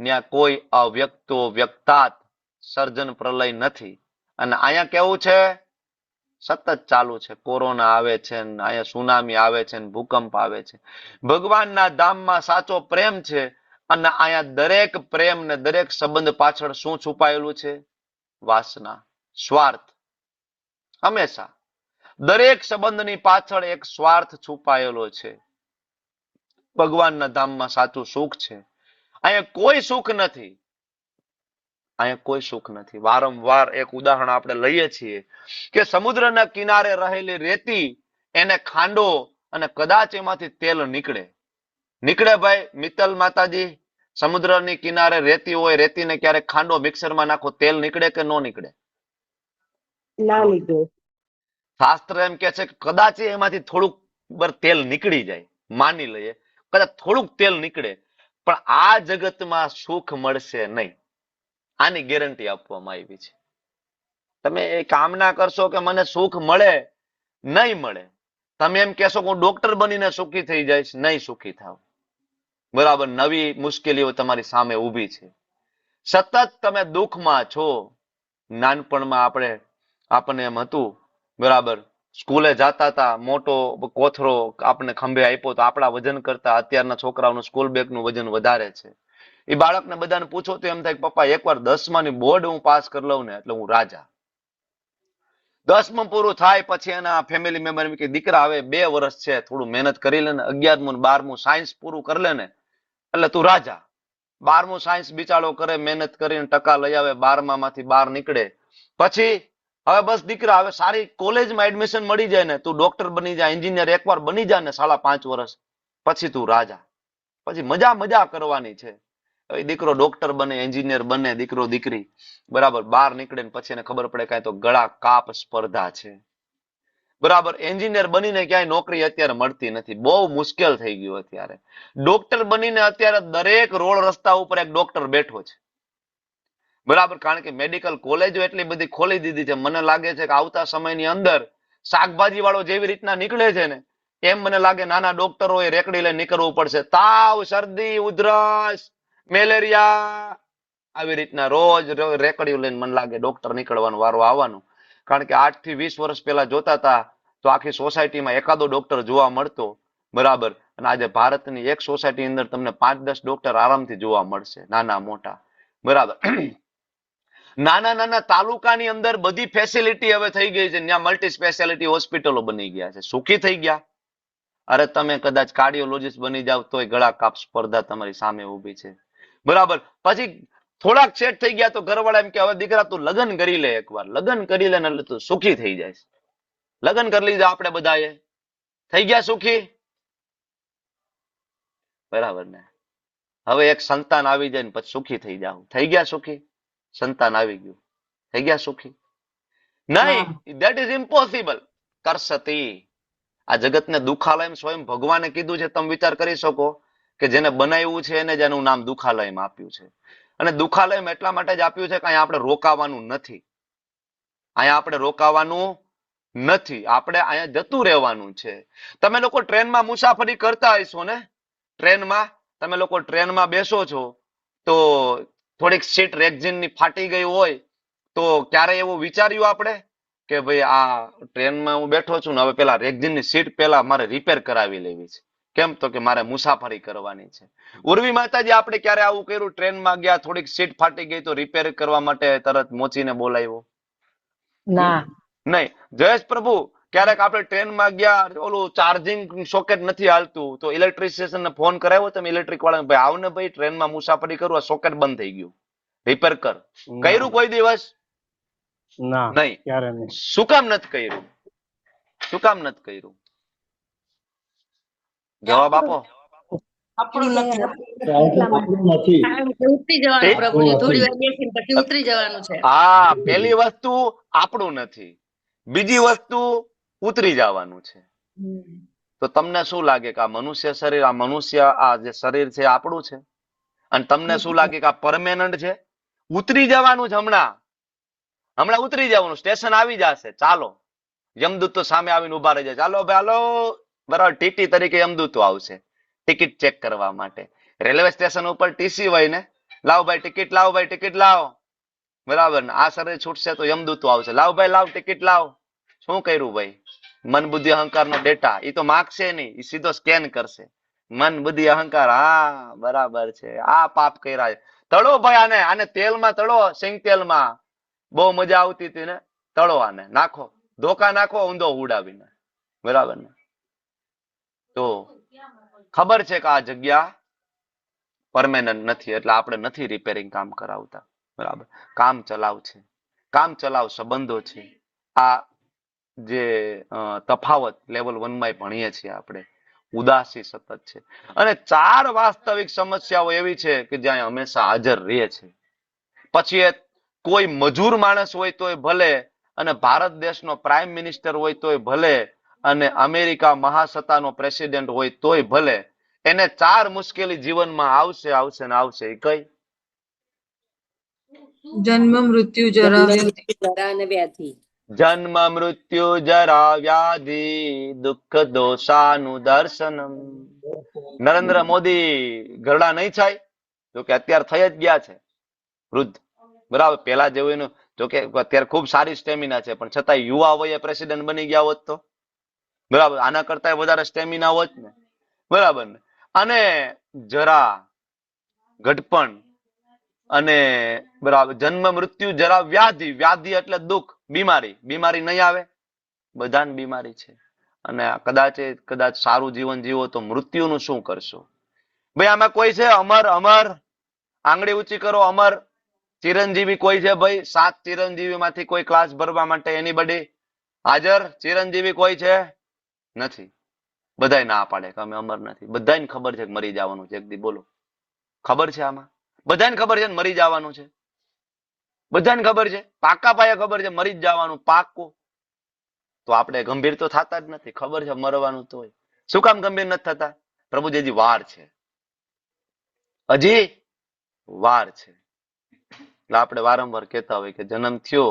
ત્યાં કોઈ અવ્યક્તો વ્યક્તાત સર્જન પ્રલય નથી. અને અહીંયા કેવું છે? સતત ચાલુ છે. કોરોના આવે છે, અહીંયા સુનામી આવે છે, ભૂકંપ આવે છે. ભગવાનના ધામમાં સાચો પ્રેમ છે. અને અહીંયા દરેક પ્રેમ ને દરેક સંબંધ પાછળ શું છુપાયેલું છે? વાસના, સ્વાર્થ. હંમેશા દરેક સંબંધની પાછળ એક સ્વાર્થ છુપાયેલો છે. ભગવાનના ધામમાં સાચું સુખ છે. અહીંયા કોઈ સુખ નથી. અહીંયા કોઈ સુખ નથી. વારંવાર એક ઉદાહરણ આપણે લઈએ છીએ કે સમુદ્રના કિનારે રહેલી રેતી એને ખાંડો અને કદાચ એમાંથી તેલ નીકળે ભાઈ મિત્તલ માતાજી? સમુદ્રની કિનારે રેતી હોય, રેતીને ક્યારેક ખાંડો મિક્સરમાં નાખો, તેલ નીકળે કે ન નીકળે? ના લીધો. શાસ્ત્ર એમ કે છે કે કદાચ એમાંથી થોડુંક તેલ નીકળી જાય, માની લઈએ કદાચ થોડુંક તેલ નીકળે, પણ આ જગતમાં સુખ મળશે નહીં. આની ગેરંટી આપવામાં આવી છે. તમે એ કામના કરશો કે મને સુખ મળે, નહીં મળે. તમે એમ કહેશો કે હું ડોક્ટર બનીને સુખી થઈ જઈશ, નહીં સુખી થાવ. બરાબર. નવી મુશ્કેલીઓ તમારી સામે ઊભી છે. સતત તમે દુઃખમાં છો. નાનપણમાં આપણને એમ હતું, બરાબર, સ્કૂલે જતા હતા, મોટો કોથરો આપણે ખંભે આપ્યો તો આપણા વજન કરતા અત્યારના છોકરાઓનું સ્કૂલ બેગનું વજન વધારે છે. એ બાળકને બધાને પૂછો તો એમ થાય કે પપ્પા એકવાર 10માની બોર્ડ હું પાસ કરી લઉં ને એટલે હું રાજા. 10મું પૂરું થાય પછી એના ફેમિલી મેમ્બર કે દીકરા હવે 2 વર્ષ છે, થોડું મહેનત કરી લે ને, 11મું 12મું સાયન્સ પૂરું કરી લે ને એટલે તું રાજા. 12મું સાયન્સ બિચારો કરે, મહેનત કરીને ટકા લઈ આવે, 12મામાંથી બહાર નીકળે પછી હવે બસ દીકરા હવે સારી કોલેજમાં એડમિશન મળી જાય ને, તું ડોક્ટર બની જાય, એન્જિનિયર એકવાર બની જાય ને 5.5 વર્ષ પછી તું રાજા. પછી મજા કરવાની છે. દીકરો ડોક્ટર બને, એન્જિનિયર બને, દીકરો દીકરી બરાબર બહાર નીકળે ને પછી એને ખબર પડે કાંઈ તો ગળા કાપ સ્પર્ધા છે. બરાબર, એન્જિનિયર બનીને ક્યાંય નોકરી અત્યારે મળતી નથી, બહુ મુશ્કેલ થઈ ગયું અત્યારે. ડોક્ટર બનીને અત્યારે દરેક રોડ રસ્તા ઉપર એક ડોક્ટર બેઠો છે. બરાબર, કારણ કે મેડિકલ કોલેજો એટલી બધી ખોલી દીધી છે. મને લાગે છે કે આવતા સમયની અંદર શાકભાજી વાળો જેવી રીતના નીકળે છે ને, એમ મને લાગે નાના ડોક્ટરો એ રેકડી લઈને નીકળવું પડશે. તાવ, શરદી, ઉધરસ, મેલેરિયા, આવી રીતના રોજ રેકડીઓ લઈને મને લાગે ડોક્ટર નીકળવાનો વારો આવવાનો. કારણ કે 8 થી 20 વર્ષ પહેલા જોતા હતા તો આખી સોસાયટીમાં એકાદો ડોક્ટર જોવા મળતો. બરાબર, અને આજે ભારતની એક સોસાયટી અંદર તમને 5-10 ડોક્ટર આરામથી જોવા મળશે, નાના મોટા. બરાબર, નાના નાના તાલુકાની અંદર બધી ફેસિલિટી હવે થઈ ગઈ છે. ત્યાં મલ્ટી સ્પેશિયાલિટી હોસ્પિટલો બની ગયા છે. સુખી થઈ ગયા. અરે તમે કદાચ કાર્ડિયોલોજીસ્ટ બની જાવ તોય ગળા કાપ સ્પર્ધા તમારી સામે ઊભી છે. બરાબર, પછી થોડાક સેટ થઈ ગયા તો ઘરવાળા એમ કે હવે દીકરા તું લગ્ન કરી લે, એકવાર લગ્ન કરી લે ને એટલે તું સુખી થઈ જાય. લગ્ન કરી લીધા આપણે બધાએ, થઈ ગયા સુખી. બરાબર ને? હવે એક સંતાન આવી જાય ને પછી સુખી થઈ જાવ. થઈ ગયા સુખી? સંતાન આવી ગયું, થઈ ગયા સુખી? નહીં, ધેટ ઇઝ ઇમ્પોસિબલ. કરસતી. આ જગતને દુખાલય સ્વયં ભગવાને કીધું છે. તમે વિચાર કરી શકો કે જેને બનાવ્યું છે એને જેનું નામ દુખાલયમાં આપ્યું છે. અને દુખાલય એટલા માટે જ આપ્યું છે કે અહીંયા આપણે રોકાવાનું નથી. અહીંયા આપણે રોકાવાનું નથી, આપણે અહીંયા જતું રહેવાનું છે. તમે લોકો ટ્રેનમાં મુસાફરી કરતા હશો ને, ટ્રેનમાં તમે લોકો ટ્રેનમાં બેસો છો તો થોડીક સીટ રેક્ઝિનની ફાટી ગઈ હોય તો ક્યારે એવું વિચાર્યું આપણે કે ભાઈ આ ટ્રેનમાં હું બેઠો છું ને હવે પેલા રેક્ઝિનની સીટ પેલા મારે રિપેર કરાવી લેવી છે. કેમ? તો કે મારે મુસાફરી કરવાની છે. ઉર્વી માતાજી આપણે ક્યારે આવું કર્યું? ટ્રેનમાં ગયા, થોડીક સીટ ફાટી ગઈ તો રિપેર કરવા માટે તરત મોચીને બોલાવ્યો? ના. નહીં. જયેશ પ્રભુ, ક્યારેક આપણે ટ્રેનમાં ગયા, ઓલું ચાર્જિંગ સોકેટ નથી હાલતું તો ઇલેક્ટ્રિશિયન ને ફોન કરાવ્યો તમે ઇલેક્ટ્રિક વાળાને, ભાઈ આવ ને ભાઈ ટ્રેનમાં મુસાફરી કરું, આ સોકેટ બંધ થઈ ગયું, રિપેર કર? કર્યું કોઈ દિવસ? ના, નહીં. ક્યારે નહીં. શું કામ નથી કર્યું? શું કામ નથી કર્યું? જવાબ આપો. આપણું નથી. નથી. ઉતરી જવાનું પ્રભુજી, થોડી વાર બેસીને પછી ઉતરી જવાનું છે. હા, પેલી વસ્તુ આપણું નથી, બીજી વસ્તુ ઉતરી જવાનું છે. તો તમને શું લાગે કે આ મનુષ્ય શરીર, આ મનુષ્ય આ જે શરીર છે આપણું છે? અને તમને શું લાગે કે આ પરમેનન્ટ છે? ઉતરી જવાનું છે. હમણાં ઉતરી જવાનું, સ્ટેશન આવી જશે. ચાલો, યમદૂત તો સામે આવીને ઉભા રહી જાય. ચાલો ભાઈ હાલો, બરાબર. ટીટી તરીકે યમદૂતો આવશે ટિકિટ ચેક કરવા માટે. રેલવે સ્ટેશન ઉપર ટીસી હોય ને, લાવ ભાઈ ટિકિટ, લાવ ભાઈ ટિકિટ લાવ. બરાબર ને? આ શરીર છૂટશે તો યમદૂતો આવશે, લાવ ભાઈ લાવ ટિકિટ લાવ. શું કર્યું ભાઈ? મન બુદ્ધિ અહંકાર નો ડેટા એ તો માગશે નહીં, એ સીધો સ્કેન કરશે. મન બુદ્ધિ અહંકાર, હા બરાબર છે, આ પાપ કર્યા છે, તળો ભાઈ આને તેલમાં તળો, સિંગ તેલમાં. બહુ મજા આવતી હતી ને, તળો આને, નાખો, ધોકા નાખો ઊંધો ઉડાવીને. બરાબર ને? તો ખબર છે કે આ જગ્યા પરમેનન્ટ નથી, એટલે આપણે નથી રિપેરિંગ કામ કરાવતા. બરાબર, કામ ચલાવ છે, કામ ચલાવ સંબંધો છે. આ જે તફાવત લેવલ 1 માં ભણીએ છીએ આપણે, ઉદાસી સતત છે. અને 4 વાસ્તવિક સમસ્યાઓ એવી છે કે જ્યાં હંમેશા હાજર રહે છે. પછી એ કોઈ મજૂર માણસ હોય તોય ભલે, અને ભારત દેશનો પ્રાઇમ મિનિસ્ટર હોય તોય ભલે, અને અમેરિકા મહાસત્તાનો પ્રેસિડેન્ટ હોય તોય ભલે, એને 4 મુશ્કેલી જીવનમાં આવશે આવશે ને આવશે. એ કઈ? જન્મ, મૃત્યુ, જરા, અને વ્યાધિ. જન્મ, મૃત્યુ, જરા, વ્યાધિ, દુઃખ, દોષાનું દર્શનમ. નરેન્દ્ર મોદી ઘરડા નહીં થાય? જો કે અત્યારે થઈ જ ગયા છે વૃદ્ધ. બરાબર, પેલા જેવું એનું, જો કે અત્યારે ખૂબ સારી સ્ટેમિના છે, પણ છતાં યુવા વયે પ્રેસિડેન્ટ બની ગયા હોત તો બરાબર, આના કરતા વધારે સ્ટેમિના હોત ને. બરાબર ને? અને જરા, ઘટપણ, અને બરાબર જન્મ, મૃત્યુ, જરા, વ્યાધિ. વ્યાધિ એટલે દુઃખ, બીમારી. બીમારી નહીં આવે? બધાને બીમારી છે. અને કદાચ સારું જીવન જીવો તો મૃત્યુનું શું કરશો? ભાઈ આમાં કોઈ છે અમર? અમર આંગળી ઊંચી કરો. અમર ચિરંજીવી કોઈ છે ભાઈ? 7 ચિરંજીવી માંથી કોઈ ક્લાસ ભરવા માટે એનીબડી હાજર? ચિરંજીવી કોઈ છે? નથી. બધાય ના પાડે કે અમે અમર નથી. બધાને ખબર છે કે મરી જવાનું છે. એક દી બોલો, ખબર છે? આમાં બધાને ખબર છે મરી જવાનું છે. બધાને ખબર છે, પાકા પાયા ખબર છે મરી જ જવાનું, પાકું. તો આપણે ગંભીર તો થતા જ નથી. ખબર છે મરવાનું તો હોય. શું કામ ગંભીર નથી થતા? પ્રભુજી હજી વાર છે, હજી વાર છે. એટલે આપણે વારંવાર કહેતા હોય કે જન્મ થયો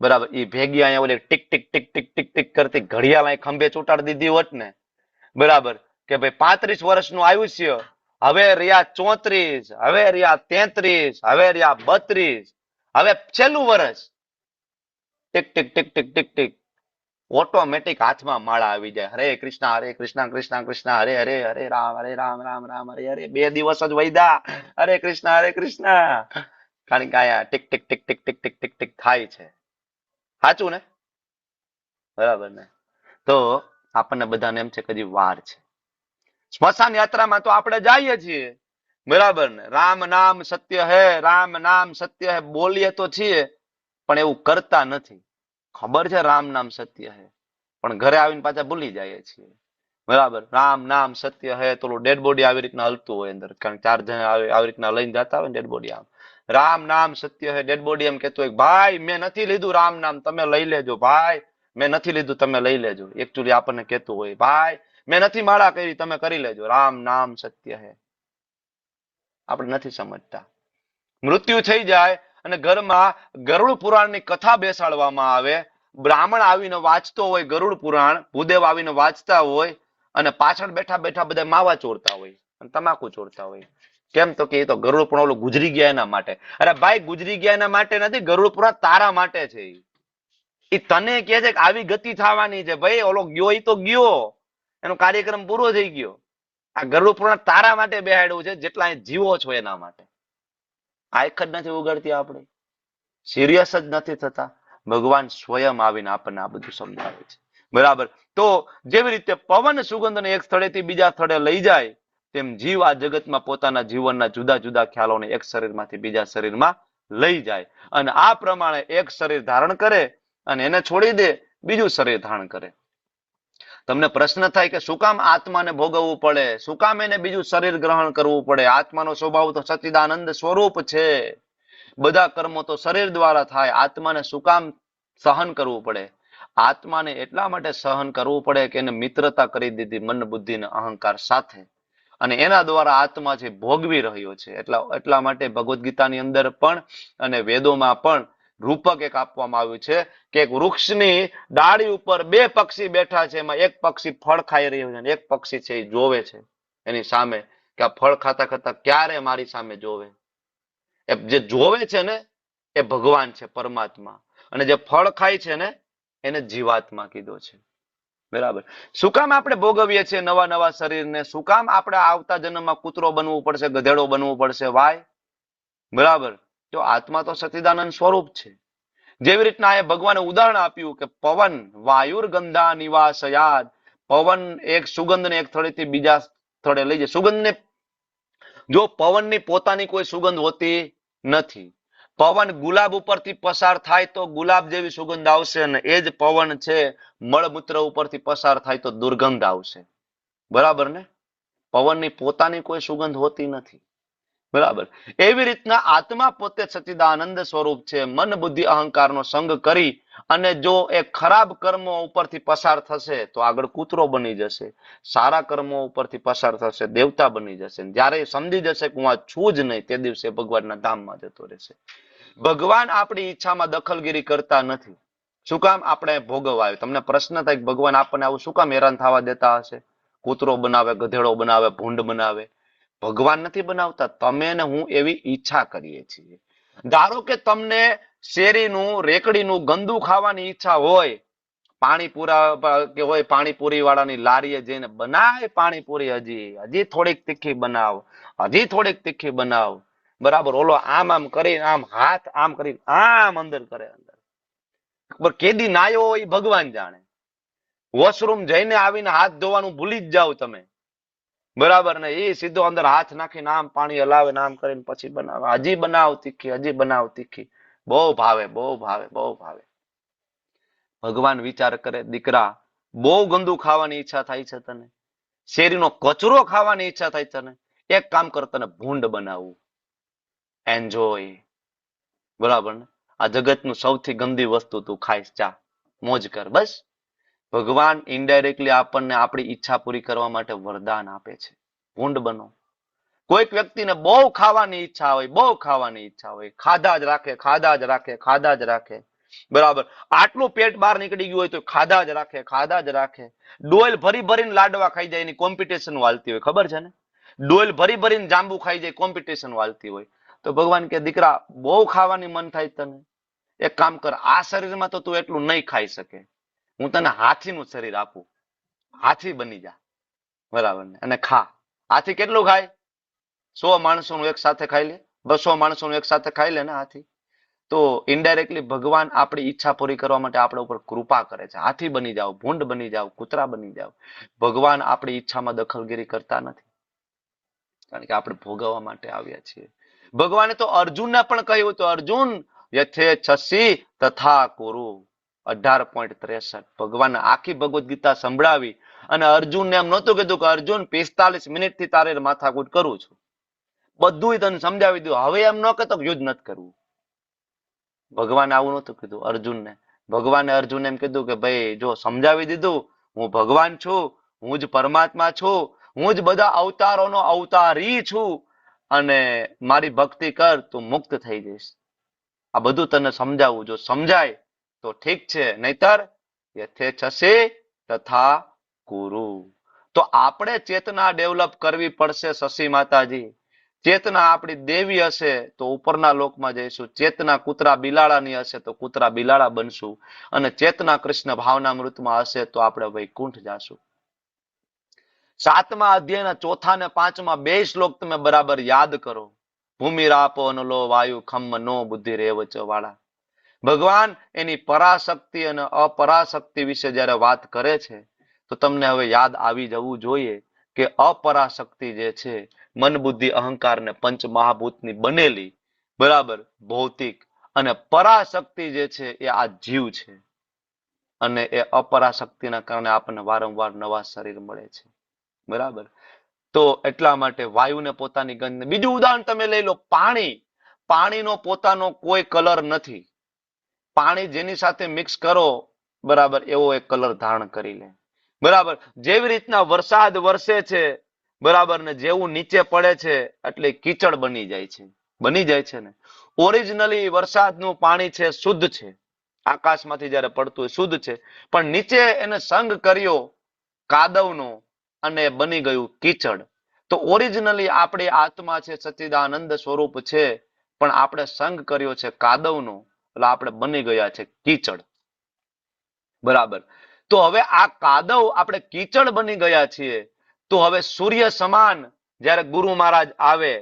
બરાબર, એ ભેગી અહીંયા ઓલી tick tick tick tick tick tick કરતી ઘડિયાળ અહીં ખંભે ચોટાડી દીધી હોત ને બરાબર, કે ભાઈ 35 વર્ષનું આયુષ્ય, હવે રહ્યા 34, હવે રહ્યા 33, હવે રહ્યા 32, હવે છેલ્લું વર્ષ, tick tick tick tick tick tick, automatic હાથમાં માળા આવી જાય. હરે કૃષ્ણ કૃષ્ણ કૃષ્ણ હરે હરે, હરે રામ રામ રામ હરે હરે. 2 દિવસ જ વૈદા હરે કૃષ્ણ. કારણ કે આયા tick tick tick tick tick tick tick tick થાય છે. સાચું ને? બરાબર ને? તો આપણને બધાને એમ છે કે હજી વાર છે. સ્મશાન યાત્રામાં તો આપણે જઈએ છીએ બરાબર ને, રામ નામ સત્ય હે, રામ નામ સત્ય હે બોલીએ તો છીએ, પણ એવું કરતા નથી. ખબર છે રામ નામ સત્ય હે, પણ ઘરે આવીને પાછા ભૂલી જઈએ છીએ બરાબર. રામ નામ સત્ય હે તો ડેડ બોડી આવી રીતના હલતું હોય અંદર, કારણ 4 જણા આવી રીતના લઈને જતા હોય ને ડેડ બોડી, આમ રામ નામ સત્ય હે, ડેડ બોડી એમ કહેતો હોય ભાઈ મેં નથી લીધું રામ નામ, તમે લઈ લેજો. ભાઈ મેં નથી લીધું, તમે લઈ લેજો. એકચ્યુઅલી આપણને કહેતું હોય ભાઈ મેં નથી માળા કરી, તમે કરી લેજો. રામ નામ સત્ય હે. આપણે નથી સમજતા. મૃત્યુ થઈ જાય અને ઘરમાં ગરુડ પુરાણની કથા બેસાડવામાં આવે, બ્રાહ્મણ આવીને વાંચતો હોય ગરુડ પુરાણ, ભૂદેવ આવીને વાંચતા હોય, અને પાછળ બેઠા બેઠા બધા માવા ચોરતા હોય અને તમાકુ ચોરતા હોય. કેમ? તો કે એ તો ગરુડ પુરાણ ઓલું ગુજરી ગયા એના માટે. અરે ભાઈ ગુજરી ગયા એના માટે નથી, ગરુડ પુરાણ તારા માટે છે. એ તને કહે છે કે આવી ગતિ થવાની છે. ભાઈ ઓલો ગયો એ તો ગયો, એનો કાર્યક્રમ પૂરો થઈ ગયો. આ ગરુડ પુરાણ તારા માટે બેહાડ્યું છે, જેટલા જીવો છો એના માટે. આંખ જ નથી ઉગાડતી આપણે, સિરિયસ જ નથી થતા. ભગવાન સ્વયં આવીને આપણને આ બધું સમજાવે છે બરાબર. તો જેવી રીતે પવન સુગંધને એક સ્થળેથી બીજા સ્થળે લઈ જાય, તેમ જીવ આ જગતમાં પોતાના જીવનના જુદા જુદા ખ્યાલોને એક શરીરમાંથી બીજા શરીરમાં લઈ જાય, અને આ પ્રમાણે એક શરીર ધારણ કરે અને એને છોડી દે, બીજું શરીર ધારણ કરે. તમને પ્રશ્ન થાય કે શું કામ આત્માને ભોગવવું પડે, શું કામ એને બીજું શરીર ગ્રહણ કરવું પડે? આત્માનો સ્વભાવ તો સચ્ચિદાનંદ સ્વરૂપ છે. બધા કર્મો તો શરીર દ્વારા થાય, આત્માને શું કામ સહન કરવું પડે? આત્માને એટલા માટે સહન કરવું પડે કે એને મિત્રતા કરી દીધી મન બુદ્ધિ અને અહંકાર સાથે, અને એના દ્વારા આત્મા છે ભોગવી રહ્યો છે. એટલા માટે ભગવદ્ ગીતાની અંદર પણ અને વેદોમાં પણ રૂપક એક આપવામાં આવ્યું છે કે એક વૃક્ષની ડાળી ઉપર 2 પક્ષી બેઠા છે, એમાં એક પક્ષી ફળ ખાઈ રહ્યું છે અને એક પક્ષી છે એ જોવે છે એની સામે કે આ ફળ ખાતા ખાતા ક્યારે મારી સામે જોવે. એ જે જોવે છે ને એ ભગવાન છે, પરમાત્મા, અને જે ફળ ખાય છે ને એને જીવાત્મા કીધો છે બરાબર. શું કામ આપણે ભોગવીએ છીએ નવા નવા શરીરને? શું કામ આપણે આવતા જન્મમાં કૂતરો બનવું પડશે, ગધેડો બનવું પડશે? વાય બરાબર. જો આત્મા તો સચ્ચિદાનંદ સ્વરૂપ છે. જેવી રીતના એ ભગવાને ઉદાહરણ આપ્યું કે પવન વાયુર ગંધા નિવાસયાદ, પવન એક સુગંધને એક સ્થળેથી બીજા સ્થળે લઈ જાય. સુગંધને, જો પવનની પોતાની કોઈ સુગંધ હોતી નથી. પવન ગુલાબ ઉપરથી પસાર થાય તો ગુલાબ જેવી સુગંધ આવશે, અને એ જ પવન છે મળમૂત્ર ઉપરથી પસાર થાય તો દુર્ગંધ આવશે બરાબર ને? પવનની પોતાની કોઈ સુગંધ હોતી નથી બરાબર. એવી રીતના આત્મા પોતે સચ્ચિદાનંદ સ્વરૂપ છે. મન બુદ્ધિ અહંકારનો સંગ કરી અને જો એ ખરાબ કર્મો ઉપરથી પસાર થશે તો આગળ કૂતરો બની જશે, સારા કર્મો ઉપરથી પસાર થશે દેવતા બની જશે. જ્યારે સમજી જશે કે હું આ છું જ નહીં, તે દિવસે ભગવાનના ધામમાં જતો રહેશે. ભગવાન આપણી ઈચ્છામાં દખલગીરી કરતા નથી. શું કામ? આપણે ભોગવવા આવે. તમને પ્રશ્ન થાય કે ભગવાન આપણને આવું શું કામ હેરાન થવા દેતા હશે? કૂતરો બનાવે, ગધેડો બનાવે, ભૂંડ બનાવે. ભગવાન નથી બનાવતા, તમે ને હું એવી ઈચ્છા કરીએ છીએ. ધારો કે તમને શેરીનું રેકડીનું ગંદુ ખાવાની ઈચ્છા હોય, પાણીપુરા કે હોય, પાણીપુરી વાળાની લારીએ જઈને બનાય પાણીપુરી, હજી થોડીક તીખી બનાવ, હજી થોડીક તીખી બનાવ બરાબર. ઓલો આમ આમ કરીને આમ હાથ આમ કરીને આમ અંદર કરે, અંદર કેદી નાયો હોય ભગવાન જાણે. વોશરૂમ જઈને આવીને હાથ ધોવાનું ભૂલી જ જાવ તમે બરાબર ને, એ સીધો અંદર હાથ નાખીને આમ પાણી હલાવે ને આમ કરીને પછી બનાવે, હજી બનાવ તીખી, હજી બનાવ તીખી. બહુ ભાવે, બહુ ભાવે, બહુ ભાવે. ભગવાન વિચાર કરે, દીકરા બહુ ગંદુ ખાવાની ઈચ્છા થાય છે તને, શેરીનો કચરો ખાવાની ઈચ્છા થાય તને, એક કામ કર, તને ભૂંડ બનાવવું, એન્જોય બરાબર ને. આ જગતનું સૌથી ગંદી વસ્તુ તું ખાઈશ, ચા મોજ કર બસ. ભગવાન ઇનડાયરેક્ટલી આપણને આપણી ઈચ્છા પૂરી કરવા માટે વરદાન આપે છે. ભૂંડ બનો. કોઈક વ્યક્તિને બહુ ખાવાની ઈચ્છા હોય, બહુ ખાવાની ઈચ્છા હોય, ખાધા જ રાખે, ખાધા જ રાખે, ખાધા જ રાખે. બરાબર. આટલું પેટ બહાર નીકળી ગયું હોય તો ખાધા જ રાખે, ખાધા જ રાખે. ડોલ ભરી ભરીને લાડવા ખાઈ જાય, એની કોમ્પિટિશન વાલતી હોય, ખબર છે ને? ડોલ ભરી ભરીને જાંબુ ખાઈ જાય, કોમ્પિટિશન વાલતી હોય. તો ભગવાન કે દીકરા બહુ ખાવાની મન થાય તને, એક કામ કર, આ શરીરમાં તો તું એટલું નહીં ખાઈ શકે, હું તને હાથીનું શરીર આપું, હાથી બની જા. બરાબર ને? અને ખા. હાથી કેટલું ખાય? 100 માણસોનું એક સાથે ખાઈ લે, 200 માણસોનું એક સાથે ખાઈ લે ને હાથી. તો ઇનડાયરેક્ટલી ભગવાન આપણી ઈચ્છા પૂરી કરવા માટે આપણા ઉપર કૃપા કરે છે. હાથી બની જાઓ, ભૂંડ બની જાઓ, કૂતરા બની જાઓ. ભગવાન આપણી ઈચ્છામાં દખલગીરી કરતા નથી, કારણ કે આપણે ભોગવવા માટે આવ્યા છીએ. ભગવાને તો અર્જુનને પણ કહ્યું હતું, અર્જુન યથેચ્છસી તથા કુરુ. 18.63 ભગવાને આખી ભગવદ્ ગીતા સંભળાવી અને અર્જુનને એમ નહોતું કીધું કે અર્જુન 45 મિનિટથી તારે માથાકૂટ કરું છું, બધું તને સમજાવી દઉં, હવે એમ ન કહેતો યુદ્ધ નથી કરવું. ભગવાને આવું નહોતું કીધું અર્જુનને. ભગવાને અર્જુનને એમ કીધું કે ભાઈ જો સમજાવી દીધું, હું ભગવાન છું, હું જ પરમાત્મા છું, હું જ બધા અવતારોનો અવતારી છું, અને મારી ભક્તિ કર તું મુક્ત થઈ જઈશ. આ બધું તને સમજાવું, જો સમજાય તો ઠીક છે, નહીતર યથેચ્છસે તથા કુરુ. તો આપણે ચેતના ડેવલપ કરવી પડશે શશી માતાજી. ચેતના આપણી દેવી હશે તો ઉપરના લોકમાં જઈશું, ચેતના કૂતરા બિલાડાની હશે તો કૂતરા બિલાડા બનશું, અને ચેતના કૃષ્ણ ભાવનામૃતમાં હશે તો આપણે વૈકુંઠ જાશું. 7મા અધ્યાયના 4 અને 5માં 2 શ્લોક તમે બરાબર યાદ કરો. ભૂમિરાપો નલો વાયુ ખમ નો બુદ્ધિ રેવ ચ વાળા. ભગવાન એની પરાશક્તિ અને અપરાશક્તિ વિશે જ્યારે વાત કરે છે તો તમને હવે યાદ આવી જવું જોઈએ કે અપરાશક્તિ જે છે મન બુદ્ધિ અહંકાર ને પંચ મહાભૂતની બનેલી, બરાબર, ભૌતિક, અને પરાશક્તિ જે છે એ આ જીવ છે, અને એ અપરાશક્તિના કારણે આપણને વારંવાર નવા શરીર મળે છે. બરાબર. તો એટલા માટે વાયુને પોતાની ગંધ. બીજું ઉદાહરણ તમે લઈ લો, પાણી. પાણીનો પોતાનો કોઈ કલર નથી. પાણી જેની સાથે મિક્સ કરો, બરાબર, એવો એક કલર ધારણ કરી લે. બરાબર. જેવી રીતના વરસાદ વરસે છે, બરાબર, ને જેવું નીચે પડે છે એટલે કીચડ બની જાય છે. બની જાય છે ને. ઓરિજિનલી વરસાદનું પાણી છે શુદ્ધ છે, આકાશમાંથી જ્યારે પડતું હોય શુદ્ધ છે, પણ નીચે એને સંગ કર્યો કાદવનો અને બની ગયું કીચડ. તો ઓરિજિનલી આપણી આત્મા છે, સચ્ચિદાનંદ સ્વરૂપ છે, પણ આપણે સંગ કર્યો છે કાદવનો, એટલે આપણે બની ગયા છે કીચડ. બરાબર. તો હવે આ કાદવ આપણે કીચડ બની ગયા છીએ. તો હવે સૂર્ય સમાન જ્યારે ગુરુ મહારાજ આવે,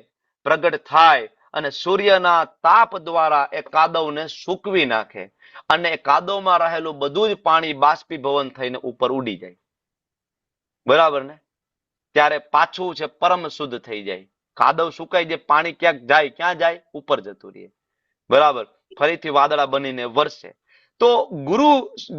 પ્રગટ થાય, અને સૂર્યના તાપ દ્વારા એ કાદવને સૂકવી નાખે, અને એ કાદવમાં રહેલું બધું જ પાણી બાષ્પીભવન થઈને ઉપર ઉડી જાય. બરાબર ને? ત્યારે પાછું છે પરમ શુદ્ધ થઈ જાય. કાદવ સુકાઈ જાય, પાણી ક્યાંક જાય, ક્યાં જાય? ઉપર જતું રહે. બરાબર. ફરીથી વાદળા બનીને વરસે. તો ગુરુ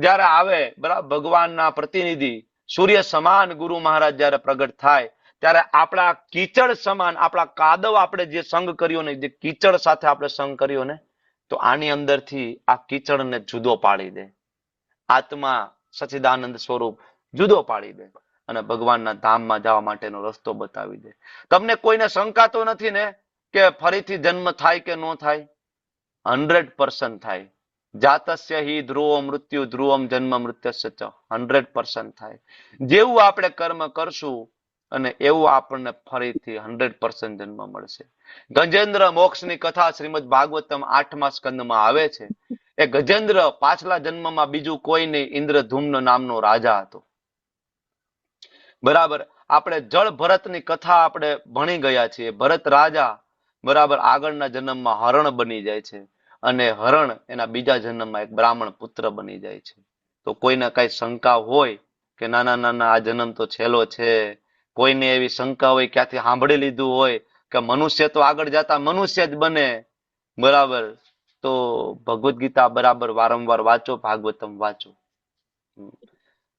જ્યારે આવે, બરાબર, ભગવાનના પ્રતિનિધિ સૂર્ય સમાન ગુરુ મહારાજ જ્યારે પ્રગટ થાય, ત્યારે આપણા કીચડ સમાન, આપણા કાદવ આપણે જે સંગ કર્યો ને, જે કીચડ સાથે આપણે સંગ કર્યો ને, તો આની અંદરથી આ કીચડને જુદો પાડી દે. આત્મા સચ્ચિદાનંદ સ્વરૂપ જુદો પાડી દે અને ભગવાનના ધામમાં જવા માટેનો રસ્તો બતાવી દે. તમને કોઈને શંકા તો નથી ને કે ફરીથી જન્મ થાય કે ન થાય? 100% થાય. જાતસ્ય હિ ધ્રુવો મૃત્યુ ધ્રુવમ જન્મ મૃત્યસ્ય ચ. 100% થાય. જેવું આપણે કર્મ કરશું અને એવું આપણને ફરીથી 100% જન્મ મળશે. ગજેન્દ્ર મોક્ષની કથા શ્રીમદ ભાગવતમ 8મા સ્કંદમાં આવે છે. એ ગજેન્દ્ર પાછલા જન્મમાં બીજું કોઈ નહીં, ઇન્દ્રધૂમ્ન નામનો રાજા હતો. બરાબર. આપણે જળ ભરતની કથા આપણે ભણી ગયા છીએ. ભરત રાજા, બરાબર, આગળના જન્મમાં હરણ બની જાય છે, અને હરણ એના બીજા જન્મમાં એક બ્રાહ્મણ પુત્ર બની જાય છે. તો કોઈને કઈ શંકા હોય કે નાના નાના આ જન્મ તો છેલ્લો છે, કોઈને એવી શંકા હોય, ક્યાંથી સાંભળી લીધું હોય કે મનુષ્ય તો આગળ જતા મનુષ્ય જ બને, બરાબર, તો ભગવદ્ ગીતા બરાબર વારંવાર વાંચો, ભાગવતમ વાંચો.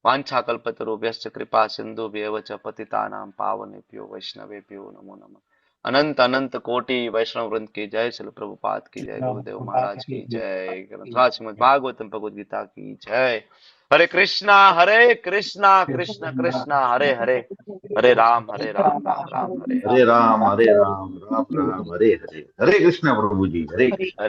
વાંછા કલ્પતરુભ્યશ્ચ કૃપા સિંધુભ્યેવ ચ પતિતાનાં પાવનેભ્યો વૈષ્ણવેભ્યો નમો નમઃ. અનંત અનંત કોટી વૈષ્ણવ વૃંદ की जय, श्री प्रभुपाद की जय, गुरुदेव महाराज की जय, श्रीमद् भागवतम भगवद गीता की जय. હરે કૃષ્ણ કૃષ્ણ કૃષ્ણ હરે હરે, હરે રામ રામ રામ હરે હરે રામ રામ રામ હરે હરે. હરે કૃષ્ણ પ્રભુજી. હરે કૃષ્ણ.